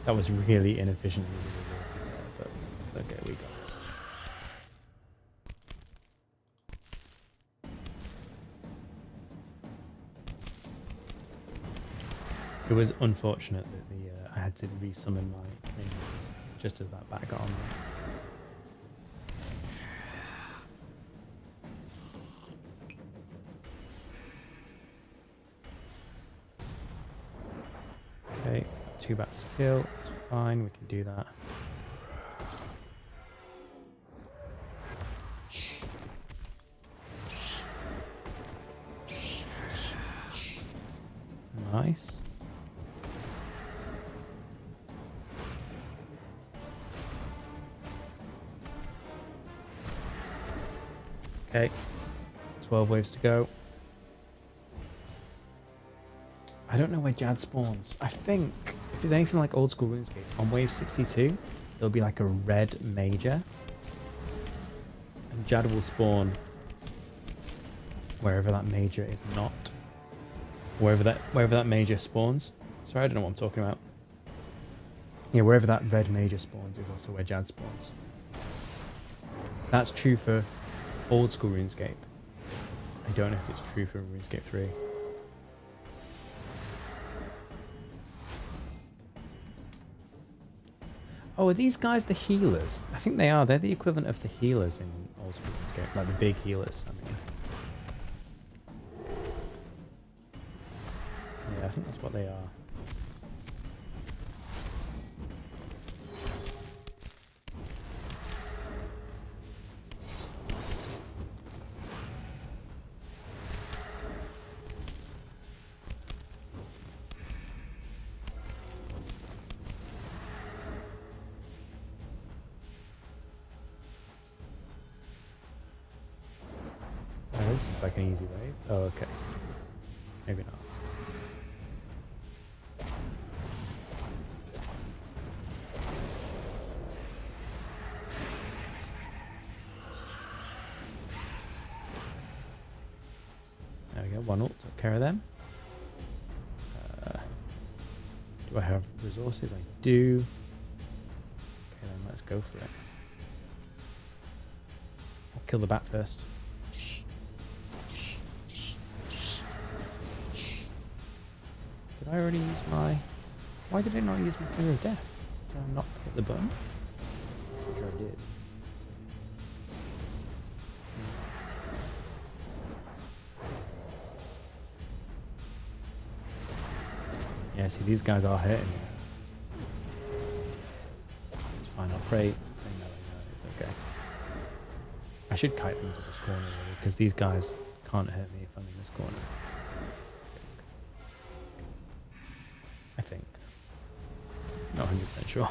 That was really inefficient using resources there, but it's okay, we got it. It was unfortunate that I had to resummon my minions just as that bat got on there. Okay, 2 bats to kill, it's fine, we can do that. Nice. Okay, 12 waves to go. don't know where Jad spawns. I think if it's anything like old school RuneScape, on wave 62, there'll be like a red major. And Jad will spawn wherever that major is not. Wherever that major spawns. Sorry, I don't know what I'm talking about. Yeah, wherever that red major spawns is also where Jad spawns. That's true for old school RuneScape. I don't know if it's true for RuneScape 3. Oh, are these guys the healers? I think they are. They're the equivalent of the healers in old school RuneScape. Like the big healers, I mean. Yeah, I think that's what they are. Oh, this seems like an easy wave. Oh, okay. Maybe not. There we go, one ult, took care of them. Do I have resources? I do. Okay, then let's go for it. I'll kill the bat first. Did I already use my... Why did I not use my Finger of Death? Did I not hit the button? I'm sure I did. Yeah, see, these guys are hurting me. It's fine, I'll pray. No, it's okay. I should kite them to this corner, really, because these guys can't hurt me if I'm in this corner. I think. Not 100% sure.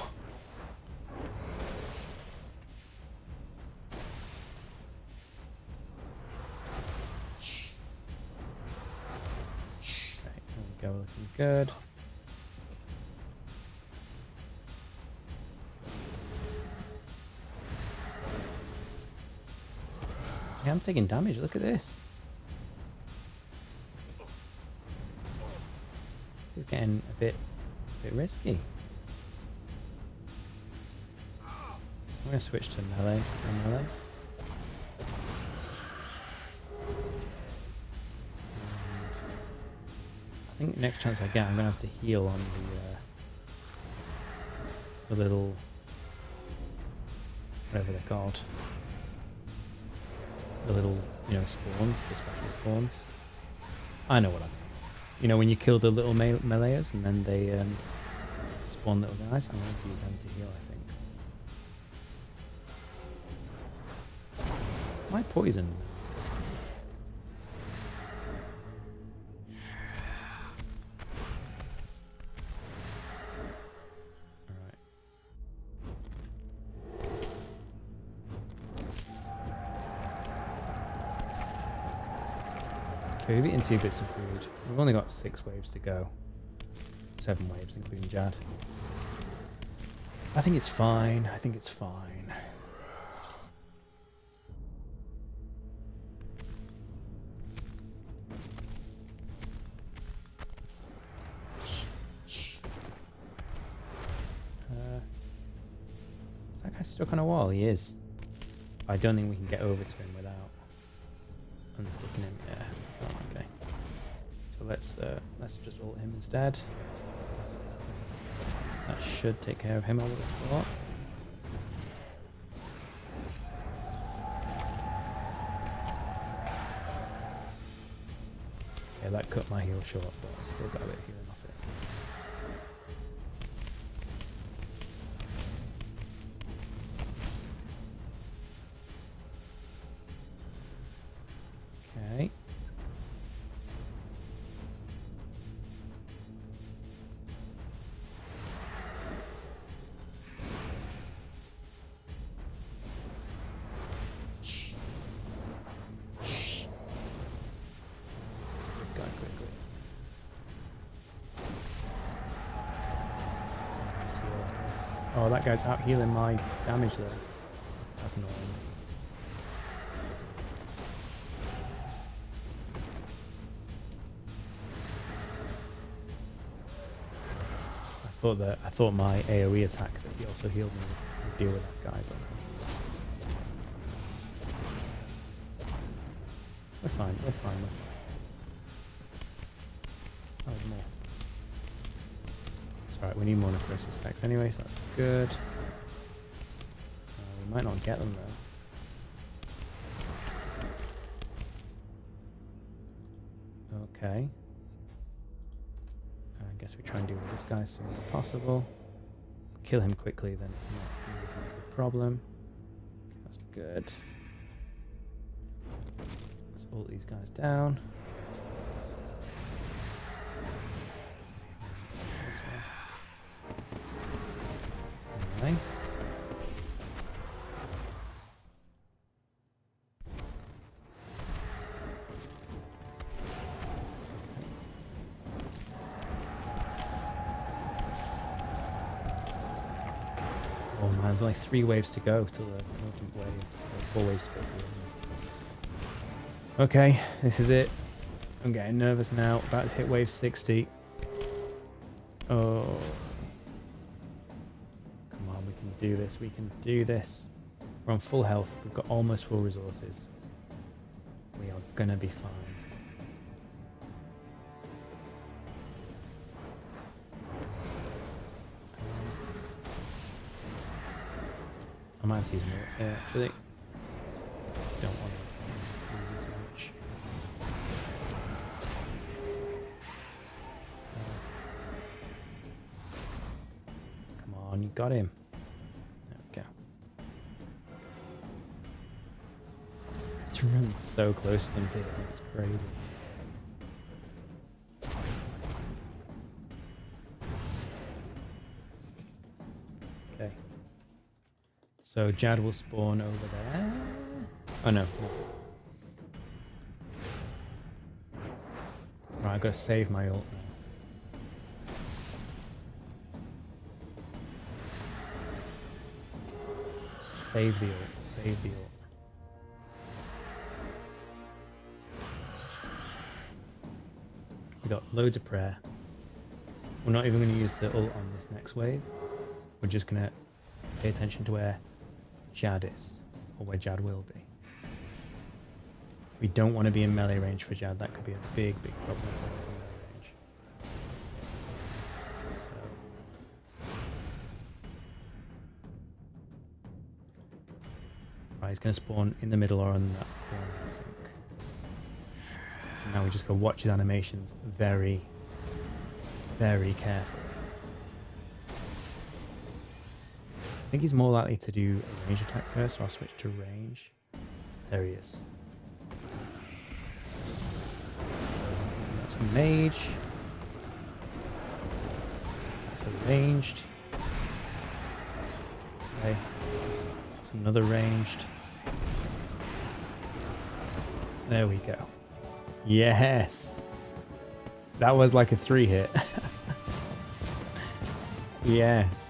Okay, there we go, looking good. Yeah, I'm taking damage, look at this. This is getting a bit risky. I'm going to switch to melee. I think next chance I get, I'm going to have to heal on the little, whatever they're called. The little, spawns, the special spawns. I know what I mean. You know, when you kill the little meleeers and then they spawn little guys, I'm going to use them to heal, I think. Why poison? Okay, we've eaten 2 bits of food. We've only got 6 waves to go. 7 waves, including Jad. I think it's fine. Is that guy stuck on a wall? He is. I don't think we can get over to him without unsticking him. Yeah. Oh, okay. So let's just ult him instead. That should take care of him, I would have thought. Okay, that cut my heal short, but I still got a bit of healing off it. Okay. This guy quickly. Oh, that guy's out healing my damage though. That's annoying. I thought my AoE attack that he also healed me would deal with that guy, but we're fine, we're fine, we're fine. Oh, there's more. It's alright, we need more necrosis specs anyway, so that's good. We might not get them though. Okay. I guess we try and deal with this guy as soon as possible. Kill him quickly, then it's not a problem. That's good. Let's ult these guys down. This way. Nice. Oh man, there's only 3 waves to go till the ultimate wave. Or 4 waves to go till the ultimate. Okay, this is it. I'm getting nervous now. About to hit wave 60. Oh. Come on, we can do this. We can do this. We're on full health. We've got almost full resources. We are gonna be fine. I might have to use more actually. Don't want to use too much. Come on, you got him. There we go. To run so close to them too, it's crazy. Okay. So Jad will spawn over there. Oh no. Right, I've got to save my ult now. Save the ult. Save the ult. We got loads of prayer. We're not even going to use the ult on this next wave. We're just going to pay attention to where Jad is, or where Jad will be. We don't want to be in melee range for Jad. That could be a big problem for melee range. So, right, he's going to spawn in the middle or on that corner, I think. And now we just got to watch his animations very, very carefully. I think he's more likely to do a range attack first, so I'll switch to range. There he is. So that's a mage. So ranged. Okay. That's another ranged. There we go. Yes! That was like a 3-hit. Yes.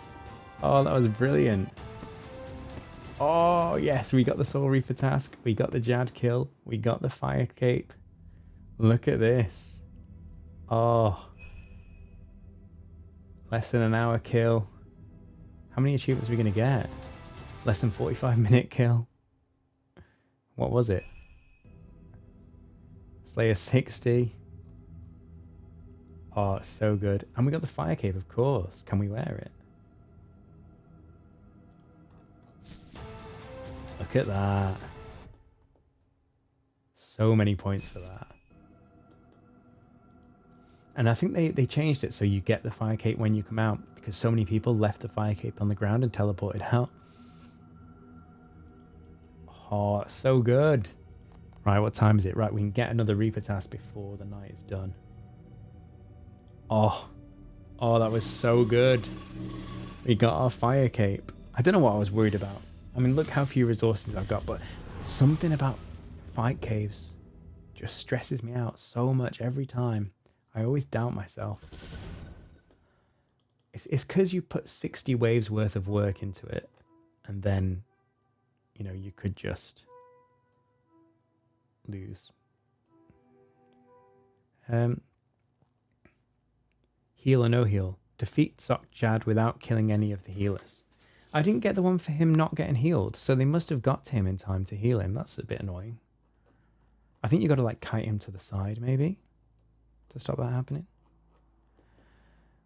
Oh, that was brilliant. Oh, yes, we got the Soul Reaper task. We got the Jad kill. We got the Fire Cape. Look at this. Oh. Less than an hour kill. How many achievements are we going to get? Less than 45-minute kill. What was it? Slayer 60. Oh, it's so good. And we got the Fire Cape, of course. Can we wear it? Look at that. So many points for that. And I think they changed it so you get the Fire Cape when you come out, because so many people left the Fire Cape on the ground and teleported out. Oh, that's so good. Right, what time is it? Right, we can get another Reaper task before the night is done. Oh, that was so good. We got our Fire Cape. I don't know what I was worried about. I mean, look how few resources I've got, but something about fight caves just stresses me out so much every time. I always doubt myself. It's because you put 60 waves worth of work into it, and then, you know, you could just lose. Heal or no heal. Defeat Sock Jad without killing any of the healers. I didn't get the one for him not getting healed, so they must have got to him in time to heal him. That's a bit annoying. I think you got to like kite him to the side, maybe, to stop that happening.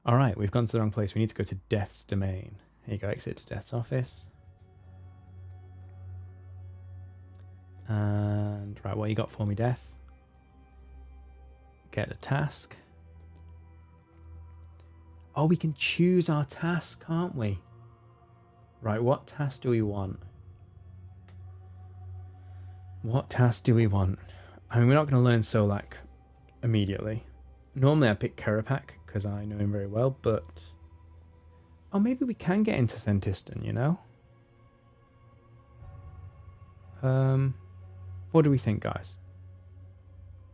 All right, we've gone to the wrong place. We need to go to Death's Domain. Here you go, exit to Death's office. And, right, what you got for me, Death? Get a task. Oh, we can choose our task, can't we? Right, what task do we want? What task do we want? I mean, we're not going to learn Solak immediately. Normally I pick Kerapak because I know him very well, but... Oh, maybe we can get into Sentistan, you know? What do we think, guys?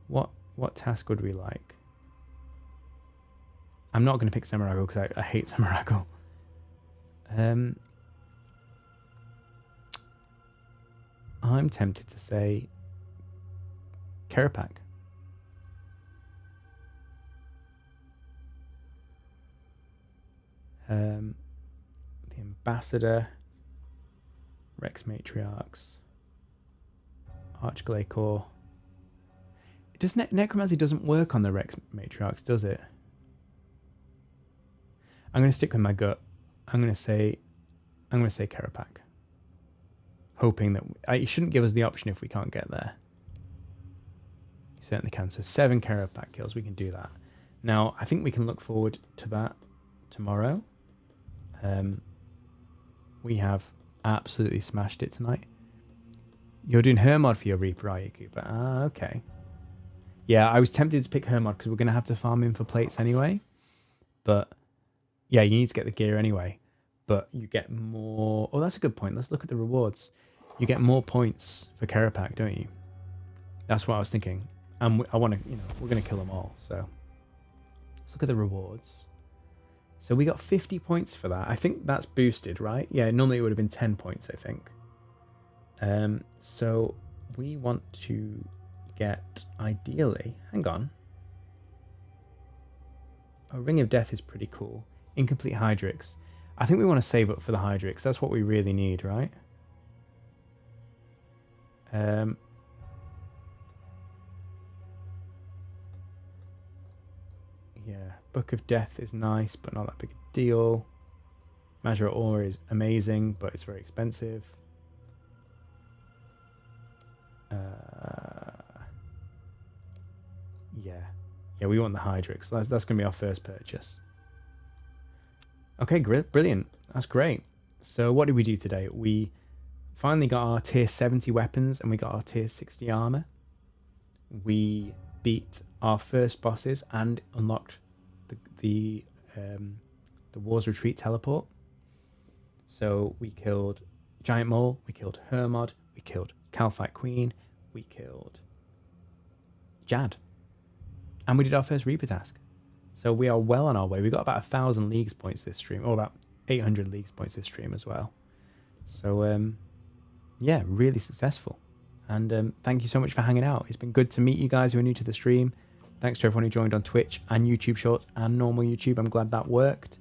What task would we like? I'm not going to pick Samarago because I hate Samarago. I'm tempted to say Kerapak. The Ambassador, Rex Matriarchs, Archglacior. Necromancy doesn't work on the Rex Matriarchs, does it? I'm going to stick with my gut. I'm going to say Kerapak. Hoping that it shouldn't give us the option if we can't get there. You certainly can. So 7 Kerapak kills, we can do that. Now, I think we can look forward to that tomorrow. We have absolutely smashed it tonight. You're doing Hermod for your Reaper, are you, Cooper? Ah, okay. Yeah, I was tempted to pick Hermod because we're going to have to farm him for plates anyway. But, yeah, you need to get the gear anyway. But you get more... Oh, that's a good point. Let's look at the rewards. You get more points for Kerapak, don't you? That's what I was thinking. And I want to, you know, we're going to kill them all. So let's look at the rewards. So we got 50 points for that. I think that's boosted, right? Yeah, normally it would have been 10 points, I think. So we want to get, ideally, hang on. A Ring of Death is pretty cool. Incomplete Hydrix. I think we want to save up for the Hydrix. That's what we really need, right? Yeah, Book of Death is nice, but not that big a deal. Measure Ore is amazing, but it's very expensive. Yeah, we want the Hydrix. That's going to be our first purchase. Okay, brilliant. That's great. So what did we do today? We finally got our tier 70 weapons and we got our tier 60 armor. We beat our first bosses and unlocked the War's Retreat teleport. So we killed Giant Mole, we killed Hermod, we killed Calphite Queen, we killed Jad. And we did our first Reaper task. So we are well on our way. We got about 1,000 Leagues points this stream, or about 800 Leagues points this stream as well. So, yeah, really successful. And thank you so much for hanging out. It's been good to meet you guys who are new to the stream. Thanks to everyone who joined on Twitch and YouTube Shorts and normal YouTube. I'm glad that worked.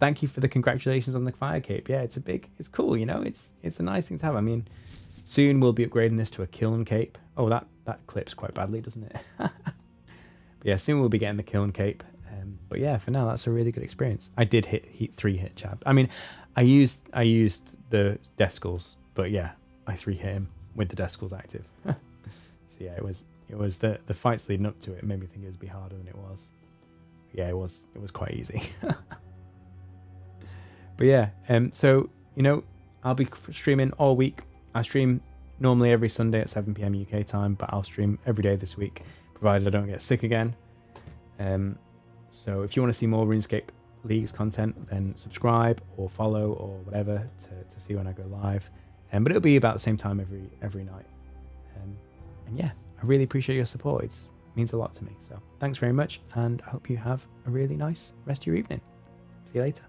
Thank you for the congratulations on the fire cape. Yeah, it's cool, you know. It's a nice thing to have. I mean, soon we'll be upgrading this to a kiln cape. Oh, that clips quite badly, doesn't it? But yeah, soon we'll be getting the kiln cape. But yeah, for now, that's a really good experience. I did hit 3-hit Chab. I mean, I used the Death Skulls, but yeah, I 3-hit him with the Death Skulls active. So yeah, it was the fights leading up to it made me think it would be harder than it was. Yeah, it was quite easy. But yeah, so you know, I'll be streaming all week. I stream normally every Sunday at 7 PM UK time, but I'll stream every day this week, provided I don't get sick again. So if you want to see more RuneScape Leagues content, then subscribe or follow or whatever to see when I go live. But it'll be about the same time every night. And yeah, I really appreciate your support. It means a lot to me. So thanks very much, and I hope you have a really nice rest of your evening. See you later.